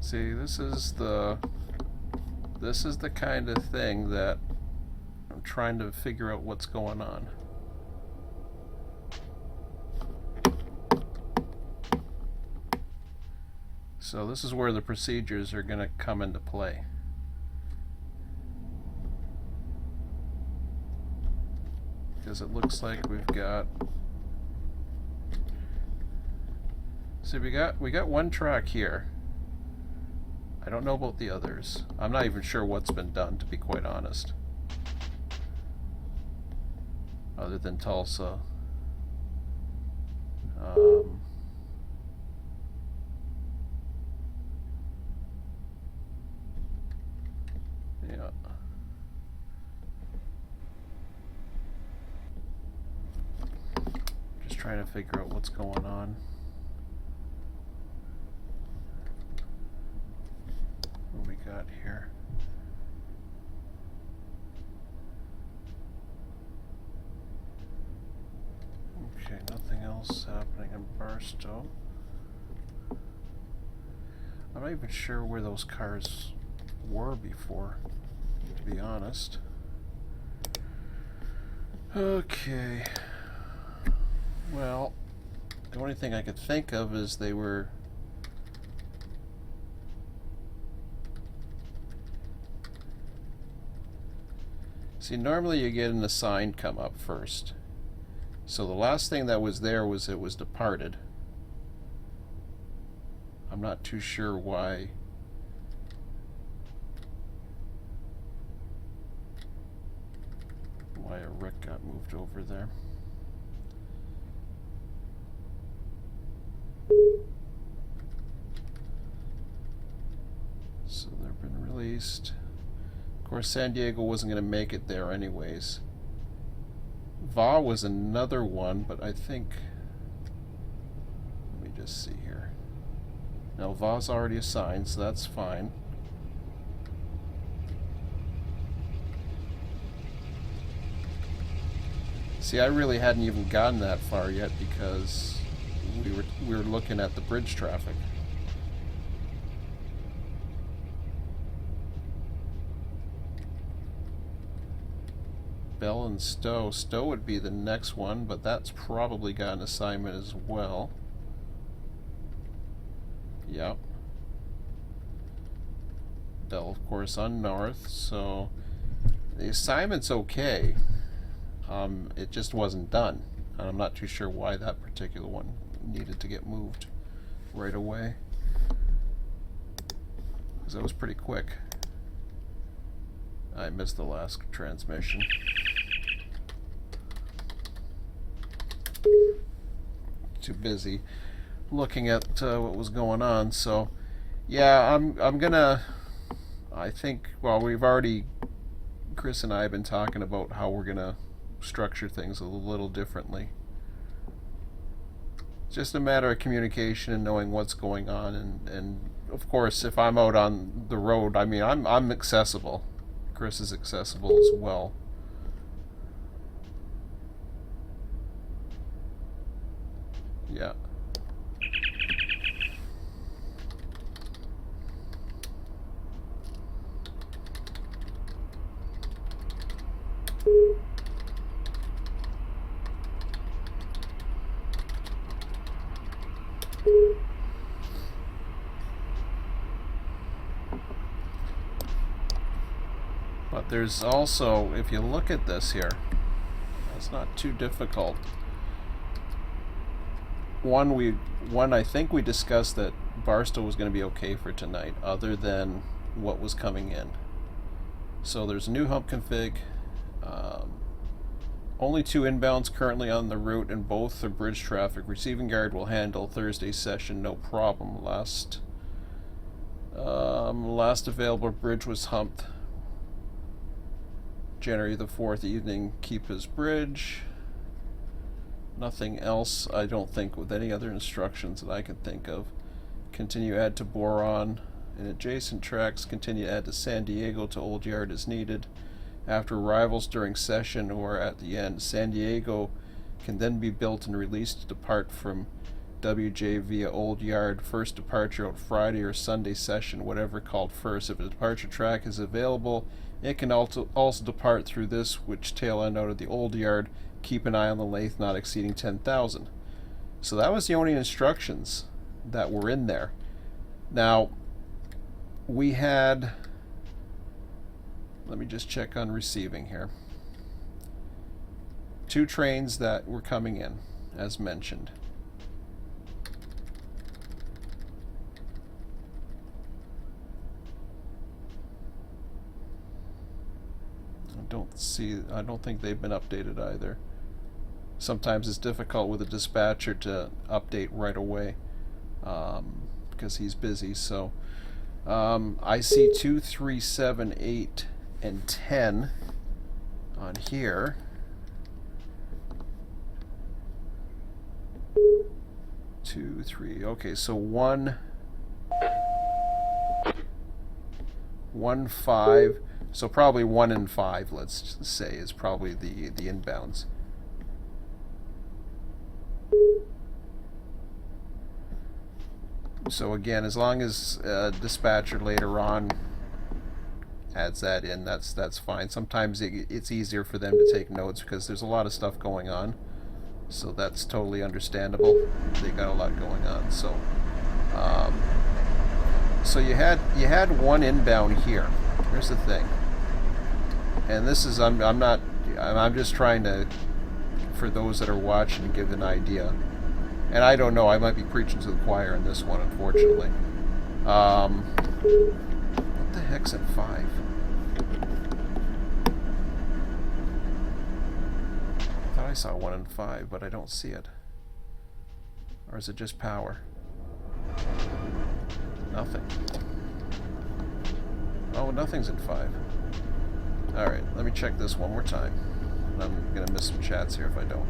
See, this is the kind of thing that I'm trying to figure out what's going on. So this is where the procedures are going to come into play. Because it looks like we've got... See, we got one track here. I don't know about the others. I'm not even sure what's been done, to be quite honest. Other than Tulsa. Yeah. Just trying to figure out what's going on. What we got here? Okay, nothing else happening in Barstow. I'm not even sure where those cars were before, to be honest. Okay. Well, the only thing I could think of is they were... See, normally you get an assigned come up first. So the last thing that was there was it was departed. I'm not too sure why. Why a wreck got moved over there. So they've been released. Of course, San Diego wasn't going to make it there anyways. Va was another one, but I think... Let me just see here. Now, Va's already assigned, so that's fine. See, I really hadn't even gotten that far yet because we were looking at the bridge traffic. Bell and Stowe. Stowe would be the next one, but that's probably got an assignment as well. Yep. Bell, of course, on North, so the assignment's okay. It just wasn't done. And I'm not too sure why that particular one needed to get moved right away. Because that was pretty quick. I missed the last transmission. Too busy looking at what was going on. So, yeah, I'm gonna. I think. Well, we've already. Chris and I have been talking about how we're gonna structure things a little differently. It's just a matter of communication and knowing what's going on, and of course, if I'm out on the road, I mean, I'm accessible. Chris is accessible as well. Yeah. But there's also, if you look at this here, it's not too difficult. One, I think we discussed that Barstow was going to be okay for tonight, other than what was coming in. So there's a new hump config. Only 2 inbounds currently on the route, and both are bridge traffic. Receiving guard will handle Thursday's session, no problem. Last available bridge was humped January the 4th evening. Keep his bridge. Nothing else, I don't think, with any other instructions that I could think of. Continue add to boron in adjacent tracks. Continue add to San Diego to old yard as needed. After arrivals during session or at the end, San Diego can then be built and released to depart from WJ via Old Yard. First departure out Friday or Sunday session, whatever called first. If a departure track is available, it can also depart through this, which tail end out of the Old Yard. Keep an eye on the length not exceeding 10,000. So that was the only instructions that were in there. Now, we had, let me just check on receiving here. 2 trains that were coming in, as mentioned. I don't think they've been updated either. Sometimes it's difficult with a dispatcher to update right away because he's busy. So I see 2, 3, 7, 8, and 10 on here. 2, 3. Okay, so 1, 5. So probably 1 and 5, let's say, is probably the inbounds. So again, as long as dispatcher later on adds that in, that's fine. Sometimes it's easier for them to take notes because there's a lot of stuff going on. So that's totally understandable. They got a lot going on. So so you had 1 inbound here. Here's the thing. And this is I'm just trying to, for those that are watching, give an idea. And I don't know, I might be preaching to the choir in this one, unfortunately. What the heck's at 5? I thought I saw 1 and 5, but I don't see it. Or is it just power? Nothing. Oh, nothing's at 5. Alright, let me check this one more time. I'm gonna miss some chats here if I don't.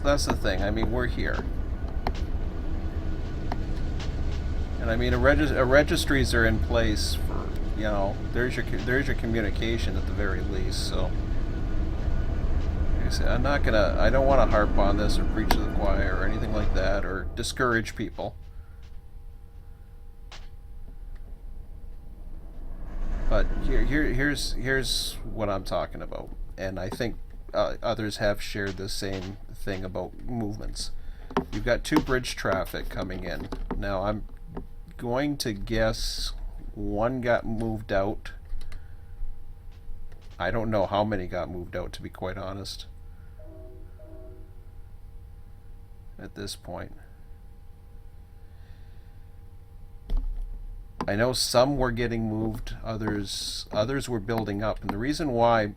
That's the thing. I mean, we're here, and I mean, registries are in place for, you know, there's your communication at the very least. So, like I said, I don't want to harp on this or preach to the choir or anything like that or discourage people. But here's what I'm talking about, and I think others have shared the same thing about movements. You've got 2 bridge traffic coming in. Now I'm going to guess 1 got moved out. I don't know how many got moved out, to be quite honest, at this point. I know some were getting moved, others were building up, and the reason why,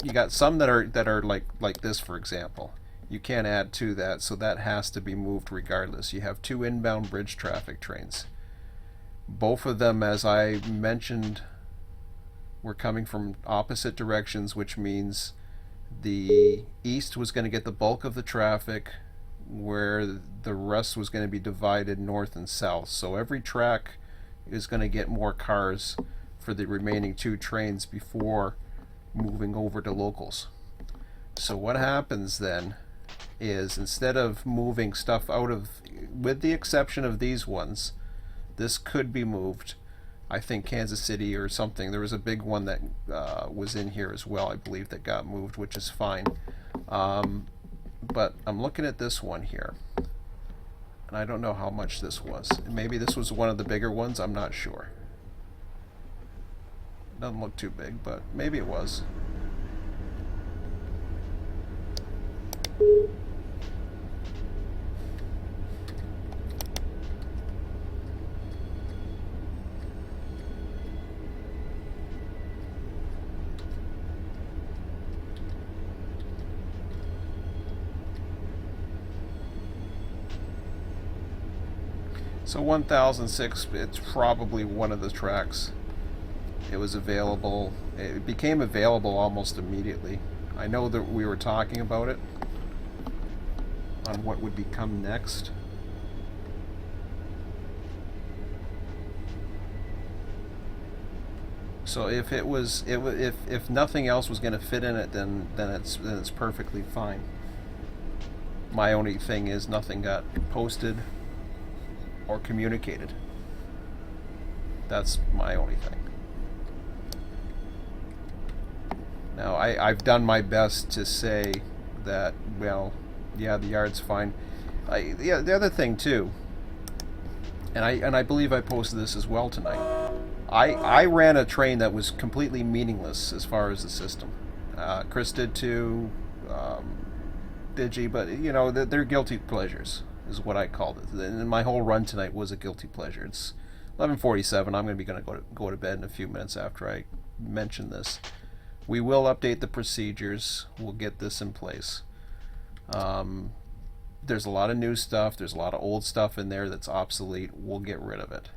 you got some that are like this, for example. You can't add to that, so that has to be moved regardless. You have 2 inbound bridge traffic trains. Both of them, as I mentioned, were coming from opposite directions, which means the east was going to get the bulk of the traffic, where the rest was going to be divided north and south. So every track is going to get more cars for the remaining 2 trains before moving over to locals. So what happens then is, instead of moving stuff out of, with the exception of these ones, this could be moved. I think Kansas City or something. There was a big one that was in here as well, I believe, that got moved, which is fine. But I'm looking at this one here, and I don't know how much this was. Maybe this was one of the bigger ones. I'm not sure. Doesn't look too big, but maybe it was. So 1006, it's probably one of the tracks. It was available. It became available almost immediately. I know that we were talking about it on what would become next. So if it was, if nothing else was going to fit in it, then it's perfectly fine. My only thing is nothing got posted or communicated. That's my only thing. Now, I've done my best to say that, well, yeah, the yard's fine. Yeah, the other thing too, and I believe I posted this as well tonight. I ran a train that was completely meaningless as far as the system. Chris did too, Digi, but you know, they're guilty pleasures is what I called it. And my whole run tonight was a guilty pleasure. It's 11:47. I'm going to go to bed in a few minutes after I mention this. We will update the procedures. We'll get this in place. There's a lot of new stuff. There's a lot of old stuff in there that's obsolete. We'll get rid of it.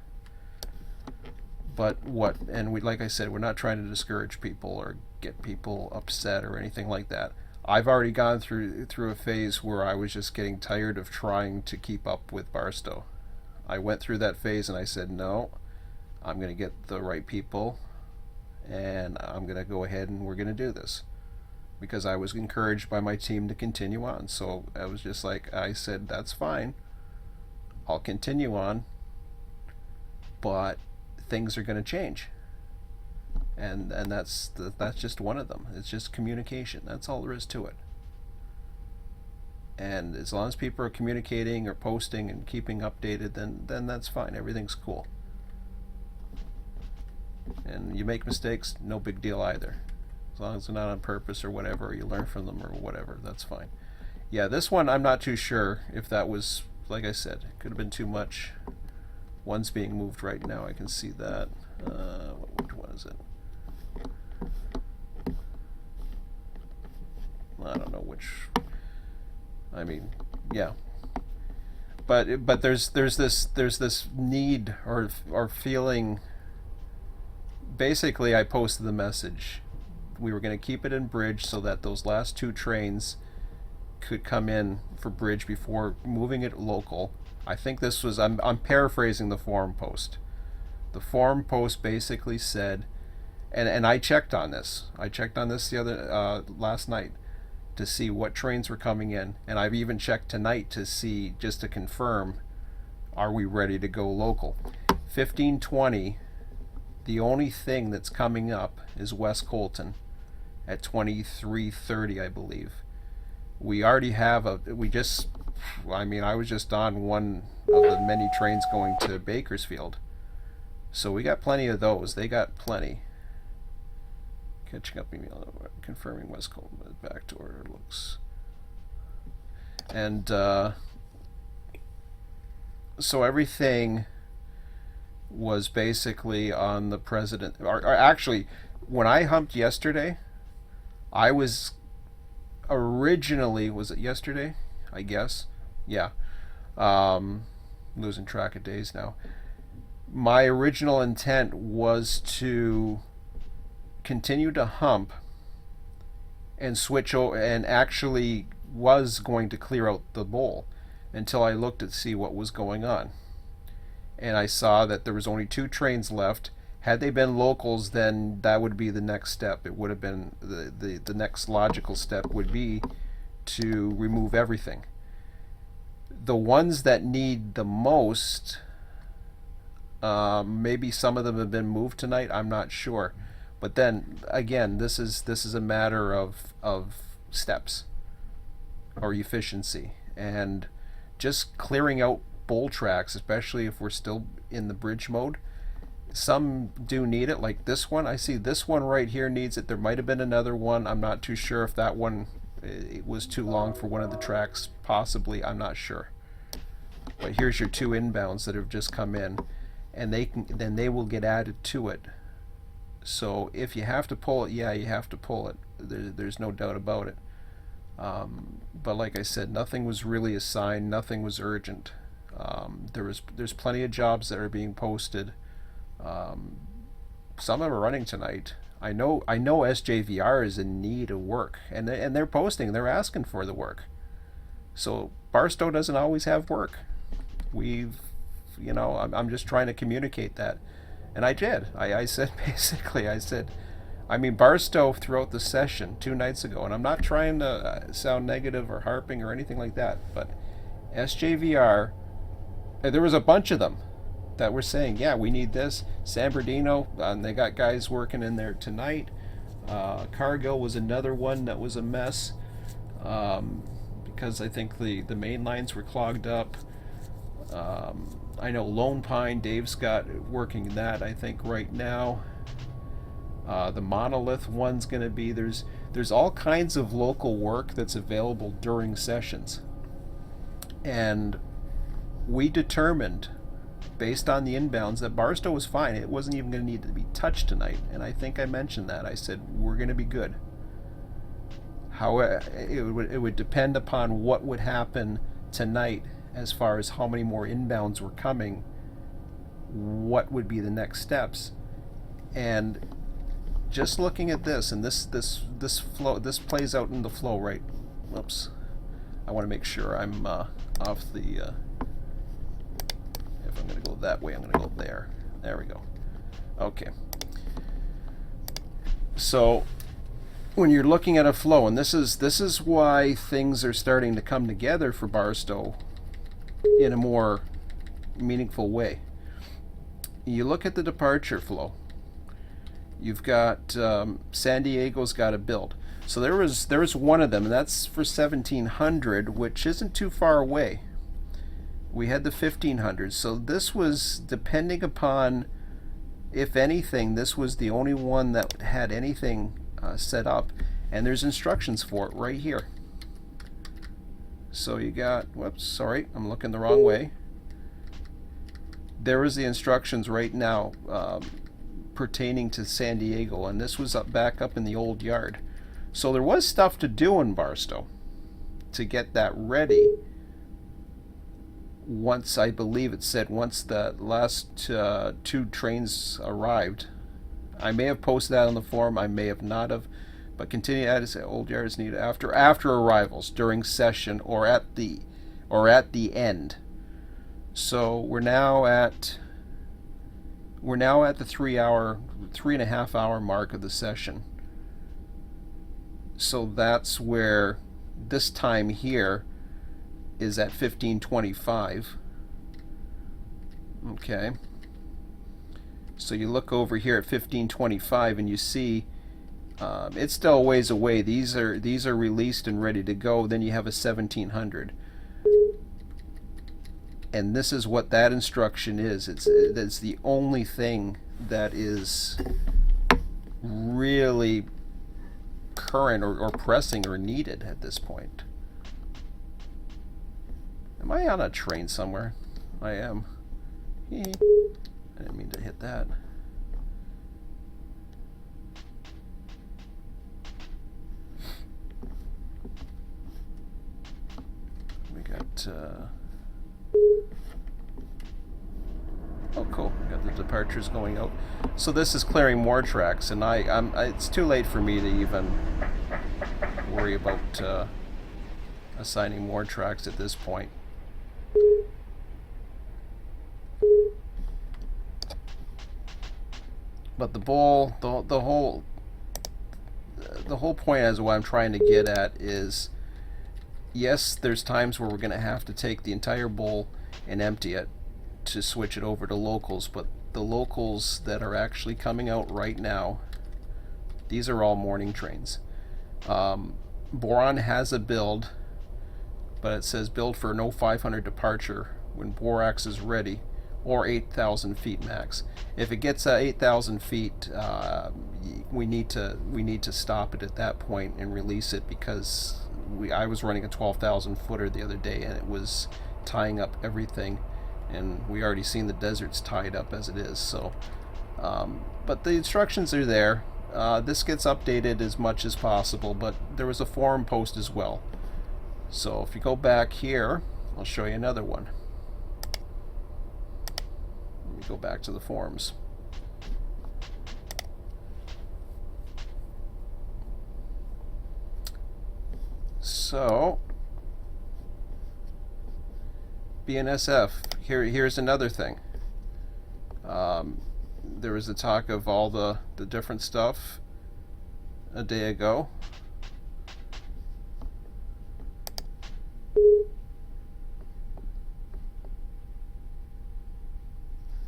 But like I said, we're not trying to discourage people or get people upset or anything like that. I've already gone through a phase where I was just getting tired of trying to keep up with Barstow. I went through that phase and I said, no, I'm going to get the right people and I'm going to go ahead and we're going to do this. Because I was encouraged by my team to continue on. So I was just like, I said, that's fine. I'll continue on. But things are going to change. And that's just one of them. It's just communication. That's all there is to it. And as long as people are communicating or posting and keeping updated, then that's fine. Everything's cool. And you make mistakes, no big deal either. As long as they're not on purpose or whatever, or you learn from them or whatever, that's fine. Yeah, this one I'm not too sure if that was, like I said, it could have been too much. One's being moved right now. I can see that. Which one is it? I don't know which. I mean, yeah. But there's this need or feeling. Basically, I posted the message. We were going to keep it in Bridge so that those last two trains could come in for Bridge before moving it local. I think this was. I'm paraphrasing the forum post. The forum post basically said, and I checked on this. I checked on this the other last night to see what trains were coming in, and I've even checked tonight to see, just to confirm, are we ready to go local? 1520. The only thing that's coming up is West Colton at 23:30, I believe. We already have I was just on one of the many trains going to Bakersfield. So we got plenty of those. They got plenty. Catching up email, confirming West Colton back to order looks. And so everything was basically on the president. Or actually, when I humped yesterday, I was originally, was it yesterday? I guess. Yeah. Losing track of days now. My original intent was to continue to hump and switch over, and actually was going to clear out the bowl until I looked to see what was going on. And I saw that there was only two trains left. Had they been locals, then that would be the next step. It would have been the next logical step would be to remove everything. The ones that need the most, Maybe some of them have been moved tonight. I'm not sure. But then again, this is a matter of steps or efficiency, and just clearing out bowl tracks, especially if we're still in the bridge mode. Some do need it, like this one. I see this one right here needs it. There might have been another one. I'm not too sure if that one it was too long for one of the tracks. Possibly, I'm not sure. But here's your two inbounds that have just come in, and they will get added to it. So if you have to pull it, yeah, you have to pull it. There's no doubt about it. But like I said, nothing was really assigned. Nothing was urgent. There's plenty of jobs that are being posted. Some of them are running tonight. I know SJVR is in need of work, and they're posting. They're asking for the work. So Barstow doesn't always have work. I'm just trying to communicate that, and I did. I said basically, I mean, Barstow throughout the session 2 nights ago, and I'm not trying to sound negative or harping or anything like that, but SJVR, there was a bunch of them that were saying, yeah, we need this. San Bernardino, and they got guys working in there tonight. Cargill was another one that was a mess, because I think the main lines were clogged up. I know Lone Pine, Dave's got working that, I think, right now. The Monolith one's going to be, there's all kinds of local work that's available during sessions. And we determined, based on the inbounds, that Barstow was fine. It wasn't even going to need to be touched tonight. And I think I mentioned that. I said, we're going to be good. However, it would depend upon what would happen tonight as far as how many more inbounds were coming, what would be the next steps. And just looking at this, and this flow, this plays out in the flow, right? Whoops. I want to make sure I'm off the... if I'm going to go that way, I'm going to go there. There we go. Okay. So when you're looking at a flow, and this is why things are starting to come together for Barstow in a more meaningful way. You look at the departure flow. You've got San Diego's got a build. So there was one of them, and that's for 1700, which isn't too far away. We had the 1500. So this was, depending upon, if anything, this was the only one that had anything set up, and there's instructions for it right here. So you got, whoops, sorry, I'm looking the wrong way. There is the instructions right now pertaining to San Diego, and this was back up in the old yard. So there was stuff to do in Barstow to get that ready. Once, I believe it said, once the last 2 trains arrived. I may have posted that on the forum, I may have not have, but continue to add to say old yards need after arrivals, during session, or at the end. So we're now at the 3.5 hour mark of the session. So that's where this time here is at 15:25. Okay. So you look over here at 15:25 and you see it's still a ways away. These are released and ready to go. Then you have a 1700. And this is what that instruction is. It's the only thing that is really current or pressing or needed at this point. Am I on a train somewhere? I am. I didn't mean to hit that. We got oh, cool. We got the departures going out. So this is clearing more tracks, and it's too late for me to even worry about assigning more tracks at this point. But the whole point, as what I'm trying to get at, is yes, there's times where we're going to have to take the entire bowl and empty it to switch it over to locals, but the locals that are actually coming out right now, these are all morning trains. Boron has a build, but it says build for no 500 departure when borax is ready, or 8,000 feet max. If it gets 8,000 feet, we need to stop it at that point and release it, because I was running a 12,000 footer the other day and it was tying up everything, and we already seen the deserts tied up as it is. So, but the instructions are there. This gets updated as much as possible, but there was a forum post as well. So if you go back here, I'll show you another one. Let me go back to the forums. So BNSF, here's another thing. There was a talk of all the different stuff a day ago.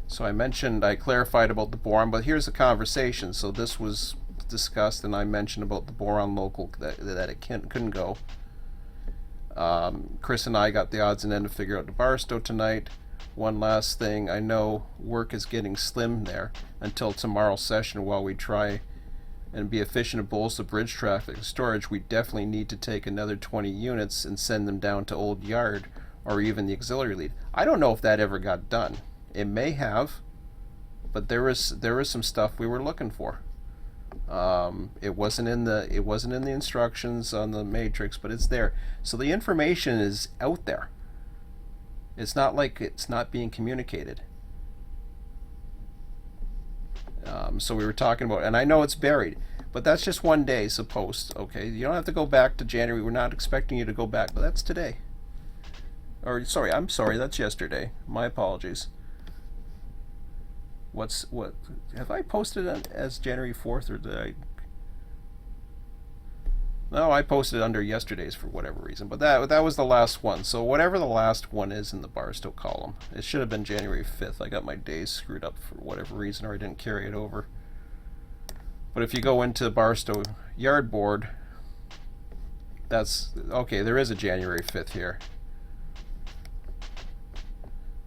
So I clarified about the boron, but here's the conversation. So this was discussed, and I mentioned about the boron local, that it couldn't go. Chris and I got the odds and end to figure out the Barstow tonight. One last thing, I know work is getting slim there until tomorrow's session. While we try and be efficient at bolster bridge traffic and storage, we definitely need to take another 20 units and send them down to Old Yard or even the auxiliary lead. I don't know if that ever got done. It may have, but there was some stuff we were looking for. It wasn't in the instructions on the matrix, but it's there. So the information is out there. It's not like it's not being communicated. So we were talking about, and I know it's buried, but that's just one day's post. Okay, you don't have to go back to January. We're not expecting you to go back, but that's today. Or sorry, I'm sorry, that's yesterday. My apologies. What have I posted as January 4th, or did I? No, I posted under yesterday's for whatever reason, but that was the last one. So whatever the last one is in the Barstow column, it should have been January 5th. I got my days screwed up for whatever reason, or I didn't carry it over. But if you go into Barstow Yard Board, that's okay. There is a January 5th here.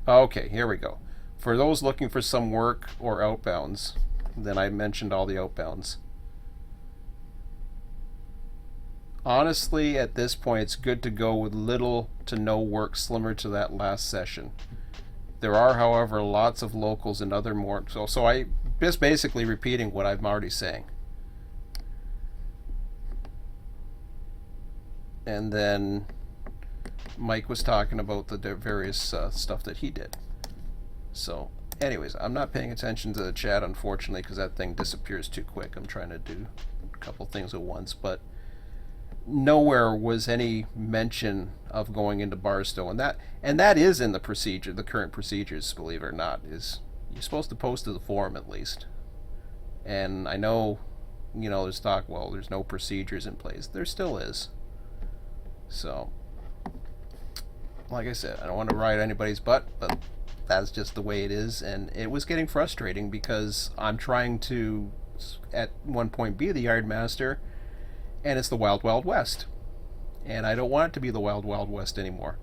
Okay, here we go. For those looking for some work or outbounds, then I mentioned all the outbounds. Honestly, at this point, it's good to go with little to no work, similar to that last session. There are, however, lots of locals and other more. So I just basically repeating what I'm already saying. And then Mike was talking about the various stuff that he did. So, anyways, I'm not paying attention to the chat, unfortunately, because that thing disappears too quick. I'm trying to do a couple things at once, but nowhere was any mention of going into Barstow, and that is in the procedure, the current procedures, believe it or not, is you're supposed to post to the forum at least. And I know, there's talk, well, there's no procedures in place. There still is. So, like I said, I don't want to ride anybody's butt, but that's just the way it is, and it was getting frustrating because I'm trying to, at one point, be the yard master, and it's the Wild Wild West. And I don't want it to be the Wild Wild West anymore.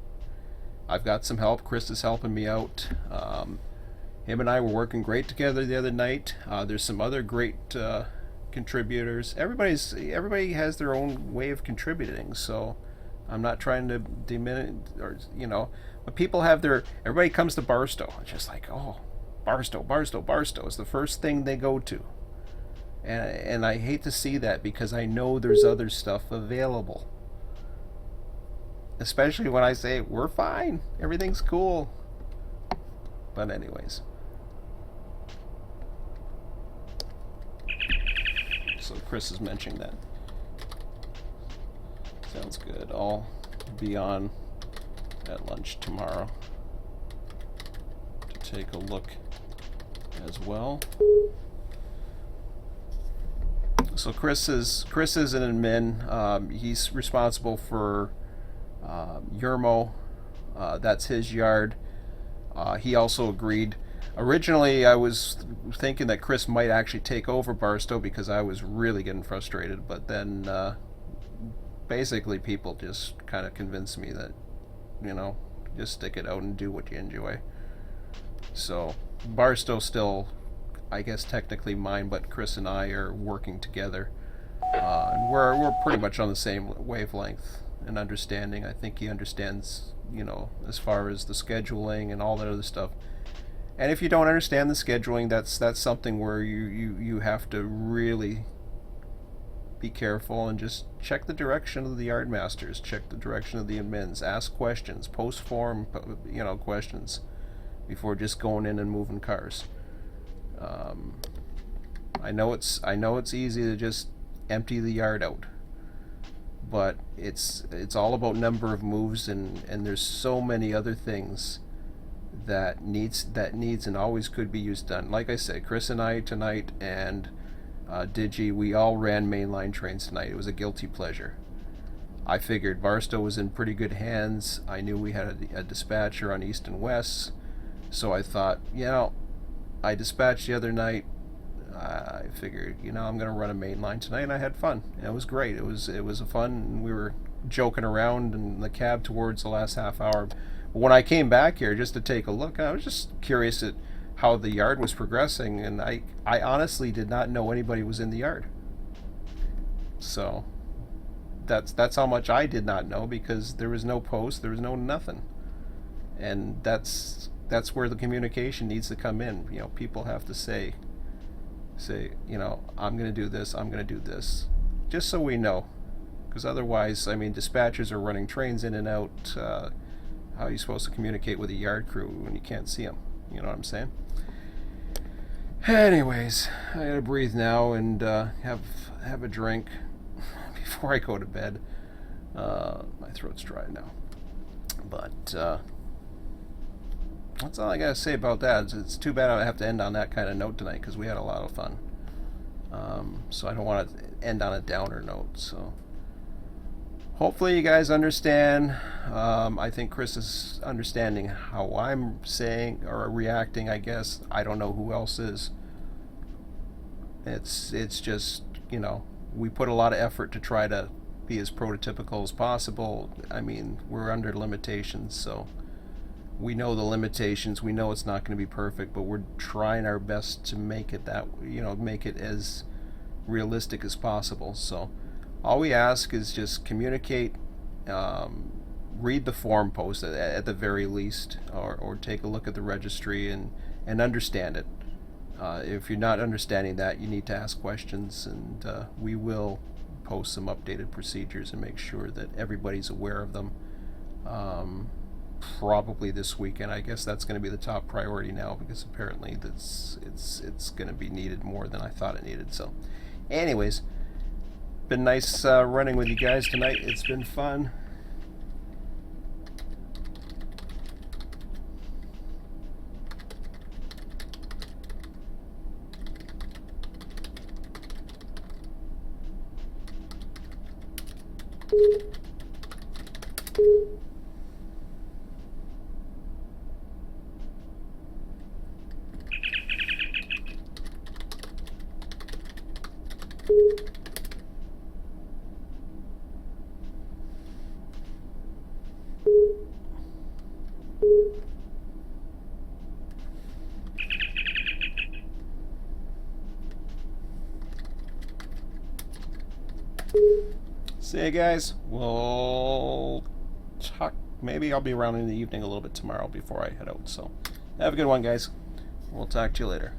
I've got some help. Chris is helping me out. Him and I were working great together the other night. There's some other great contributors. Everybody has their own way of contributing, so I'm not trying to diminish, or but people have everybody comes to Barstow. It's just like, oh, Barstow is the first thing they go to. And I hate to see that, because I know there's other stuff available. Especially when I say, we're fine, everything's cool. But anyways. So Chris is mentioning that. Sounds good. I'll be on at lunch tomorrow to take a look as well. So Chris is an admin. He's responsible for Yermo. That's his yard. He also agreed. Originally, I was thinking that Chris might actually take over Barstow because I was really getting frustrated, but then basically people just kind of convinced me that, you know, just stick it out and do what you enjoy. So Barstow's still, I guess, technically mine, but Chris and I are working together. And we're pretty much on the same wavelength and understanding. I think he understands, you know, as far as the scheduling and all that other stuff. And if you don't understand the scheduling, that's something where you have to really be careful and just check the direction of the yard masters, check the direction of the admins, ask questions, post form, you know, questions before just going in and moving cars. I know it's easy to just empty the yard out, but it's all about number of moves, and there's so many other things that needs and always could be used done. Like I said, Chris and I tonight and Digi, we all ran mainline trains tonight. It was a guilty pleasure. I figured Barstow was in pretty good hands. I knew we had a dispatcher on East and West, so I thought, you know, I dispatched the other night. I figured, you know, I'm going to run a mainline tonight, and I had fun. It was great. It was a fun, and we were joking around in the cab towards the last half hour. But when I came back here just to take a look, I was just curious at how the yard was progressing, and I honestly did not know anybody was in the yard. So that's how much I did not know, because there was no post, there was no nothing. And that's where the communication needs to come in. You know, people have to say, you know, I'm going to do this, I'm going to do this, just so we know. Because otherwise, I mean, dispatchers are running trains in and out. How are you supposed to communicate with a yard crew when you can't see them? You know what I'm saying? Anyways, I gotta breathe now and have a drink before I go to bed. My throat's dry now. But that's all I gotta say about that. It's too bad I have to end on that kind of note tonight, because we had a lot of fun. So I don't want to end on a downer note. So hopefully you guys understand. I think Chris is understanding how I'm saying or reacting, I guess. I don't know who else is. It's just, you know, we put a lot of effort to try to be as prototypical as possible. I mean, we're under limitations, so we know the limitations. We know it's not going to be perfect, but we're trying our best to make it that, you know, make it as realistic as possible. So all we ask is just communicate, read the forum post at the very least, or take a look at the registry and understand it. If you're not understanding that, you need to ask questions, and we will post some updated procedures and make sure that everybody's aware of them. Probably this weekend. I guess that's going to be the top priority now, because apparently it's going to be needed more than I thought it needed. So, anyways, been nice running with you guys tonight. It's been fun. See you guys. We'll talk. Maybe I'll be around in the evening a little bit tomorrow before I head out. So have a good one, guys. We'll talk to you later.